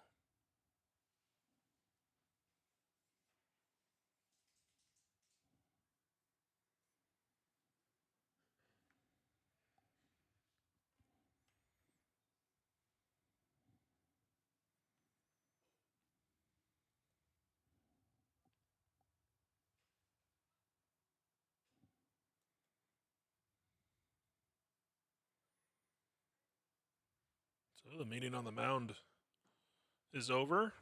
So the meeting on the mound is over.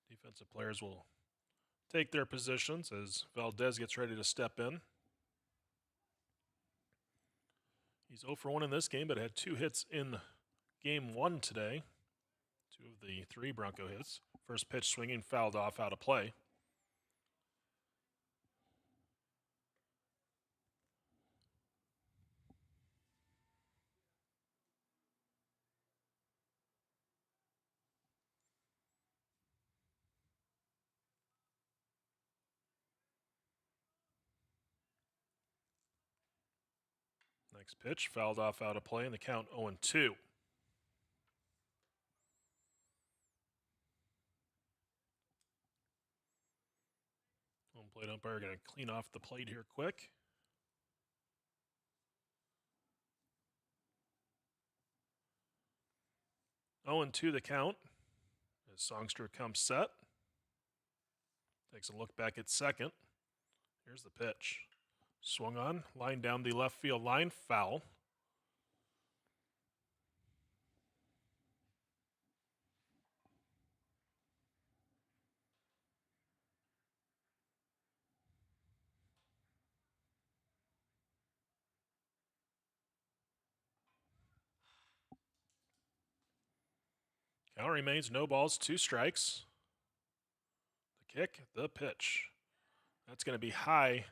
Defensive players will take their positions as Valdez gets ready to step in. He's 0 for 1 in this game, but had 2 hits in game 1 today. 2 of the 3 Bronco hits. First pitch swinging, fouled off, out of play. Next pitch, fouled off, out of play, and the count 0-2. Home plate umpire going to clean off the plate here quick. 0-2 the count as Songster comes set. Takes a look back at second. Here's the pitch. Swung on, line down the left field line, foul. Count remains no balls, 2 strikes. The kick, the pitch. That's going to be high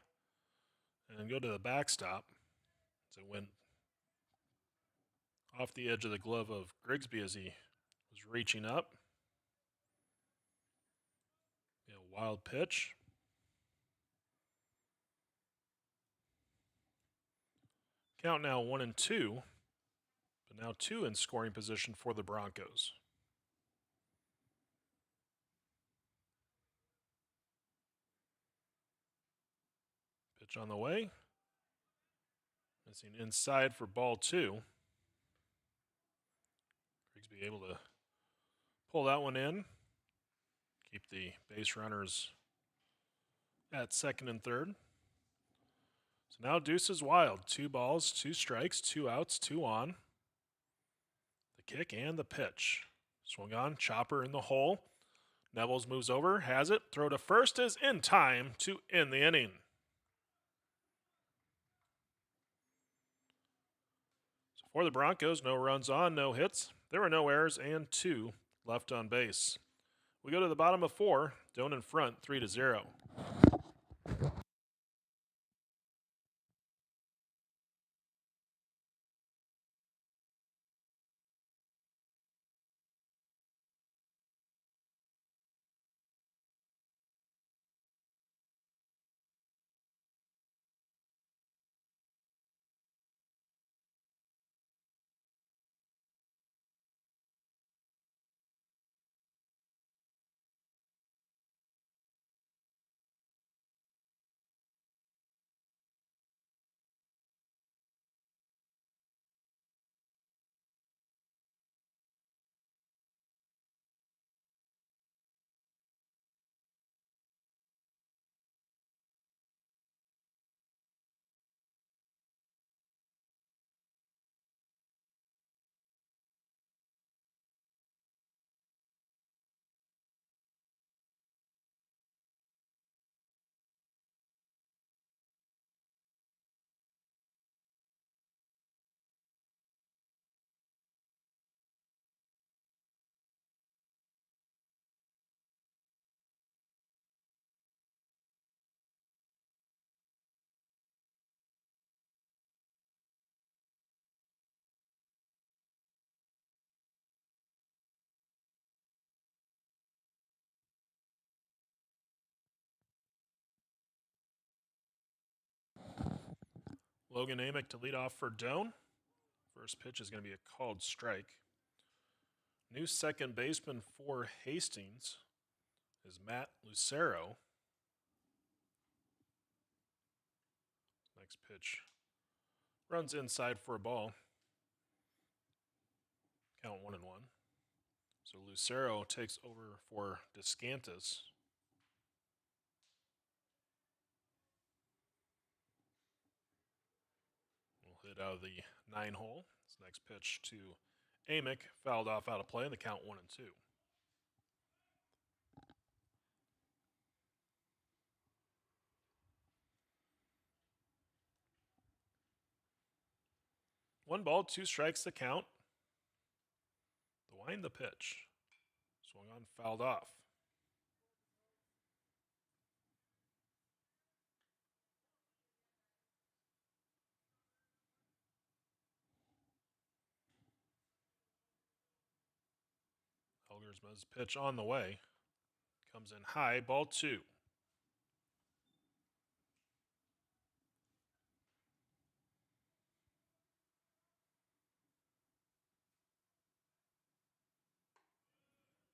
and go to the backstop. As it went off the edge of the glove of Grigsby as he was reaching up. A wild pitch. Count now 1-2, but now 2 in scoring position for the Broncos. Pitch on the way. Missing inside for ball 2. Grigsby able to pull that one in. Keep the base runners at second and third. So now Deuce is wild. 2 balls, 2 strikes, 2 outs, 2 on. The kick and the pitch. Swung on, chopper in the hole. Nevels moves over, has it. Throw to first is in time to end the inning. So for the Broncos, no runs on, no hits. There were no errors and 2 left on base. We go to the bottom of 4. Doan in front, 3-0. Logan Amick to lead off for Doan. First pitch is going to be a called strike. New second baseman for Hastings is Matt Lucero. Next pitch runs inside for a ball. Count 1-1. So Lucero takes over for Descantis. We'll hit out of the 9 hole. This next pitch to Amick fouled off out of play in the count 1-2. One ball, 2 strikes the count. The wind, the pitch. Swung on, fouled off. Helgersma's pitch on the way. Comes in high, ball 2.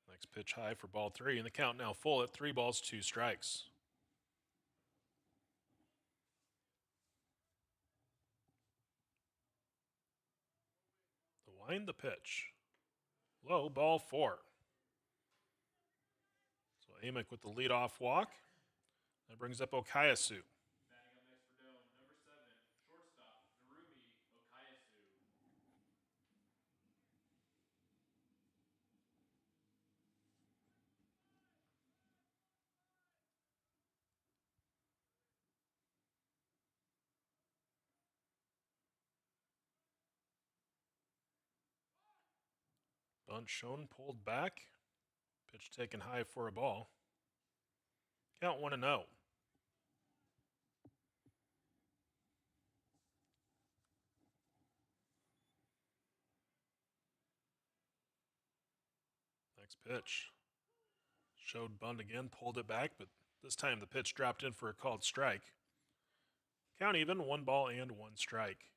Next pitch high for ball 3, and the count now full at 3 balls, 2 strikes. The wind, the pitch. Low, ball 4. So Amick with the leadoff walk. That brings up Okayasu. Batting up next for Doan, number 7, shortstop, Narumi Okayasu. Bunt shown, pulled back. Pitch taken high for a ball. Count 1-0. Next pitch. Showed bunt again, pulled it back, but this time the pitch dropped in for a called strike. Count even, 1 ball and 1 strike.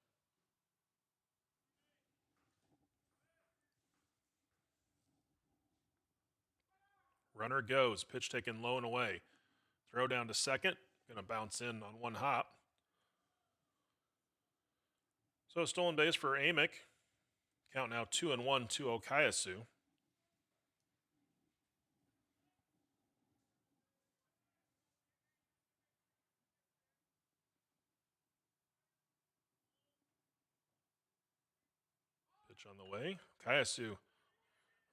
Runner goes, pitch taken low and away. Throw down to second, going to bounce in on 1 hop. So stolen base for Amick. Count now 2-1 to Okayasu. Pitch on the way. Okayasu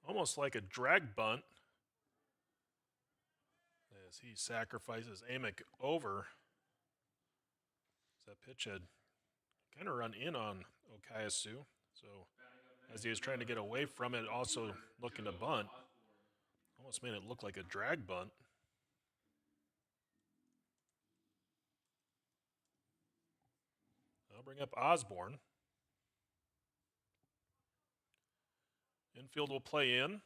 almost like a drag bunt as he sacrifices Amick over. That pitch had kind of run in on Okayasu. So as he was trying to get away from it, also looking to bunt, almost made it look like a drag bunt. I'll bring up Osborne. Infield will play in.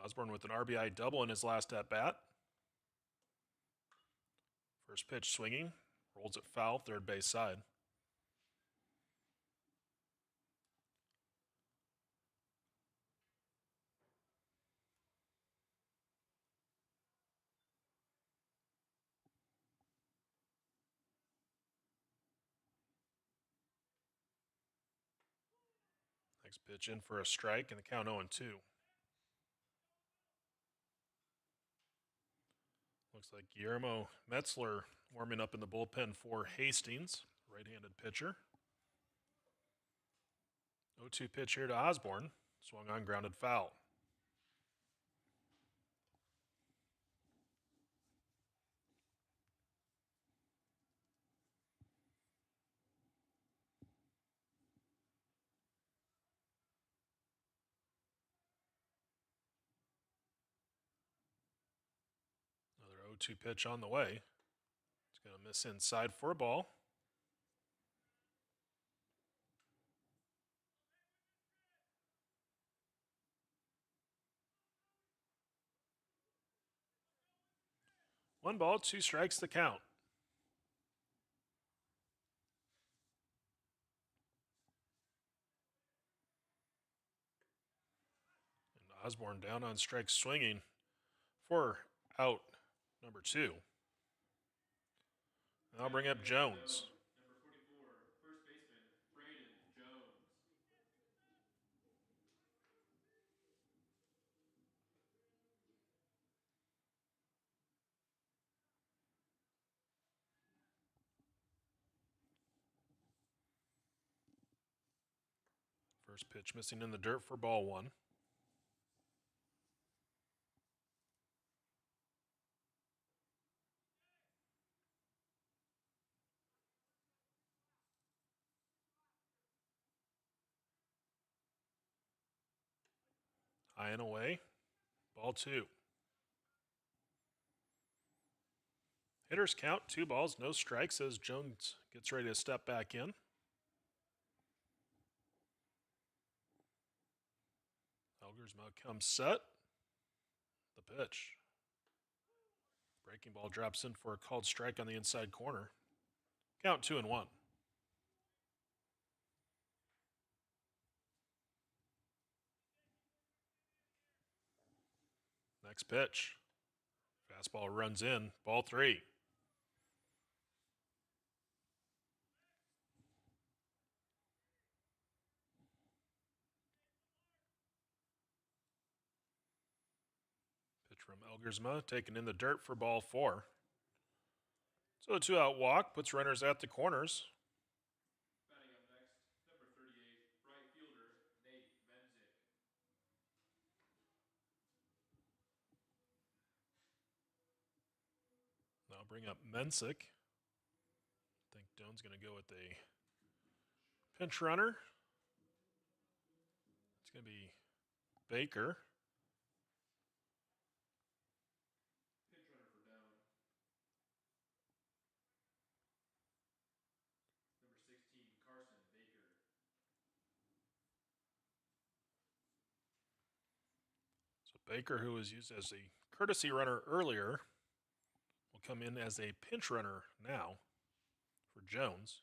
Osborne with an RBI double in his last at-bat. First pitch swinging. Rolls it foul, third base side. Next pitch in for a strike, and the count 0-2. Looks like Guillermo Metzler warming up in the bullpen for Hastings, right-handed pitcher. 0-2 pitch here to Osborne. Swung on, grounded foul. Another 0-2 pitch on the way. It's going to miss inside for a ball. One ball, 2 strikes the count. And Osborne down on strike swinging for out number 2. And I'll bring up Jones. Number 44, first baseman, Braden Jones. First pitch missing in the dirt for ball 1. High and away. Ball 2. Hitters count, 2 balls, no strikes as Jones gets ready to step back in. Elgersma comes set. The pitch. Breaking ball drops in for a called strike on the inside corner. Count 2-1. Next pitch. Fastball runs in. Ball 3. Pitch from Elgersma taken in the dirt for ball 4. So a 2-out walk puts runners at the corners. Batting up next, number 38, right fielder, Nate Menzik. Now bring up Mensick. I think Doan's going to go with a pinch runner. It's going to be Baker. Pinch runner for down. Number 16, Carson Baker. So Baker, who was used as a courtesy runner earlier, will come in as a pinch runner now for Jones.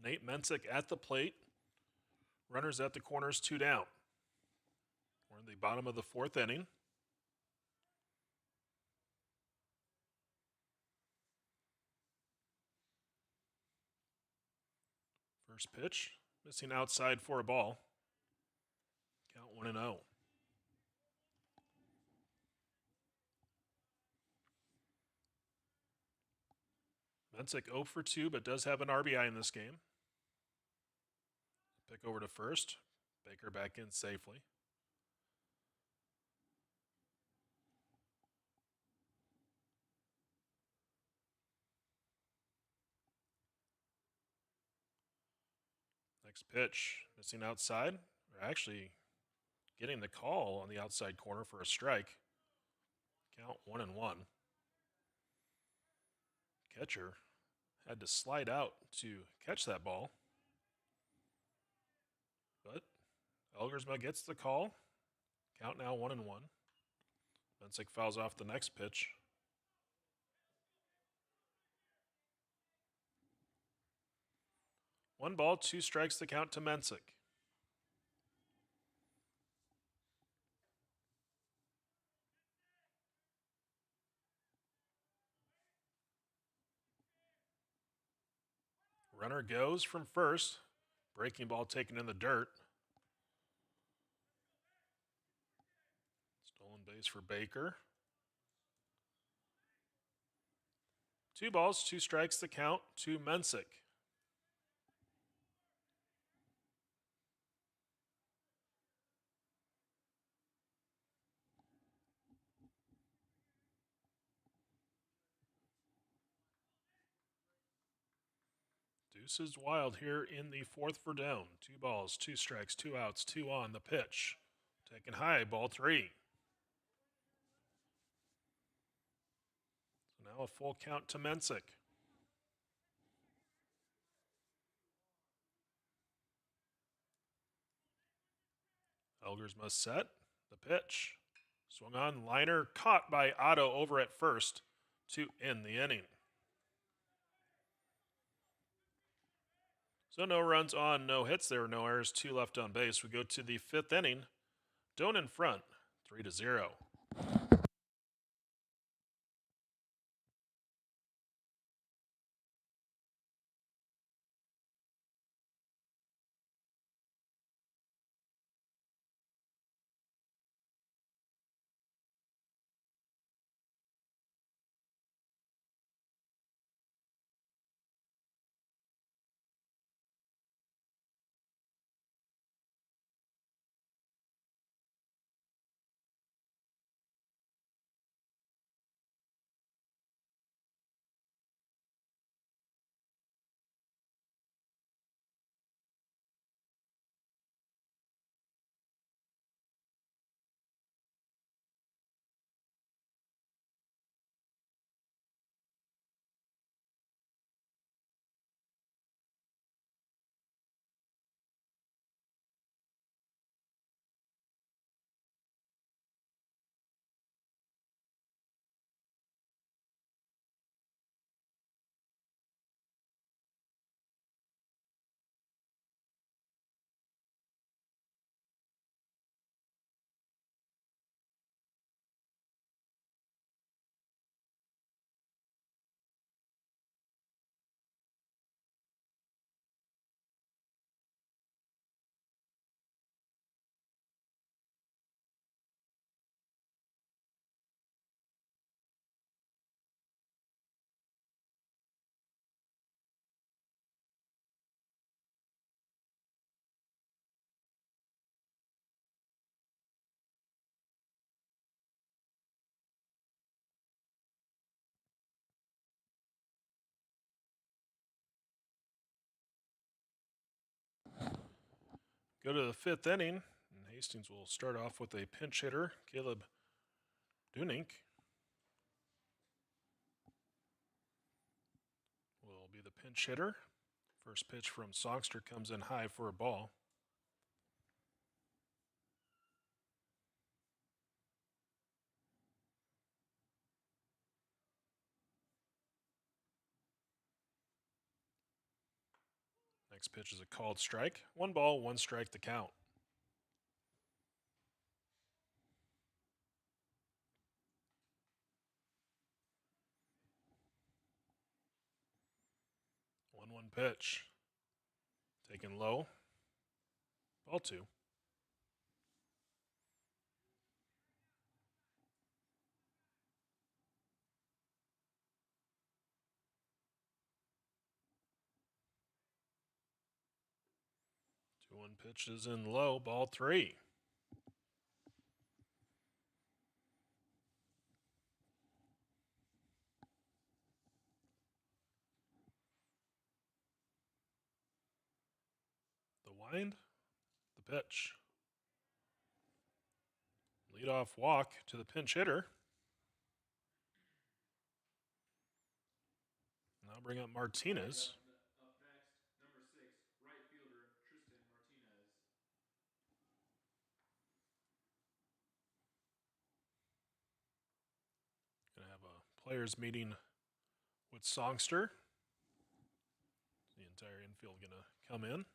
Nate Mensick at the plate. Runners at the corners, 2 down. We're in the bottom of the 4th inning. First pitch, missing outside for a ball. Count 1-0. Mensick 0 for 2, but does have an RBI in this game. Pick over to first. Baker back in safely. Next pitch, missing outside. Or actually getting the call on the outside corner for a strike. Count 1-1. Catcher had to slide out to catch that ball. But Elgersma gets the call. Count now 1-1. Mensick fouls off the next pitch. One ball, 2 strikes to count to Mensick. Runner goes from first. Breaking ball taken in the dirt. Stolen base for Baker. 2 balls, 2 strikes to count to Mensick. Deuce is wild here in the 4th for down. 2 balls, 2 strikes, 2 outs, 2 on the pitch. Taken high, ball 3. So now a full count to Mensick. Elgersma set. The pitch. Swung on, liner caught by Otto over at first to end the inning. So no runs on, no hits. There were no errors, 2 left on base. We go to the 5th inning. Doan in front, 3-0. Go to the 5th inning, and Hastings will start off with a pinch hitter, Caleb Dunink. Will be the pinch hitter. First pitch from Songster comes in high for a ball. Next pitch is a called strike. 1 ball, 1 strike to count. One pitch. Taken low. Ball 2. One pitch is in low. Ball 3. The wind. The pitch. Leadoff walk to the pinch hitter. Now bring up Martinez. Up next, number 6, right fielder Tristan Martinez. Gonna have a players meeting with Songster. The entire infield gonna come in.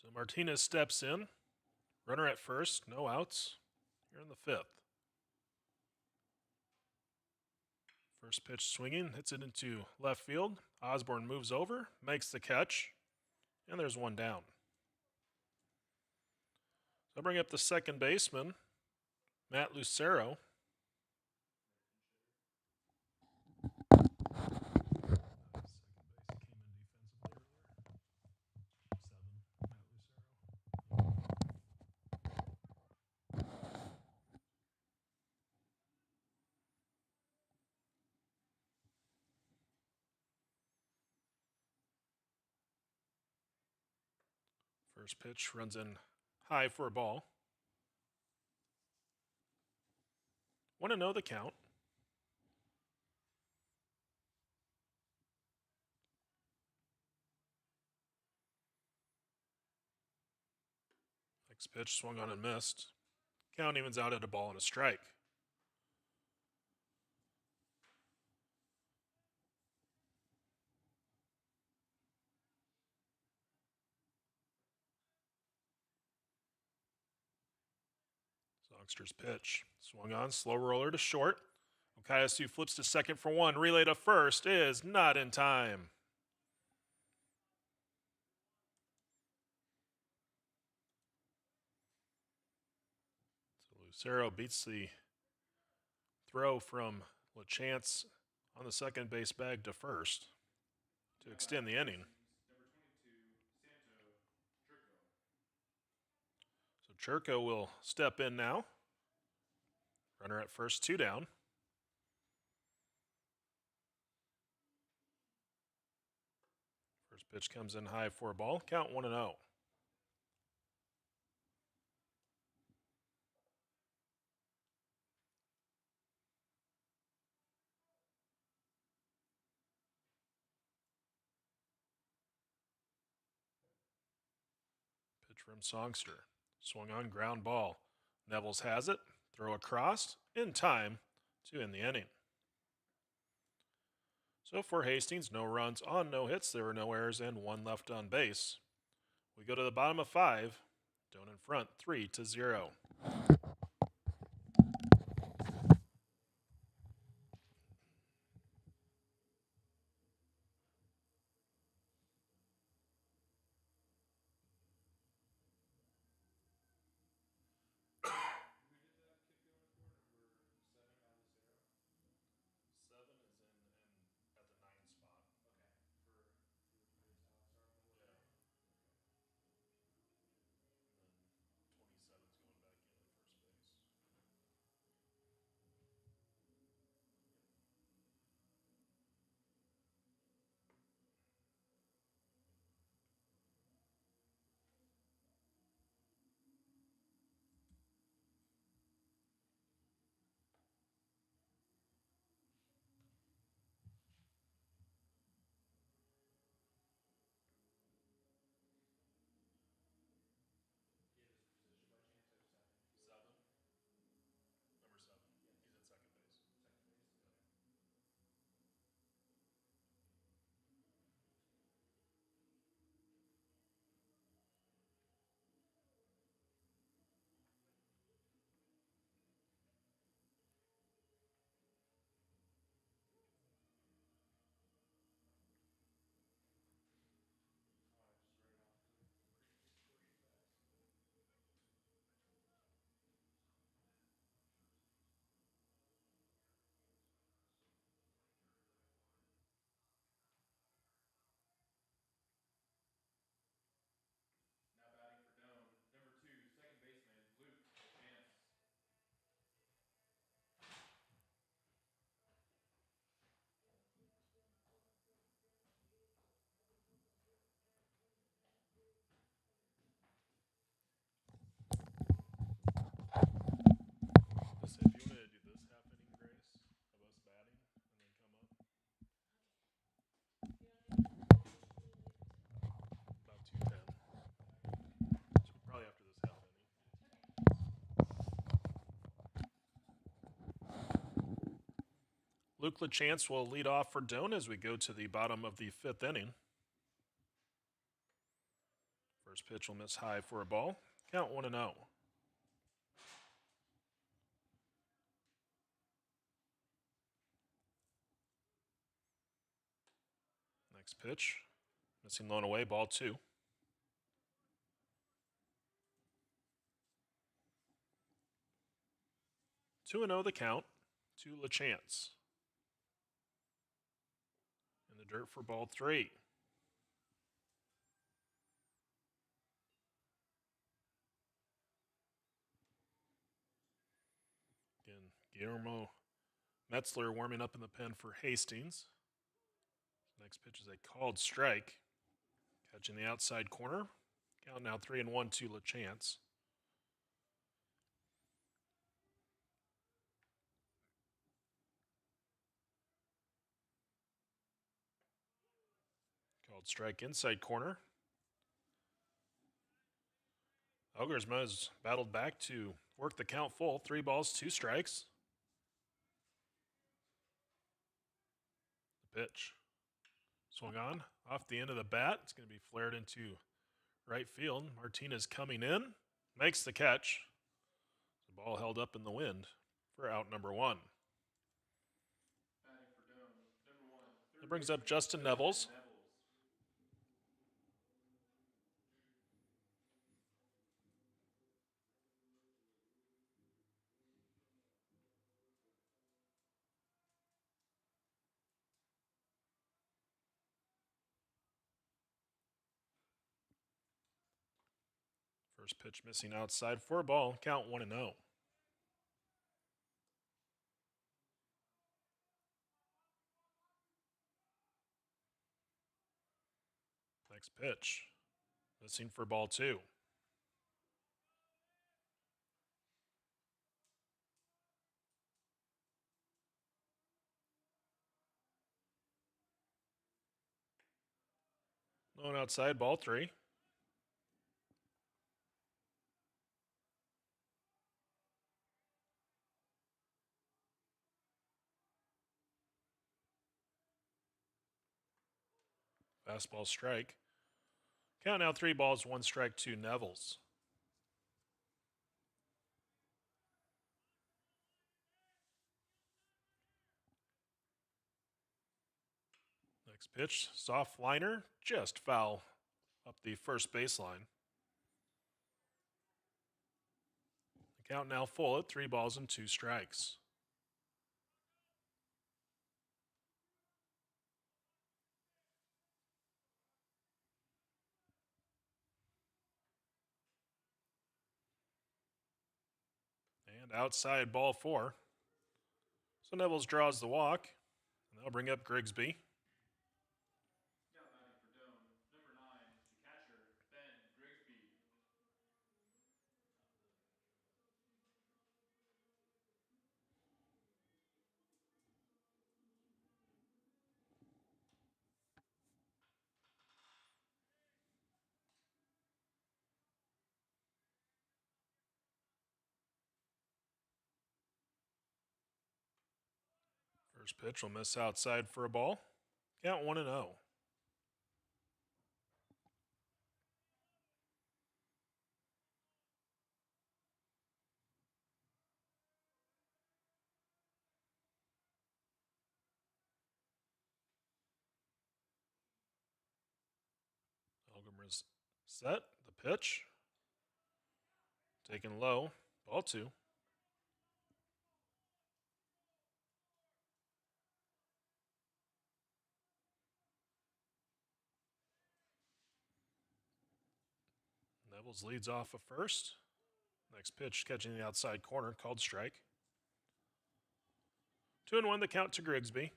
So Martinez steps in. Runner at first, no outs. Here in the 5th. First pitch swinging, hits it into left field. Osborne moves over, makes the catch, and there's 1 down. So I bring up the second baseman, Matt Lucero. First pitch runs in high for a ball. 1-0 the count. Next pitch swung on and missed. Count evens out at a ball and a strike. Songster's pitch. Swung on, slow roller to short. Okayasu flips to second for 1. Relay to first is not in time. So Lucero beats the throw from LaChance on the second base bag to first to extend the inning. Number 22, Santo Churco. So Churco will step in now. Runner at first, 2 down. First pitch comes in high for a ball. Count 1-0. Pitch from Songster. Swung on, ground ball. Nevels has it. Throw across in time to end the inning. So for Hastings, no runs on, no hits. There were no errors and 1 left on base. We go to the bottom of 5. Down in front, 3-0. Luke LeChance will lead off for Doan as we go to the bottom of the 5th inning. First pitch will miss high for a ball. Count 1-0. Next pitch, missing low and away, ball 2. 2-0 the count to LeChance. In the dirt for ball 3. Again, Guillermo Metzler warming up in the pen for Hastings. Next pitch is a called strike. Catching the outside corner. Count now 3-1 to LeChance. Called strike inside corner. Elgersma has battled back to work the count full. 3 balls, 2 strikes. The pitch. Swung on off the end of the bat. It's going to be flared into right field. Martinez coming in. Makes the catch. The ball held up in the wind for out number 1. Batting for Doan, number 1. That brings up Justin Nevels. First pitch missing outside for a ball. Count 1-0. Next pitch. Missing for ball 2. Low and outside, ball 3. Fastball strike. Count now 3 balls, 1 strike to Nevels. Next pitch, soft liner, just foul up the first baseline. The count now full at 3 balls and 2 strikes. And outside, ball 4. So Nevels draws the walk, and that'll bring up Grigsby. Now batting for Doan, number 9, the catcher, Ben Grigsby. First pitch will miss outside for a ball. Count 1-0. Elgrim's set. The pitch. Taken low. Ball 2. Nevels leads off of first. Next pitch catching the outside corner, called strike. 2-1 the count to Grigsby.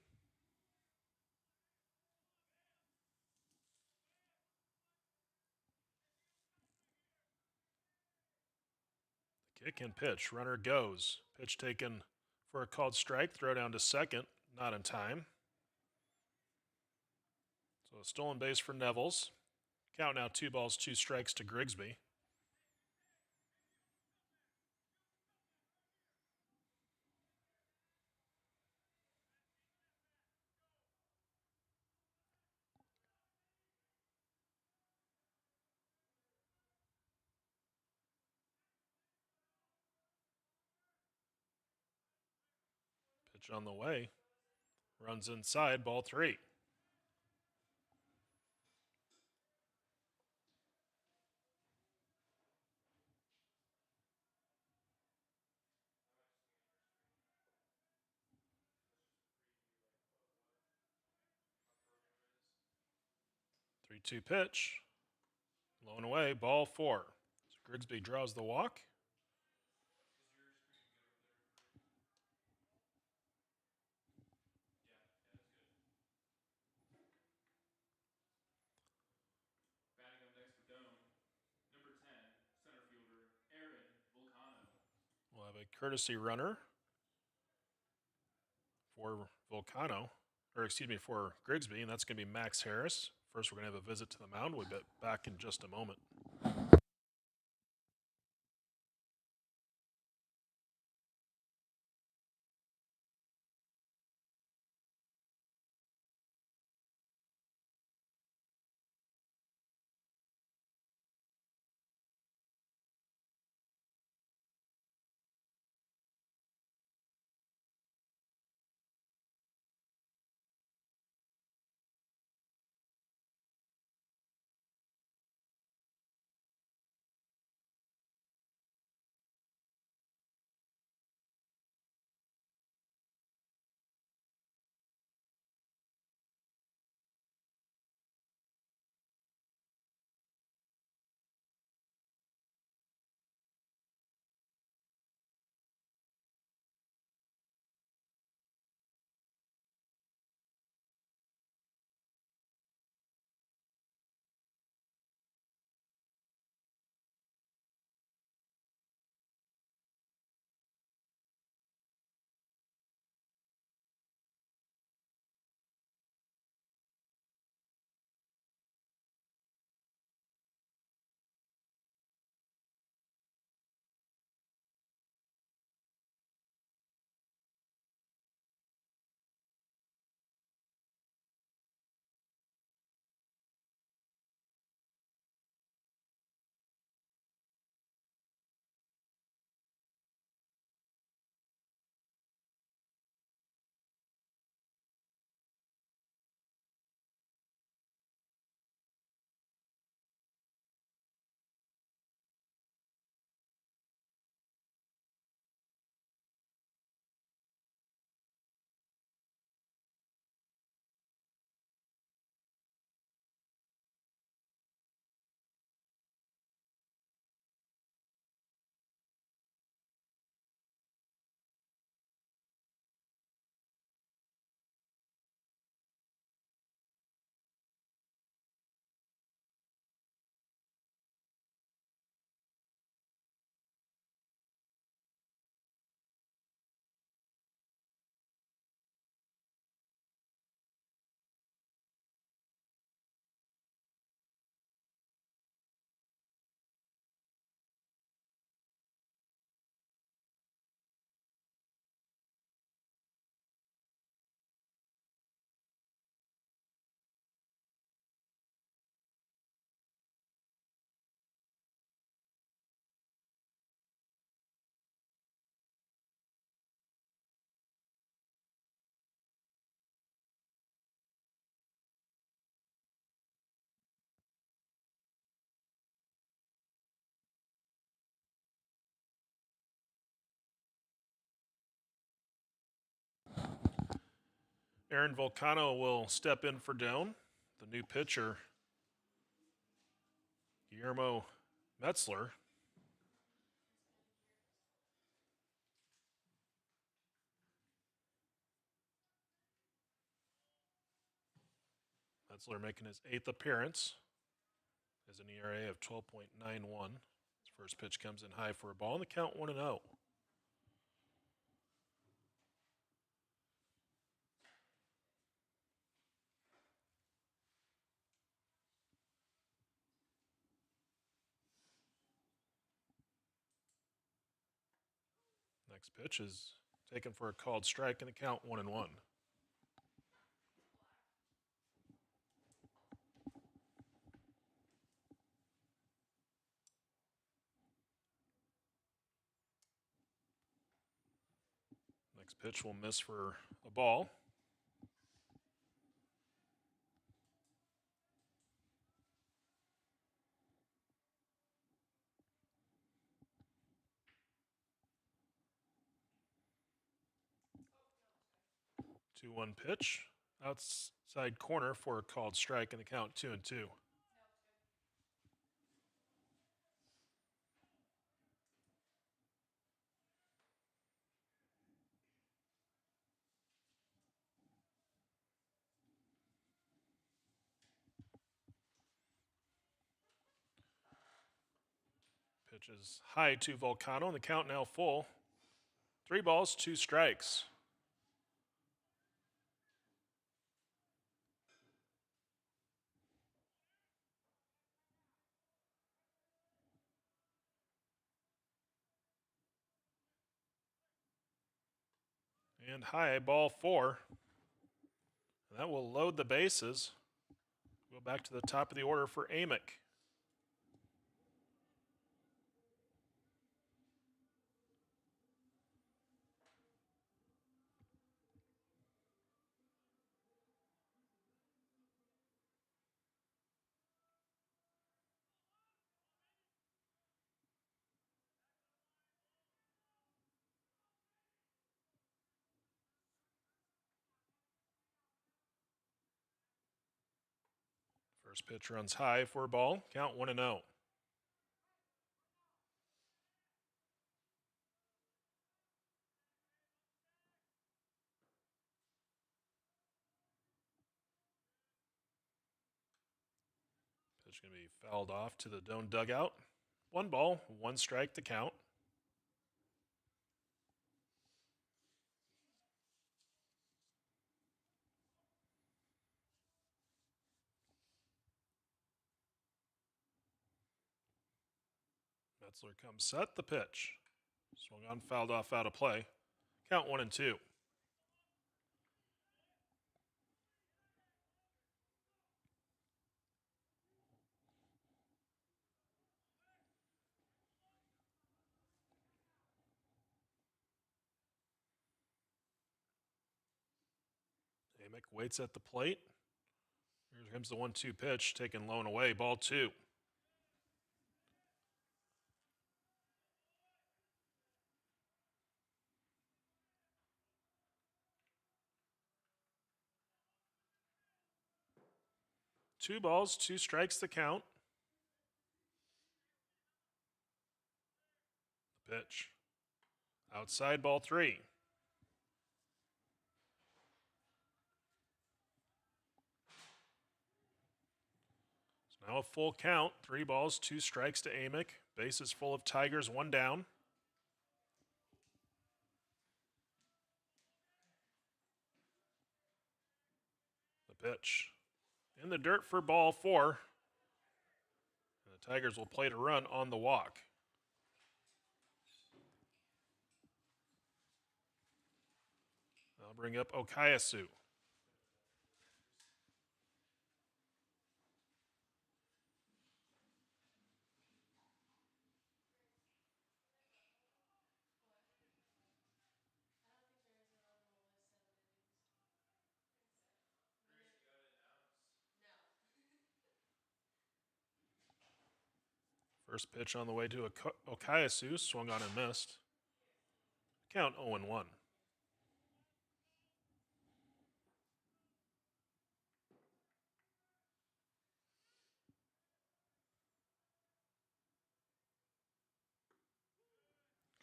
The kick and pitch. Runner goes. Pitch taken for a called strike. Throw down to second. Not in time. So a stolen base for Nevels. Count now 2 balls, 2 strikes to Grigsby. Pitch on the way. Runs inside, ball 3. Three-two pitch. Low and away, ball 4. So Grigsby draws the walk. Batting up next for Doan, number 10, center fielder Aaron Vulcano. We'll have a courtesy runner for Vulcano, or excuse me, for Grigsby, and that's going to be Max Harris. First, we're going to have a visit to the mound. We'll be back in just a moment. Aaron Vulcano will step in for Doan. The new pitcher, Guillermo Metzler. Metzler making his 8th appearance. Has an ERA of 12.91. His first pitch comes in high for a ball, and the count 1-0. Next pitch is taken for a called strike, and the count 1-1. Next pitch will miss for a ball. Two one pitch. Outside corner for a called strike and the count 2-2. Pitch is high to Volcano, and the count now full. 3 balls, 2 strikes. And high, ball 4. And that will load the bases. Go back to the top of the order for Amick. First pitch runs high for a ball. Count 1-0. Pitch going to be fouled off to the Doan dugout. 1 ball, 1 strike to count. Metzler comes set. The pitch. Swung on, fouled off, out of play. Count 1-2. Amick waits at the plate. Here comes the 1-2 pitch, taken low and away. Ball 2. Two balls, 2 strikes to count. The pitch. Outside, ball 3. So now a full count. 3 balls, 2 strikes to Amick. Bases full of Tigers, 1 down. The pitch. In the dirt for ball 4. And the Tigers will play to run on the walk. I'll bring up Okayasu. First pitch on the way to Okayasu, swung on and missed. Count 0-1.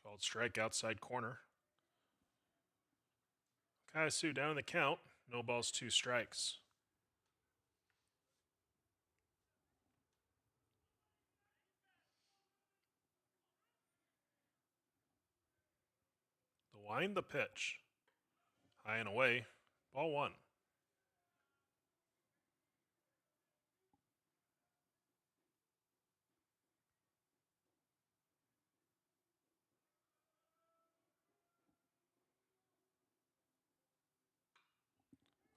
Called strike outside corner. Okayasu down in the count. No balls, 2 strikes. The wind, the pitch. High and away. Ball 1.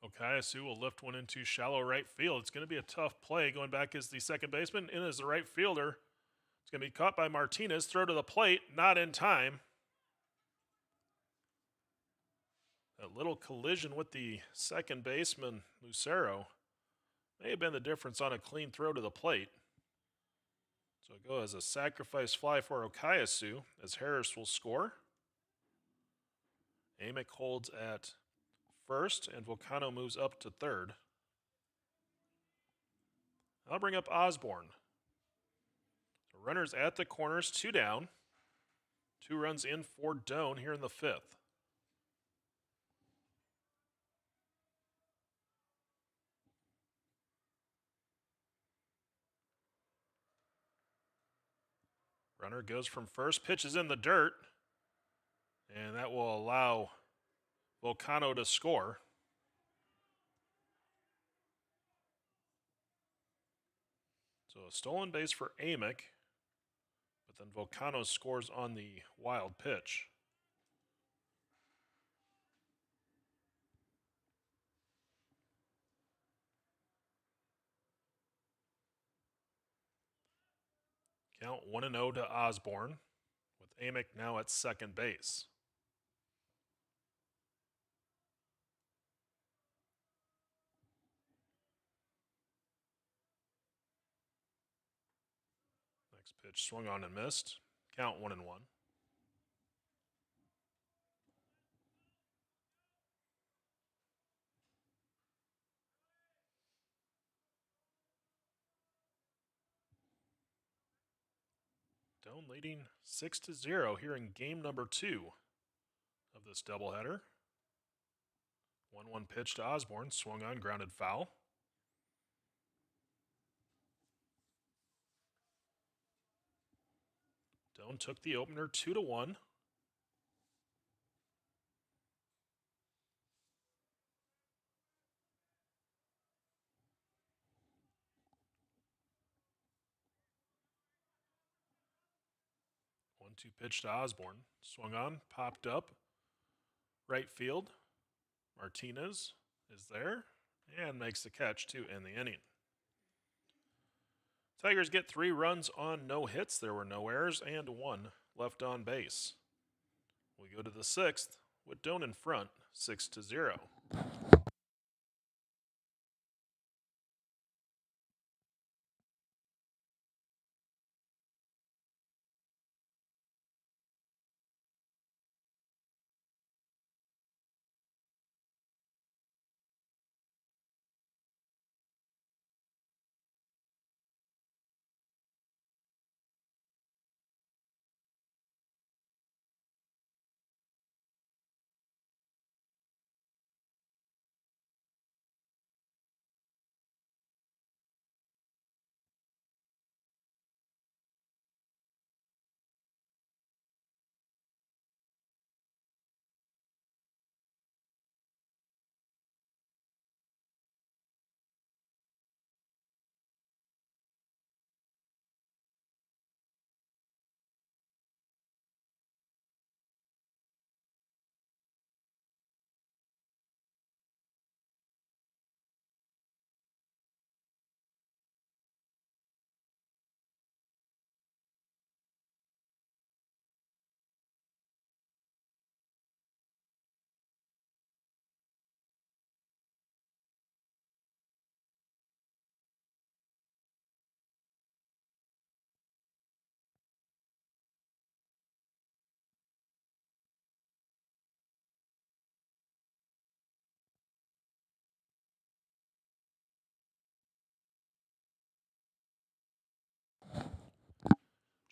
Okayasu will lift one into shallow right field. It's going to be a tough play. Going back as the second baseman, in as the right fielder. It's going to be caught by Martinez. Throw to the plate, not in time. A little collision with the second baseman, Lucero, may have been the difference on a clean throw to the plate. So it goes as a sacrifice fly for Okayasu as Harris will score. Amick holds at first, and Volcano moves up to third. I'll bring up Osborne. So runners at the corners, 2 down. 2 runs in for Doan here in the 5th. Runner goes from first, pitches in the dirt, and that will allow Volcano to score. So a stolen base for Amick, but then Volcano scores on the wild pitch. Count 1-0 to Osborne, with Amick now at second base. Next pitch swung on and missed. Count 1-1. Doan leading 6-0 here in game number 2 of this doubleheader. 1-1 pitch to Osborne, swung on, grounded foul. Doan took the opener 2-1. One-two pitch to Osborne, swung on, popped up, right field. Martinez is there and makes the catch to end the inning. Tigers get 3 runs on no hits. There were no errors and 1 left on base. We go to the 6th with Doan in front, 6-0.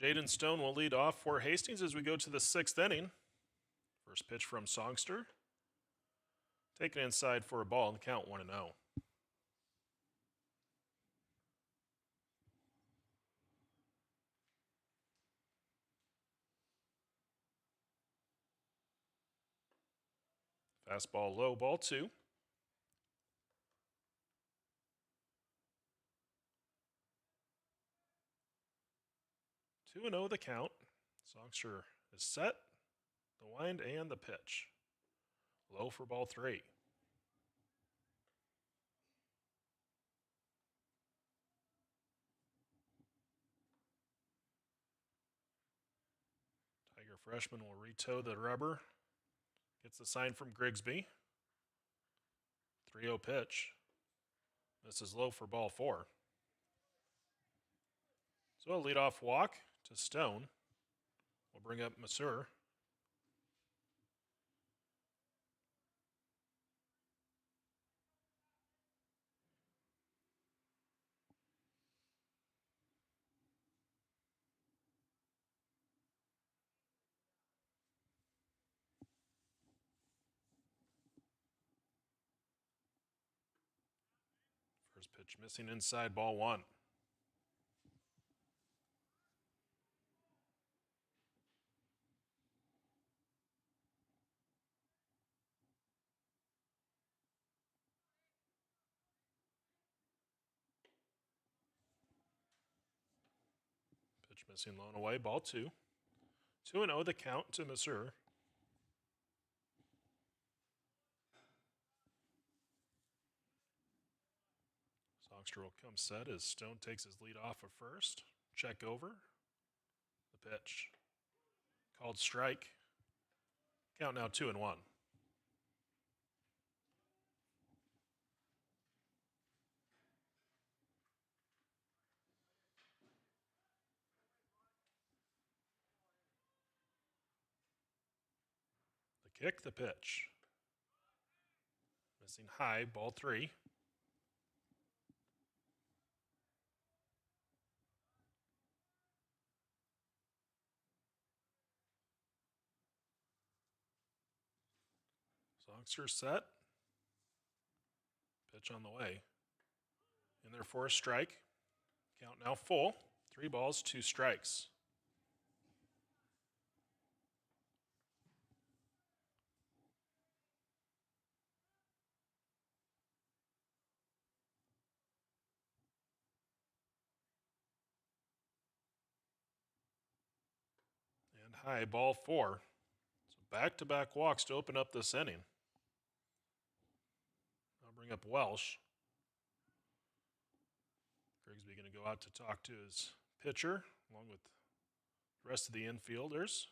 Jaden Stone will lead off for Hastings as we go to the 6th inning. First pitch from Songster. Taken inside for a ball and count 1-0. Fastball low, ball 2. 2-0 the count. Songster is set. The wind and the pitch. Low for ball 3. Tiger freshman will re-toe the rubber. Gets the sign from Grigsby. 3-0 pitch. This is low for ball 4. So a leadoff walk to Stone. We'll bring up Masur. First pitch missing inside, ball 1. Pitch missing, low and away, ball 2. 2-0 the count to Masur. Songster will come set as Stone takes his lead off of first. Check over. The pitch. Called strike. Count now 2-1. The kick, the pitch. Missing high, ball 3. Songster set. Pitch on the way. In there for a strike. Count now full. 3 balls, 2 strikes. And high, ball 4. So back-to-back walks to open up this inning. I'll bring up Welsh. Grigsby going to go out to talk to his pitcher, along with the rest of the infielders.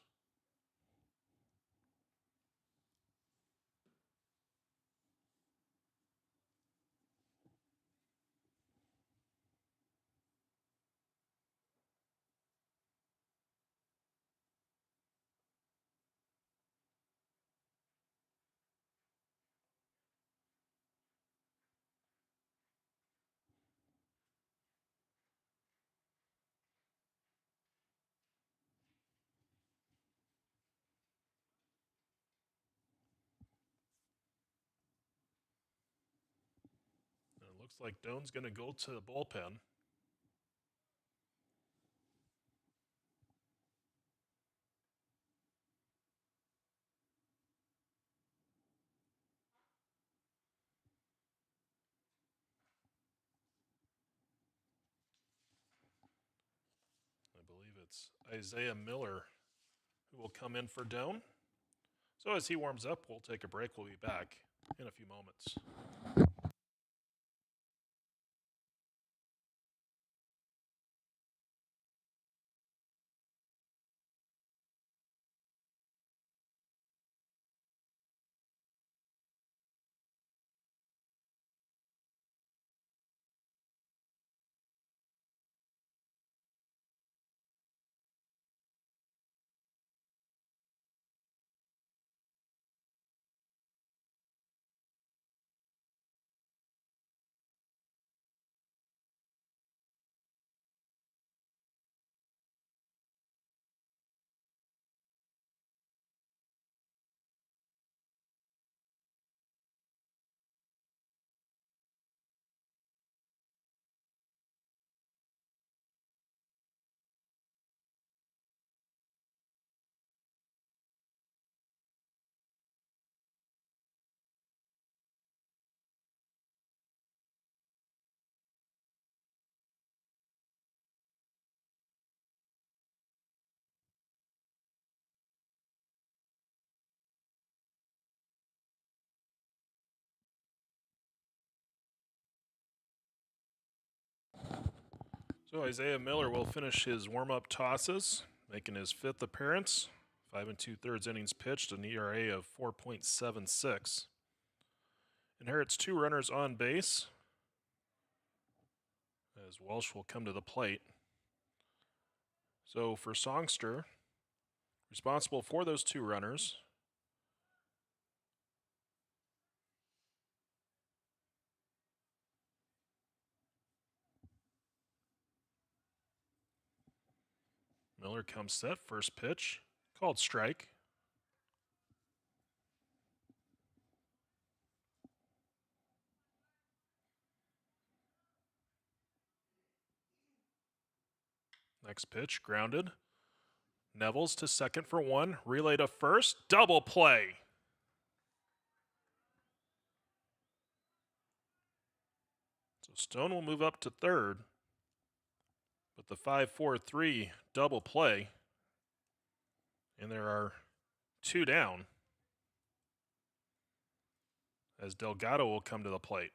Looks like Doan's going to go to the bullpen. I believe it's Isaiah Miller who will come in for Doan. So as he warms up, we'll take a break. We'll be back in a few moments. So Isaiah Miller will finish his warm-up tosses, making his 5th appearance. 5 2/3 innings pitched, an ERA of 4.76. inherits 2 runners on base, as Walsh will come to the plate. So for Songster, responsible for those 2 runners, Miller comes set, first pitch, called strike. Next pitch, grounded. Nevels to second for 1, relay to first, double play. So Stone will move up to third, but the 5-4-3 double play, and there are 2 down, as Delgado will come to the plate.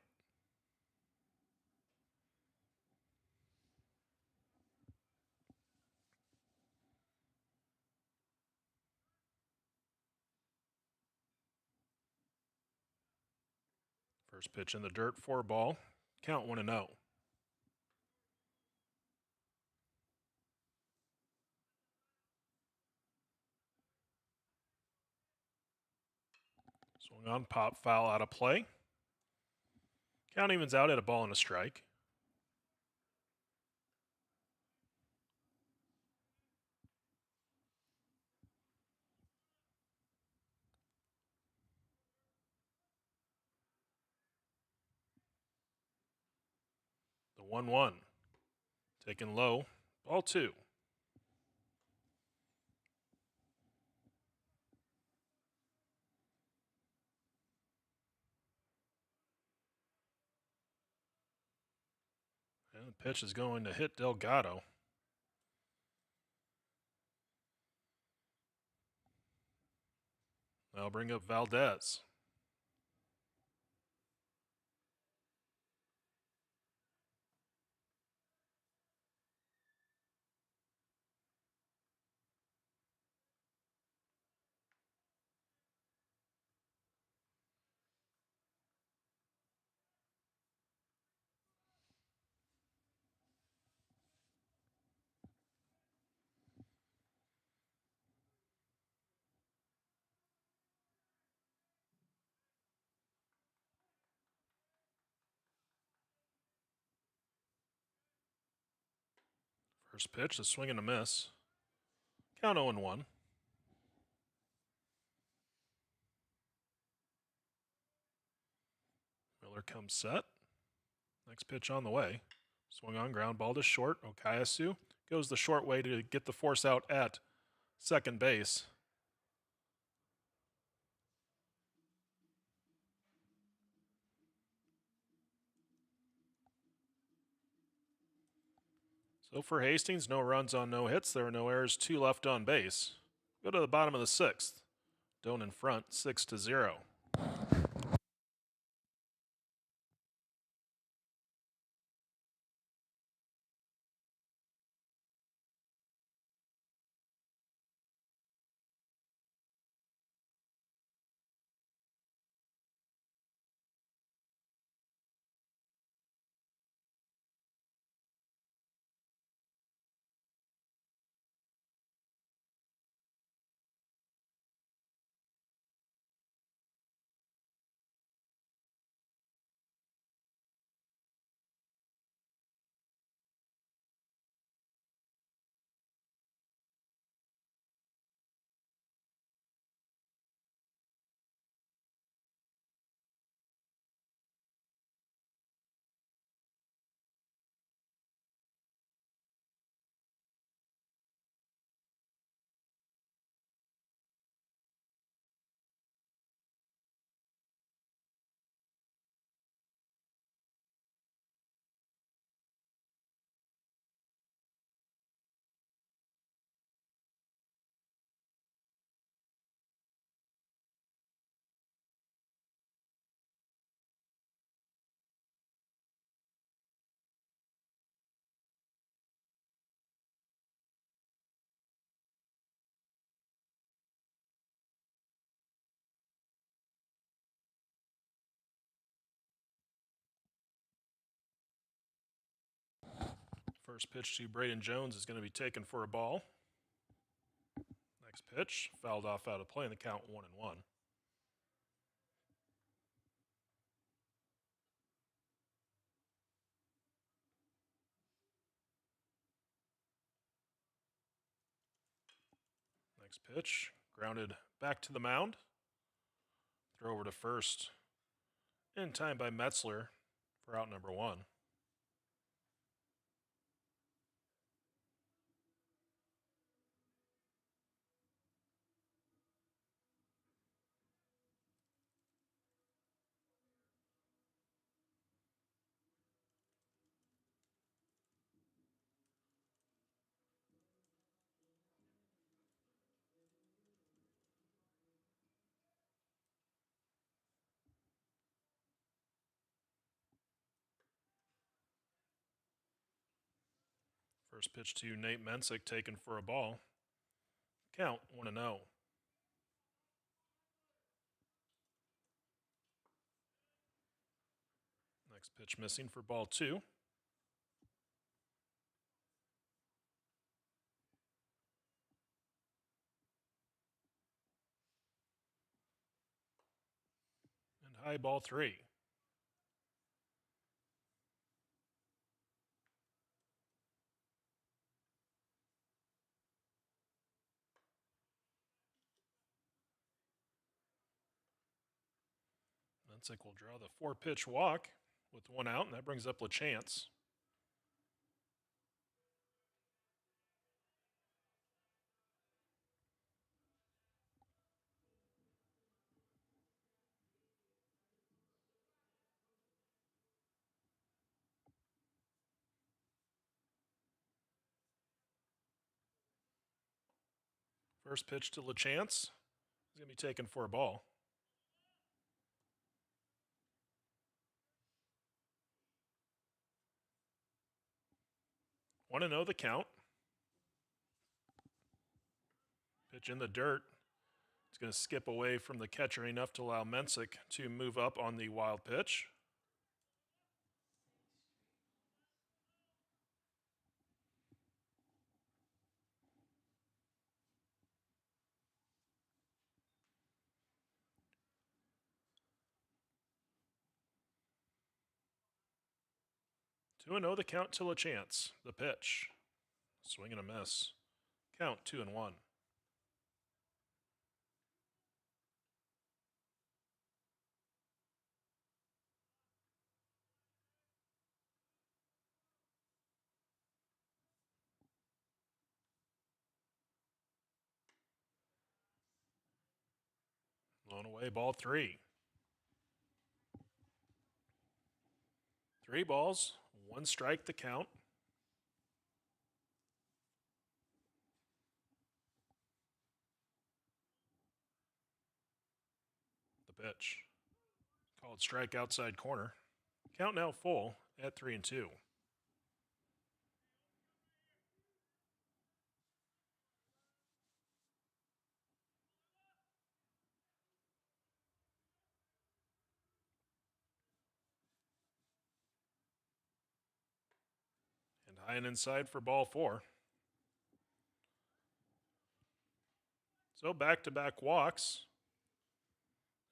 First pitch in the dirt, 4 ball, count 1-0. Swung on, pop, foul, out of play. Count evens out at a ball and a strike. The 1-1. Taken low, ball 2. And the pitch is going to hit Delgado. That'll bring up Valdez. First pitch, a swing and a miss. Count 0-1. Miller comes set. Next pitch on the way. Swung on, ground ball to short. Okayasu goes the short way to get the force out at second base. So for Hastings, no runs on no hits. There are no errors, 2 left on base. Go to the bottom of the 6th. Doan in front, 6-0. First pitch to Braden Jones is going to be taken for a ball. Next pitch, fouled off out of play, and the count 1-1. Next pitch, grounded back to the mound. Throw over to first. In time by Metzler for out number 1. First pitch to Nate Mensick taken for a ball. Count 1-0. Next pitch missing for ball 2. And high ball 3. Mensick will draw the 4-pitch walk with 1 out, and that brings up LaChance. First pitch to LaChance is going to be taken for a ball. 1-0 the count. Pitch in the dirt. It's going to skip away from the catcher enough to allow Mensick to move up on the wild pitch. Two and 0 the count to LaChance. The pitch. Swing and a miss. Count 2-1. Blown away, ball 3. 3 balls, 1 strike the count. The pitch. Called strike outside corner. Count now full at 3-2. And high and inside for ball 4. So back-to-back walks.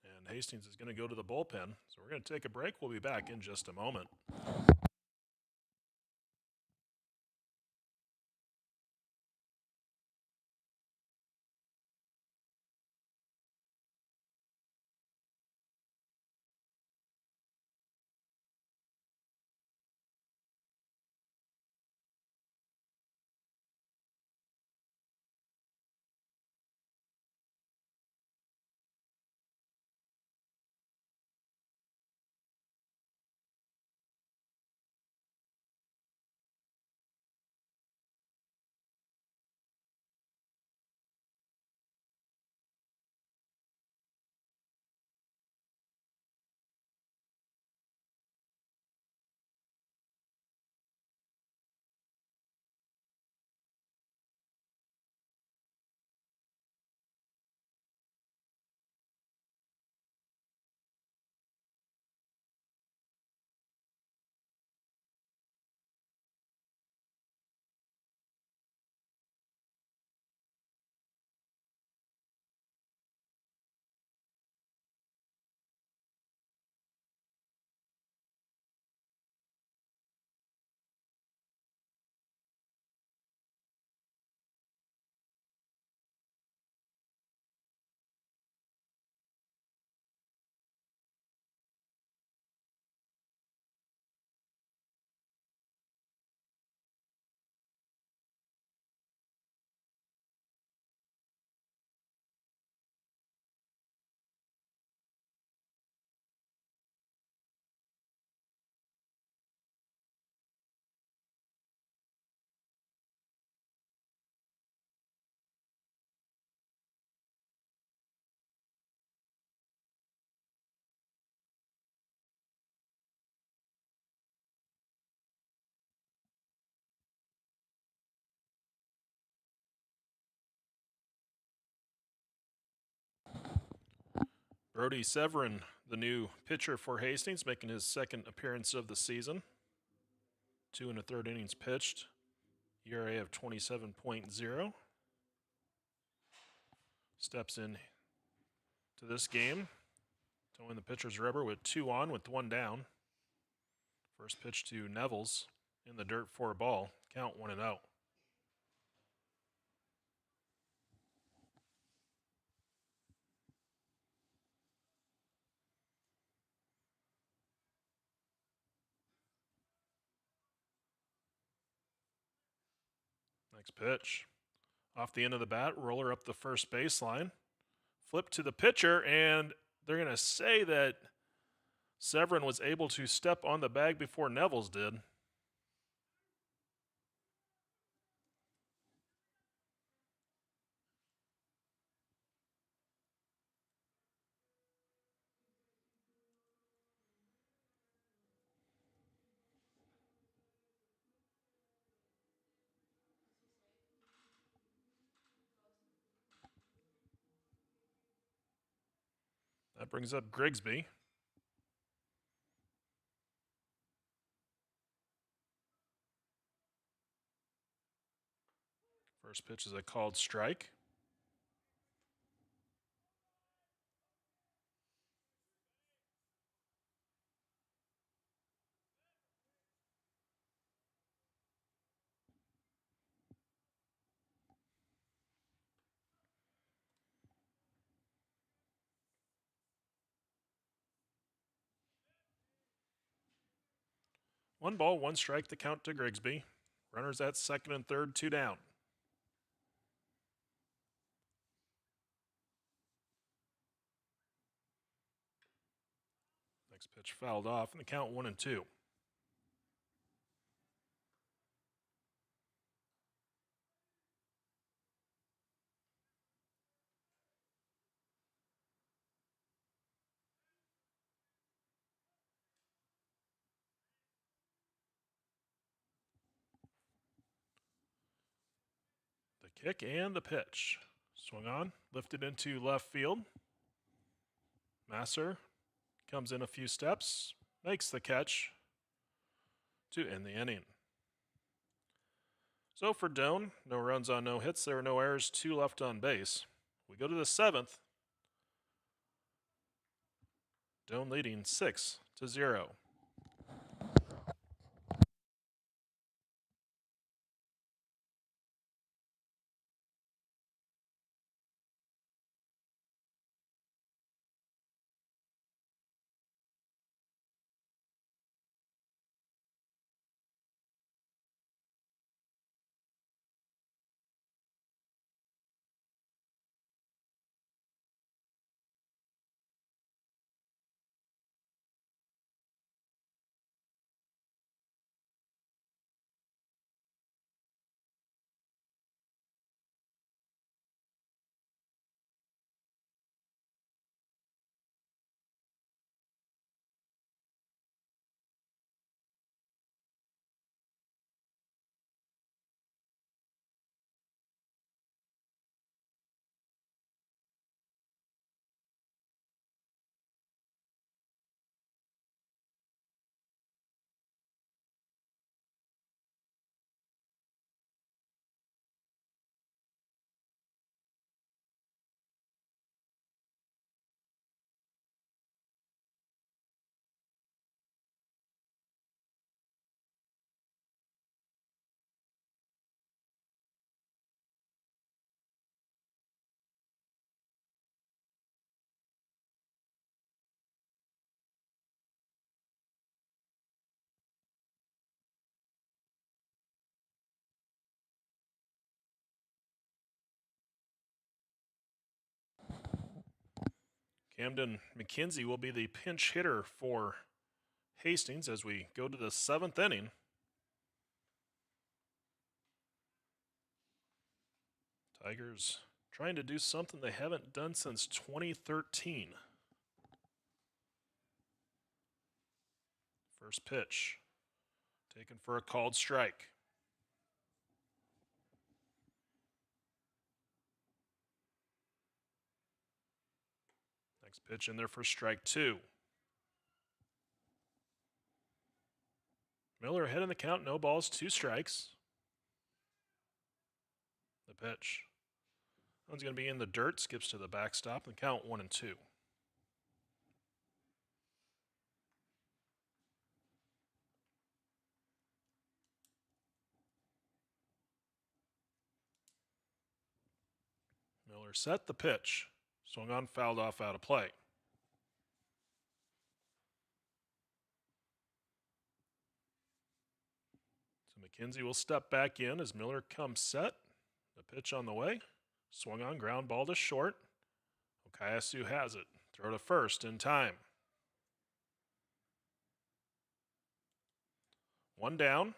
And Hastings is going to go to the bullpen. So we're going to take a break. We'll be back in just a moment. Brody Severin, the new pitcher for Hastings, making his second appearance of the season. 2 1/3 innings pitched. ERA of 27.0. Steps in to this game, towing the pitcher's rubber with 2 on with 1 down. First pitch to Nevels in the dirt for a ball. Count 1-0. Next pitch. Off the end of the bat, roller up the first baseline. Flip to the pitcher, and they're going to say that Severin was able to step on the bag before Nevels did. That brings up Grigsby. First pitch is a called strike. One ball, 1 strike, the count to Grigsby. Runners at second and third, 2 down. Next pitch fouled off, and the count 1-2. The kick and the pitch. Swung on, lifted into left field. Masser comes in a few steps, makes the catch to end the inning. So for Doan, no runs on no hits. There were no errors, 2 left on base. We go to the 7th. Doan leading 6-0. Camden McKenzie will be the pinch hitter for Hastings as we go to the 7th inning. Tigers trying to do something they haven't done since 2013. First pitch, taken for a called strike. Next Pitch in there for strike 2. Miller ahead in the count, no balls, 2 strikes. The pitch. One's going to be in the dirt, skips to the backstop, and count 1-2. Miller set the pitch. Swung on, fouled off, out of play. So McKenzie will step back in as Miller comes set. The pitch on the way. Swung on, ground ball to short. Okayasu has it. Throw to first in time. 1 down.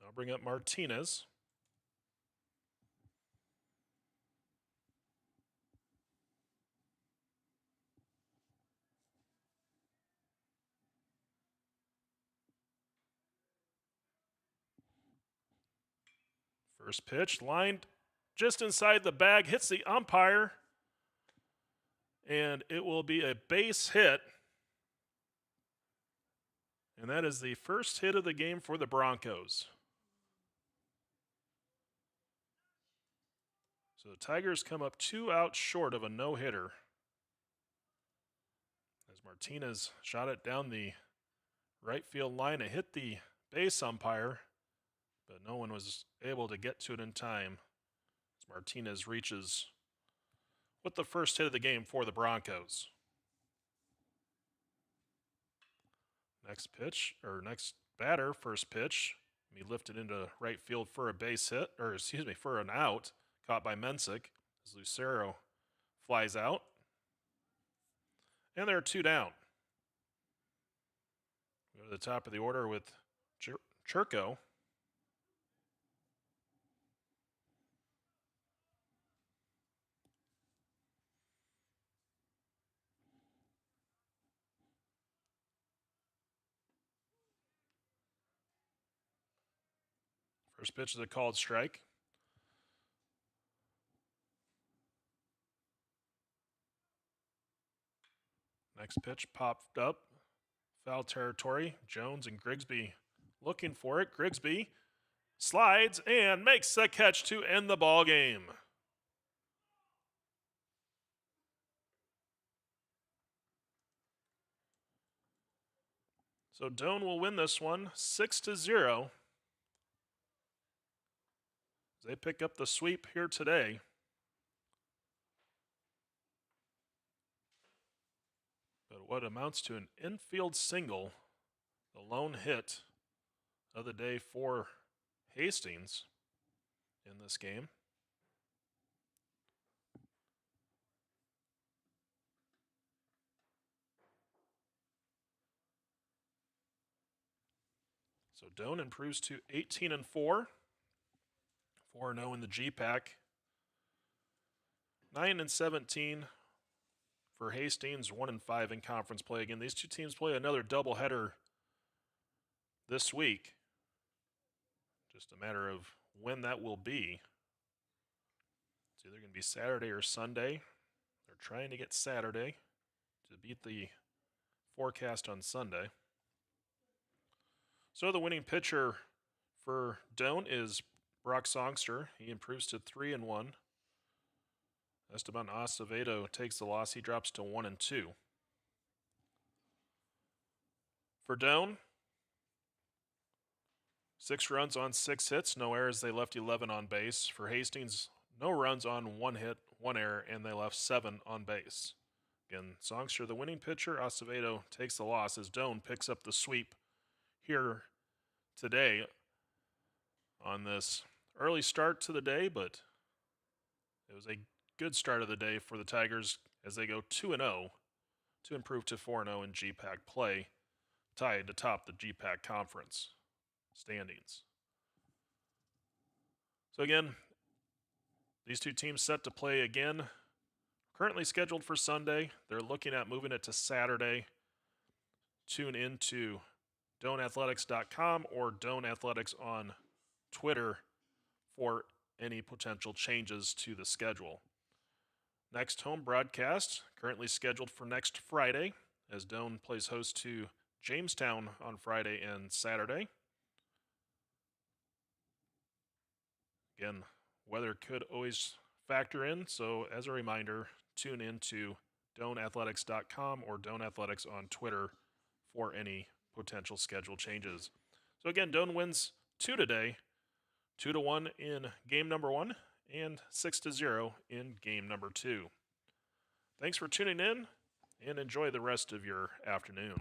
I'll bring up Martinez. First pitch, lined just inside the bag, hits the umpire, and it will be a base hit. And that is the first hit of the game for the Broncos. So the Tigers come up 2 outs short of a no-hitter. As Martinez shot it down the right field line, it hit the base umpire, but no one was able to get to it in time as Martinez reaches with the first hit of the game for the Broncos. Next batter, first pitch, he lifted into right field for a base hit, for an out, caught by Mensick as Lucero flies out. And there are 2 down. Go to the top of the order with Churko. First pitch is a called strike. Next pitch popped up. Foul territory. Jones and Grigsby looking for it. Grigsby slides and makes the catch to end the ball game. So Doan will win this one 6-0. They pick up the sweep here today. But what amounts to an infield single, the lone hit of the day for Hastings in this game. So Doan improves to 18-4. 4-0 in the G-Pack. 9-17 for Hastings. 1-5 in conference play. Again, these two teams play another doubleheader this week. Just a matter of when that will be. It's either going to be Saturday or Sunday. They're trying to get Saturday to beat the forecast on Sunday. So the winning pitcher for Doan is Brock Songster. He improves to 3-1. Esteban Acevedo takes the loss. He drops to 1-2. For Doan, 6 runs on 6 hits, no errors. They left 11 on base. For Hastings, no runs on 1 hit, 1 error, and they left 7 on base. Again, Songster, the winning pitcher. Acevedo takes the loss as Doan picks up the sweep here today on this early start to the day, but it was a good start of the day for the Tigers as they go 2-0 to improve to 4-0 in G-Pack play, tied to top the G-Pack conference standings. So again, these two teams set to play again. Currently scheduled for Sunday. They're looking at moving it to Saturday. Tune into DoanAthletics.com or Doan Athletics on Twitter for any potential changes to the schedule. Next home broadcast, currently scheduled for next Friday, as Doane plays host to Jamestown on Friday and Saturday. Again, weather could always factor in, so as a reminder, tune in to DoaneAthletics.com or Doane Athletics on Twitter for any potential schedule changes. So again, Doane wins 2 today, 2-1 in game number 1, and 6-0 in game number 2. Thanks for tuning in, and enjoy the rest of your afternoon.